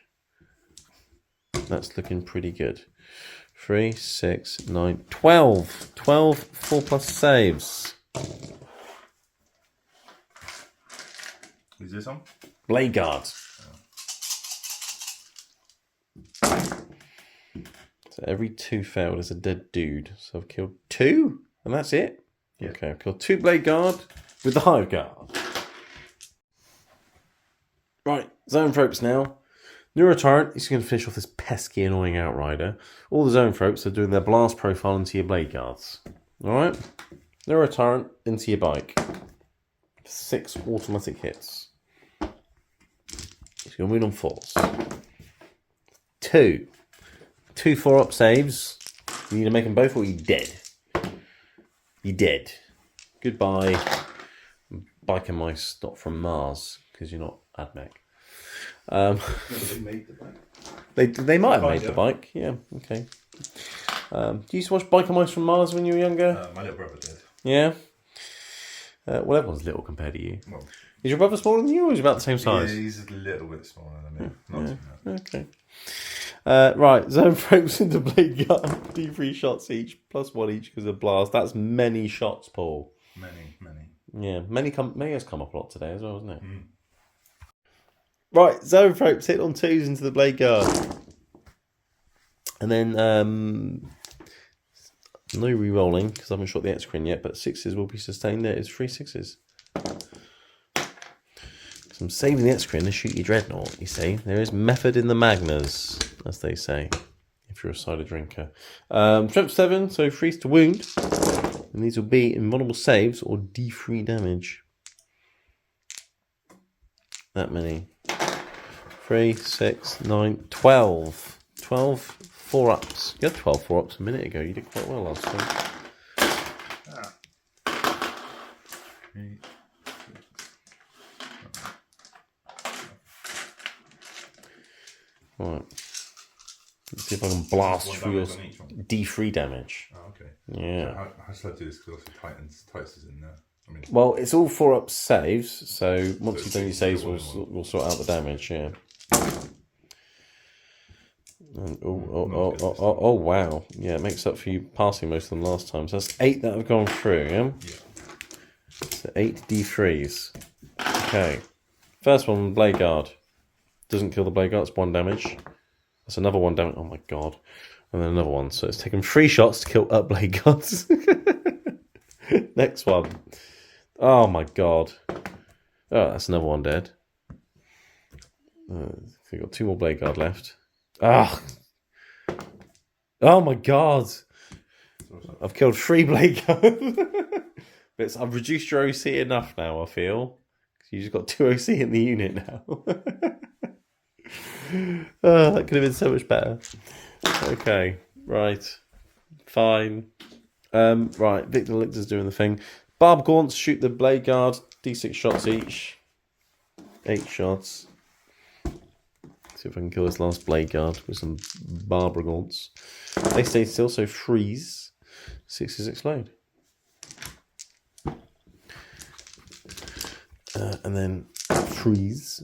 That's looking pretty good. 3, 6, 9, 12. 12 4+ saves. Is this on? Blade Guard. So every 2 failed is a dead dude. So I've killed 2, and that's it. Yeah. Okay, I've killed 2 Blade Guard with the Hive Guard. Right, Zone Ropes now. Neurotorrent, he's going to finish off this pesky, annoying Outrider. All the Zone Ropes are doing their blast profile into your Blade Guards. Alright? Neurotorrent into your bike. 6 automatic hits. He's going to win on 4s. 2 4-up saves. You need to make them both or you're dead. You're dead. Goodbye. Biker mice not from Mars because you're not AdMech. They made the bike. They might have made the bike. Yeah, okay. Do you used to watch Biker Mice from Mars when you were younger? My little brother did. Yeah. Well, everyone's little compared to you. Well, is your brother smaller than you, or is he about the same size? Yeah, he's a little bit smaller than me. Not too much. Okay. Right, zone frames into blade gun. D3 shots each, +1 each because of blast. That's many shots, Paul. Many. Yeah, many has come up a lot today as well, hasn't it? Mm. Right, zone ropes hit on 2s into the blade guard. And then no re-rolling because I haven't shot the X-Crin yet, but 6s will be sustained. There is 3 6s. So I'm saving the X-Crin to shoot your Dreadnought, you see. There is method in the Magners, as they say, if you're a cider drinker. Strength 7, so freeze to wound. And these will be invulnerable saves or D3 damage. That many. 3, 6, 9, 12. 12 4-ups. You had 12 4-ups a minute ago. You did quite well last time. Right. Let's see if I can blast through your D3 damage. Oh, okay. Yeah. So how should I do this? Because Titus is in there. I mean, well, it's all 4-up saves, so once you've done your saves, we'll sort out the damage, yeah. And, oh, wow. Yeah, it makes up for you passing most of them last time. So that's 8 that have gone through, yeah? So 8 D3s. Okay. First one, Blade Guard. Doesn't kill the Blade Guard, it's 1 damage. That's another 1 damage. Oh my god. And then another one. So it's taken 3 shots to kill up Blade Guards. Next one. Oh my god. Oh, that's another 1 dead. We've got 2 more Blade Guard left. Ah. Oh my god. I've killed 3 Blade Guard. But I've reduced your OC enough now, I feel. You just got 2 OC in the unit now. Oh, that could have been so much better. Okay, right. Fine. Right, Victor Lictor's doing the thing. Barb Gaunts shoot the Blade Guard. D6 shots each. 8 shots. See if I can kill this last Blade Guard with some Barbara Gaunts. They stay still, so freeze. 6s explode. And then freeze.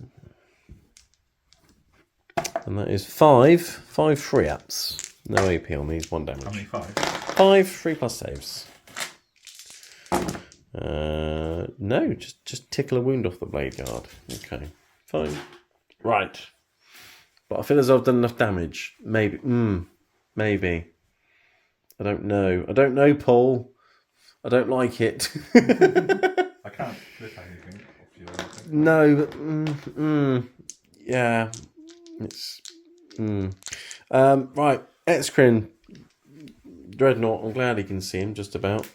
And that is 5 3-ups. No AP on these, 1 damage. How many 5? 5 3+ saves. No, just tickle a wound off the Blade Guard. Okay, fine. Right. But I feel as though I've done enough damage. Maybe. Maybe. I don't know, Paul. I don't like it. I can't flip anything off you or anything. No, but yeah. It's right. X-Crin Dreadnought. I'm glad he can see him just about.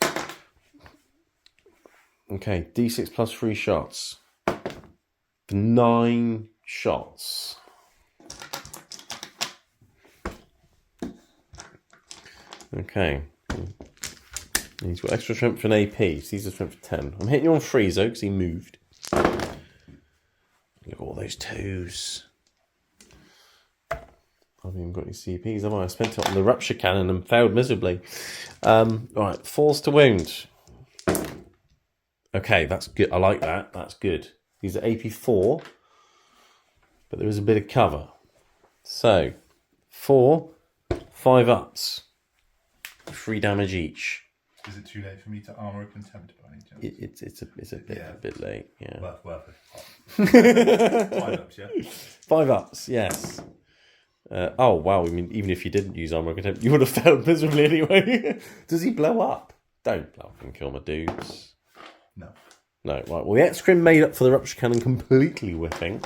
Okay, D6 plus 3 shots. 9 shots. Okay. He's got extra strength and AP. So he's a strength of 10. I'm hitting you on freeze though because he moved. Look at all those 2s. I haven't even got any CPs, have I? I spent it on the rupture cannon and failed miserably. Right, force to wound. Okay, that's good. I like that. That's good. These are AP 4, but there is a bit of cover. So, 4 5-ups, 3 damage each. Is it too late for me to armor a contempt by any chance? It's a bit late. Yeah. Worth it. 5-ups, yeah. 5-ups, yes. Oh wow! I mean, even if you didn't use armor contempt, you would have failed miserably anyway. Does he blow up? Don't blow up and kill my dudes. No. No. Right. Well, the X-Crin made up for the rupture cannon completely whipping.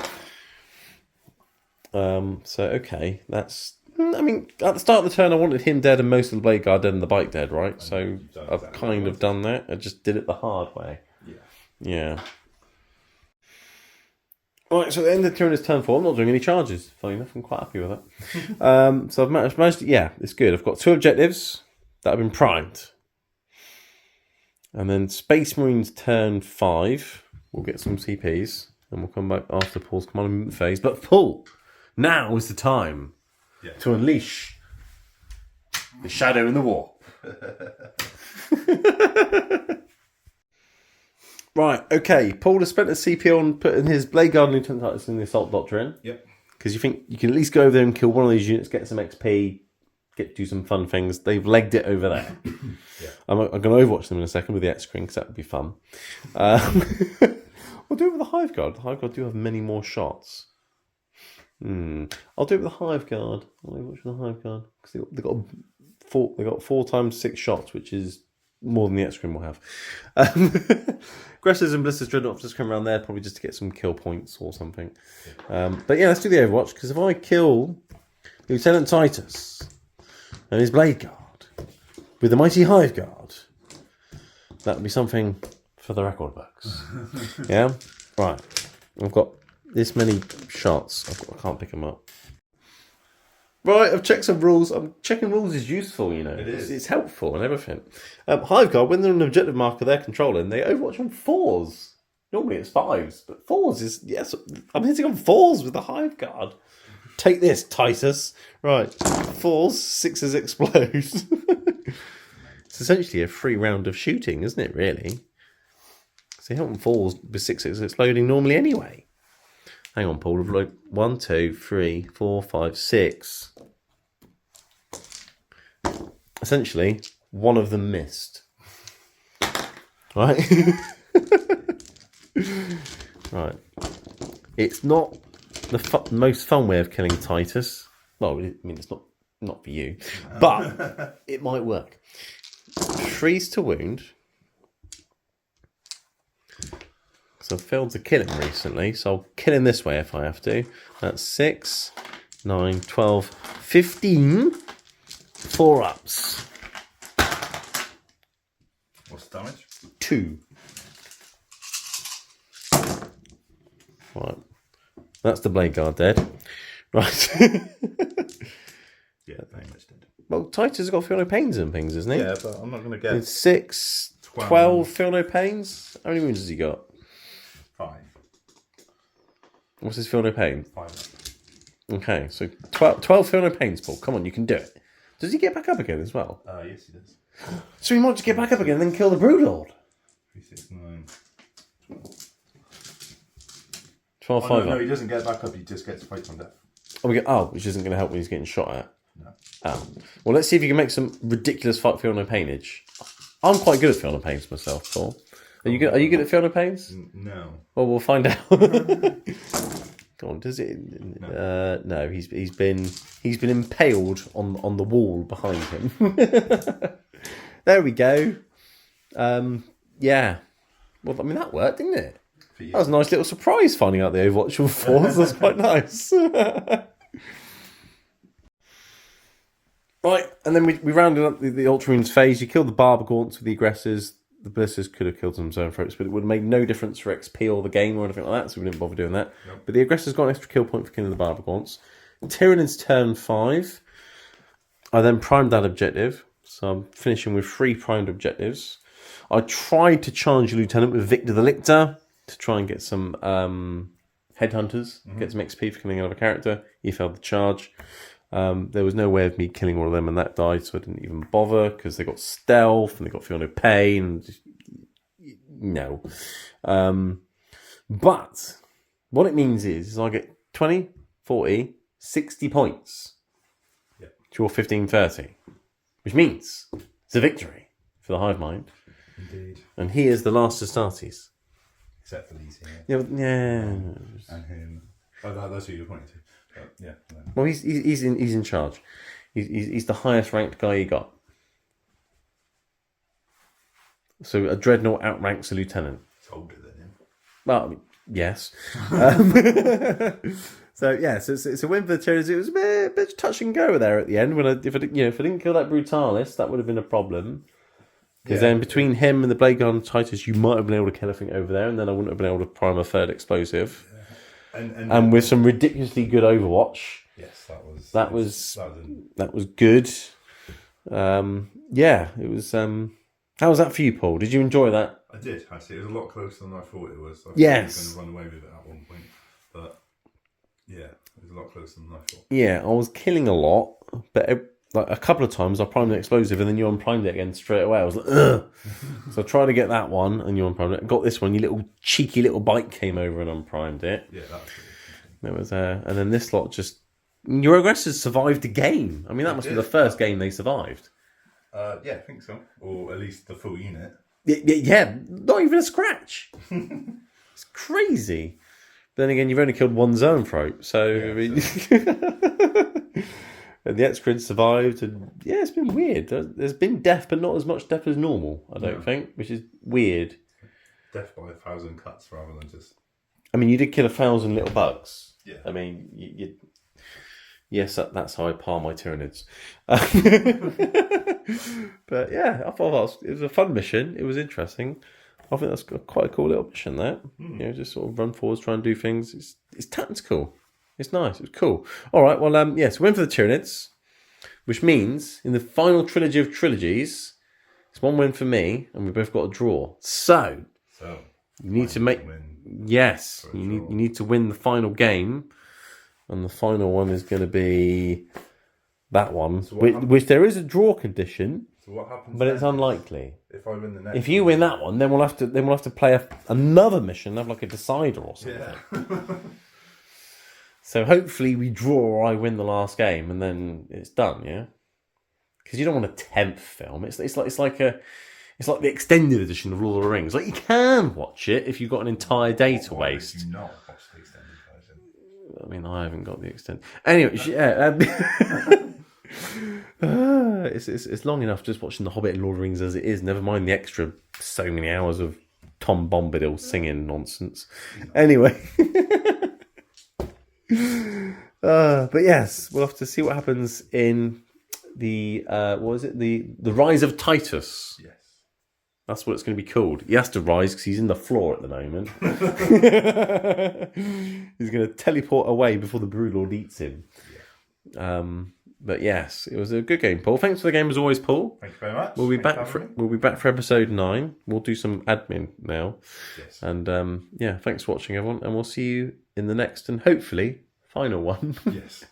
So okay, that's. I mean, at the start of the turn, I wanted him dead and most of the Blade Guard dead and the bike dead, right? So I've kind of done that. I just did it the hard way. Yeah. Right, so at the end of the turn is turn 4. I'm not doing any charges. Funny enough, I'm quite happy with that. So I've managed. Yeah, it's good. I've got 2 objectives that have been primed, and then Space Marines turn 5. We'll get some CPs. and we'll come back after Paul's command phase. But Paul, now is the time to unleash the shadow in the warp. Right, okay. Paul has spent a CP on putting his Blade Guard Lieutenant Titus in the Assault Doctrine. Yep. Because you think you can at least go over there and kill one of these units, get some XP, do some fun things. They've legged it over there. I'm going to Overwatch them in a second with the X-Screen, because that would be fun. We'll do it with the Hive Guard. The Hive Guard do have many more shots. I'll do it with the Hive Guard. I'll Overwatch with the Hive Guard. Because they got 4 times 6 shots, which is more than the X-Screen will have. Aggressors and Blisters Dreadnought just come around there, probably just to get some kill points or something. But yeah, let's do the Overwatch, because if I kill Lieutenant Titus and his Blade Guard with the mighty Hive Guard, that would be something for the record books. Yeah? Right. I've got this many shots. I can't pick them up. Right, I've checked some rules. Checking rules is useful, you know. It is. It's helpful and everything. Hive Guard, when they're an objective marker they're controlling, they Overwatch on 4s. Normally it's 5s, but 4s is... Yes, I'm hitting on 4s with the Hive Guard. Take this, Titus. Right, 4s, 6s explode. It's essentially a free round of shooting, isn't it, really? So you hit on 4s with 6s exploding normally anyway. Hang on, Paul. Like 1, 2, 3, 4, 5, 6. Essentially, one of them missed. Right? Right. It's not the most fun way of killing Titus. Well, I mean, it's not for you. But it might work. Freeze to wound. So I've failed to kill him recently, so I'll kill him this way if I have to. That's 6, 9, 12, 15. 4 ups. What's the damage? 2. Right. That's the Blade Guard dead. Right. Yeah, very much dead. Well, Titus has got feel no pains and things, isn't he? Yeah, but I'm not going to get... It's 6, 12 feel no pains. How many wounds has he got? 5. What's his feel no pain? 5. Okay, so 12 feel no pains, Paul. Come on, you can do it. Does he get back up again as well? Yes, he does. So he might just get back up again and then kill the Broodlord. 3, 6, 9, 12. 12, Oh, 5 no, up. he doesn't get back up, he just gets fight on death. Which isn't going to help when he's getting shot at. No. Oh. Well, let's see if you can make some ridiculous feel no painage. I'm quite good at feel no pains myself, Paul. Are you good? Are you good at feel no pains? No. Well, we'll find out. Go on, does it? No, he's been impaled on the wall behind him. There we go. Yeah. Well, I mean that worked, didn't it? That was a nice little surprise finding out the Overwatch with 4s. That's quite nice. Right, and then we rounded up the Ultramarines phase. You killed the Barber Gaunts with the aggressors. The Blisters could have killed some zone throats, but it would have made no difference for XP or the game or anything like that, so we didn't bother doing that. Nope. But the aggressors got an extra kill point for killing the Barber Gaunts. Tyranids turn 5. I then primed that objective, so I'm finishing with 3 primed objectives. I tried to challenge a lieutenant with Victor the Lictor to try and get some headhunters, get some XP for killing another character. He failed the charge. There was no way of me killing all of them, and that died, so I didn't even bother because they got stealth and they got feel no pain. And just, no. But what it means is I get 20, 40, 60 points to your 15, 30, which means it's a victory for the Hive Mind. Indeed. And he is the last Astartes. Except for Lisa. Yeah. And him. Oh, that's who you're pointing to. Yeah. No. Well, he's in charge. He's the highest ranked guy you got. So a dreadnought outranks a lieutenant. It's older than him. Well, I mean, yes. So yeah, so it's a win for the Tyranids. It was a bit touch and go there at the end. If I didn't kill that Brutalis, that would have been a problem. Because then between him and the Blade Guard and Titus, you might have been able to kill everything over there, and then I wouldn't have been able to prime a third explosive. And with some ridiculously good Overwatch. Yes, that was good. Yeah, it was. How was that for you, Paul? Did you enjoy that? I did, actually. It was a lot closer than I thought it was. I thought Yes. I was going to run away with it at one point. But, yeah, it was a lot closer than I thought. Yeah, I was killing a lot, but like a couple of times I primed the explosive and then you unprimed it again straight away. I was like, ugh. So I tried to get that one and you unprimed it. Got this one, your little cheeky little bite came over and unprimed it. Yeah, that was really interesting. There was and then this lot just... Your aggressors survived the game. I mean, that must be the first game they survived. Yeah, I think so. Or at least the full unit. Yeah, not even a scratch. It's crazy. But then again, you've only killed one Zoanthrope, so... Yeah, I mean... And the X-Grid survived, and yeah, it's been weird. There's been death, but not as much death as normal, I don't think, which is weird. Death by 1,000 cuts rather than just... I mean, you did kill 1,000 little bugs. Yeah. I mean, you yes, that's how I par my Tyranids. But yeah, I thought it was a fun mission. It was interesting. I think that's quite a cool little mission, that. You know, just sort of run forwards, try and do things. It's tactical. It's nice. It's cool. All right. Well, yes, we went for the Tyranids, which means in the final trilogy of trilogies, it's one win for me, and we both got a draw. So you need to make you need to win the final game, and the final one is going to be that one, which there is a draw condition. So what happens? But it's unlikely. If I win the next. If you win that one, then we'll have to play another mission, have like a decider or something. Yeah. So hopefully we draw or I win the last game and then it's done, yeah? Because you don't want a 10th film. It's like the extended edition of Lord of the Rings. Like, you can watch it if you've got an entire day to waste. Did you not watch the extended version? I mean, I haven't got the extended. Anyway, yeah. It's long enough just watching The Hobbit and Lord of the Rings as it is. Never mind the extra so many hours of Tom Bombadil singing nonsense. Anyway. But yes, we'll have to see what happens in the the Rise of Titus. Yes, that's what it's going to be called. He has to rise because he's in the floor at the moment. He's going to teleport away before the Broodlord eats him. Yeah. But yes, it was a good game, Paul. Thanks for the game as always, Paul. Thank you very much. We'll be back for episode 9. We'll do some admin now. Yes. And yeah, thanks for watching, everyone, and we'll see you in the next and hopefully final one. Yes.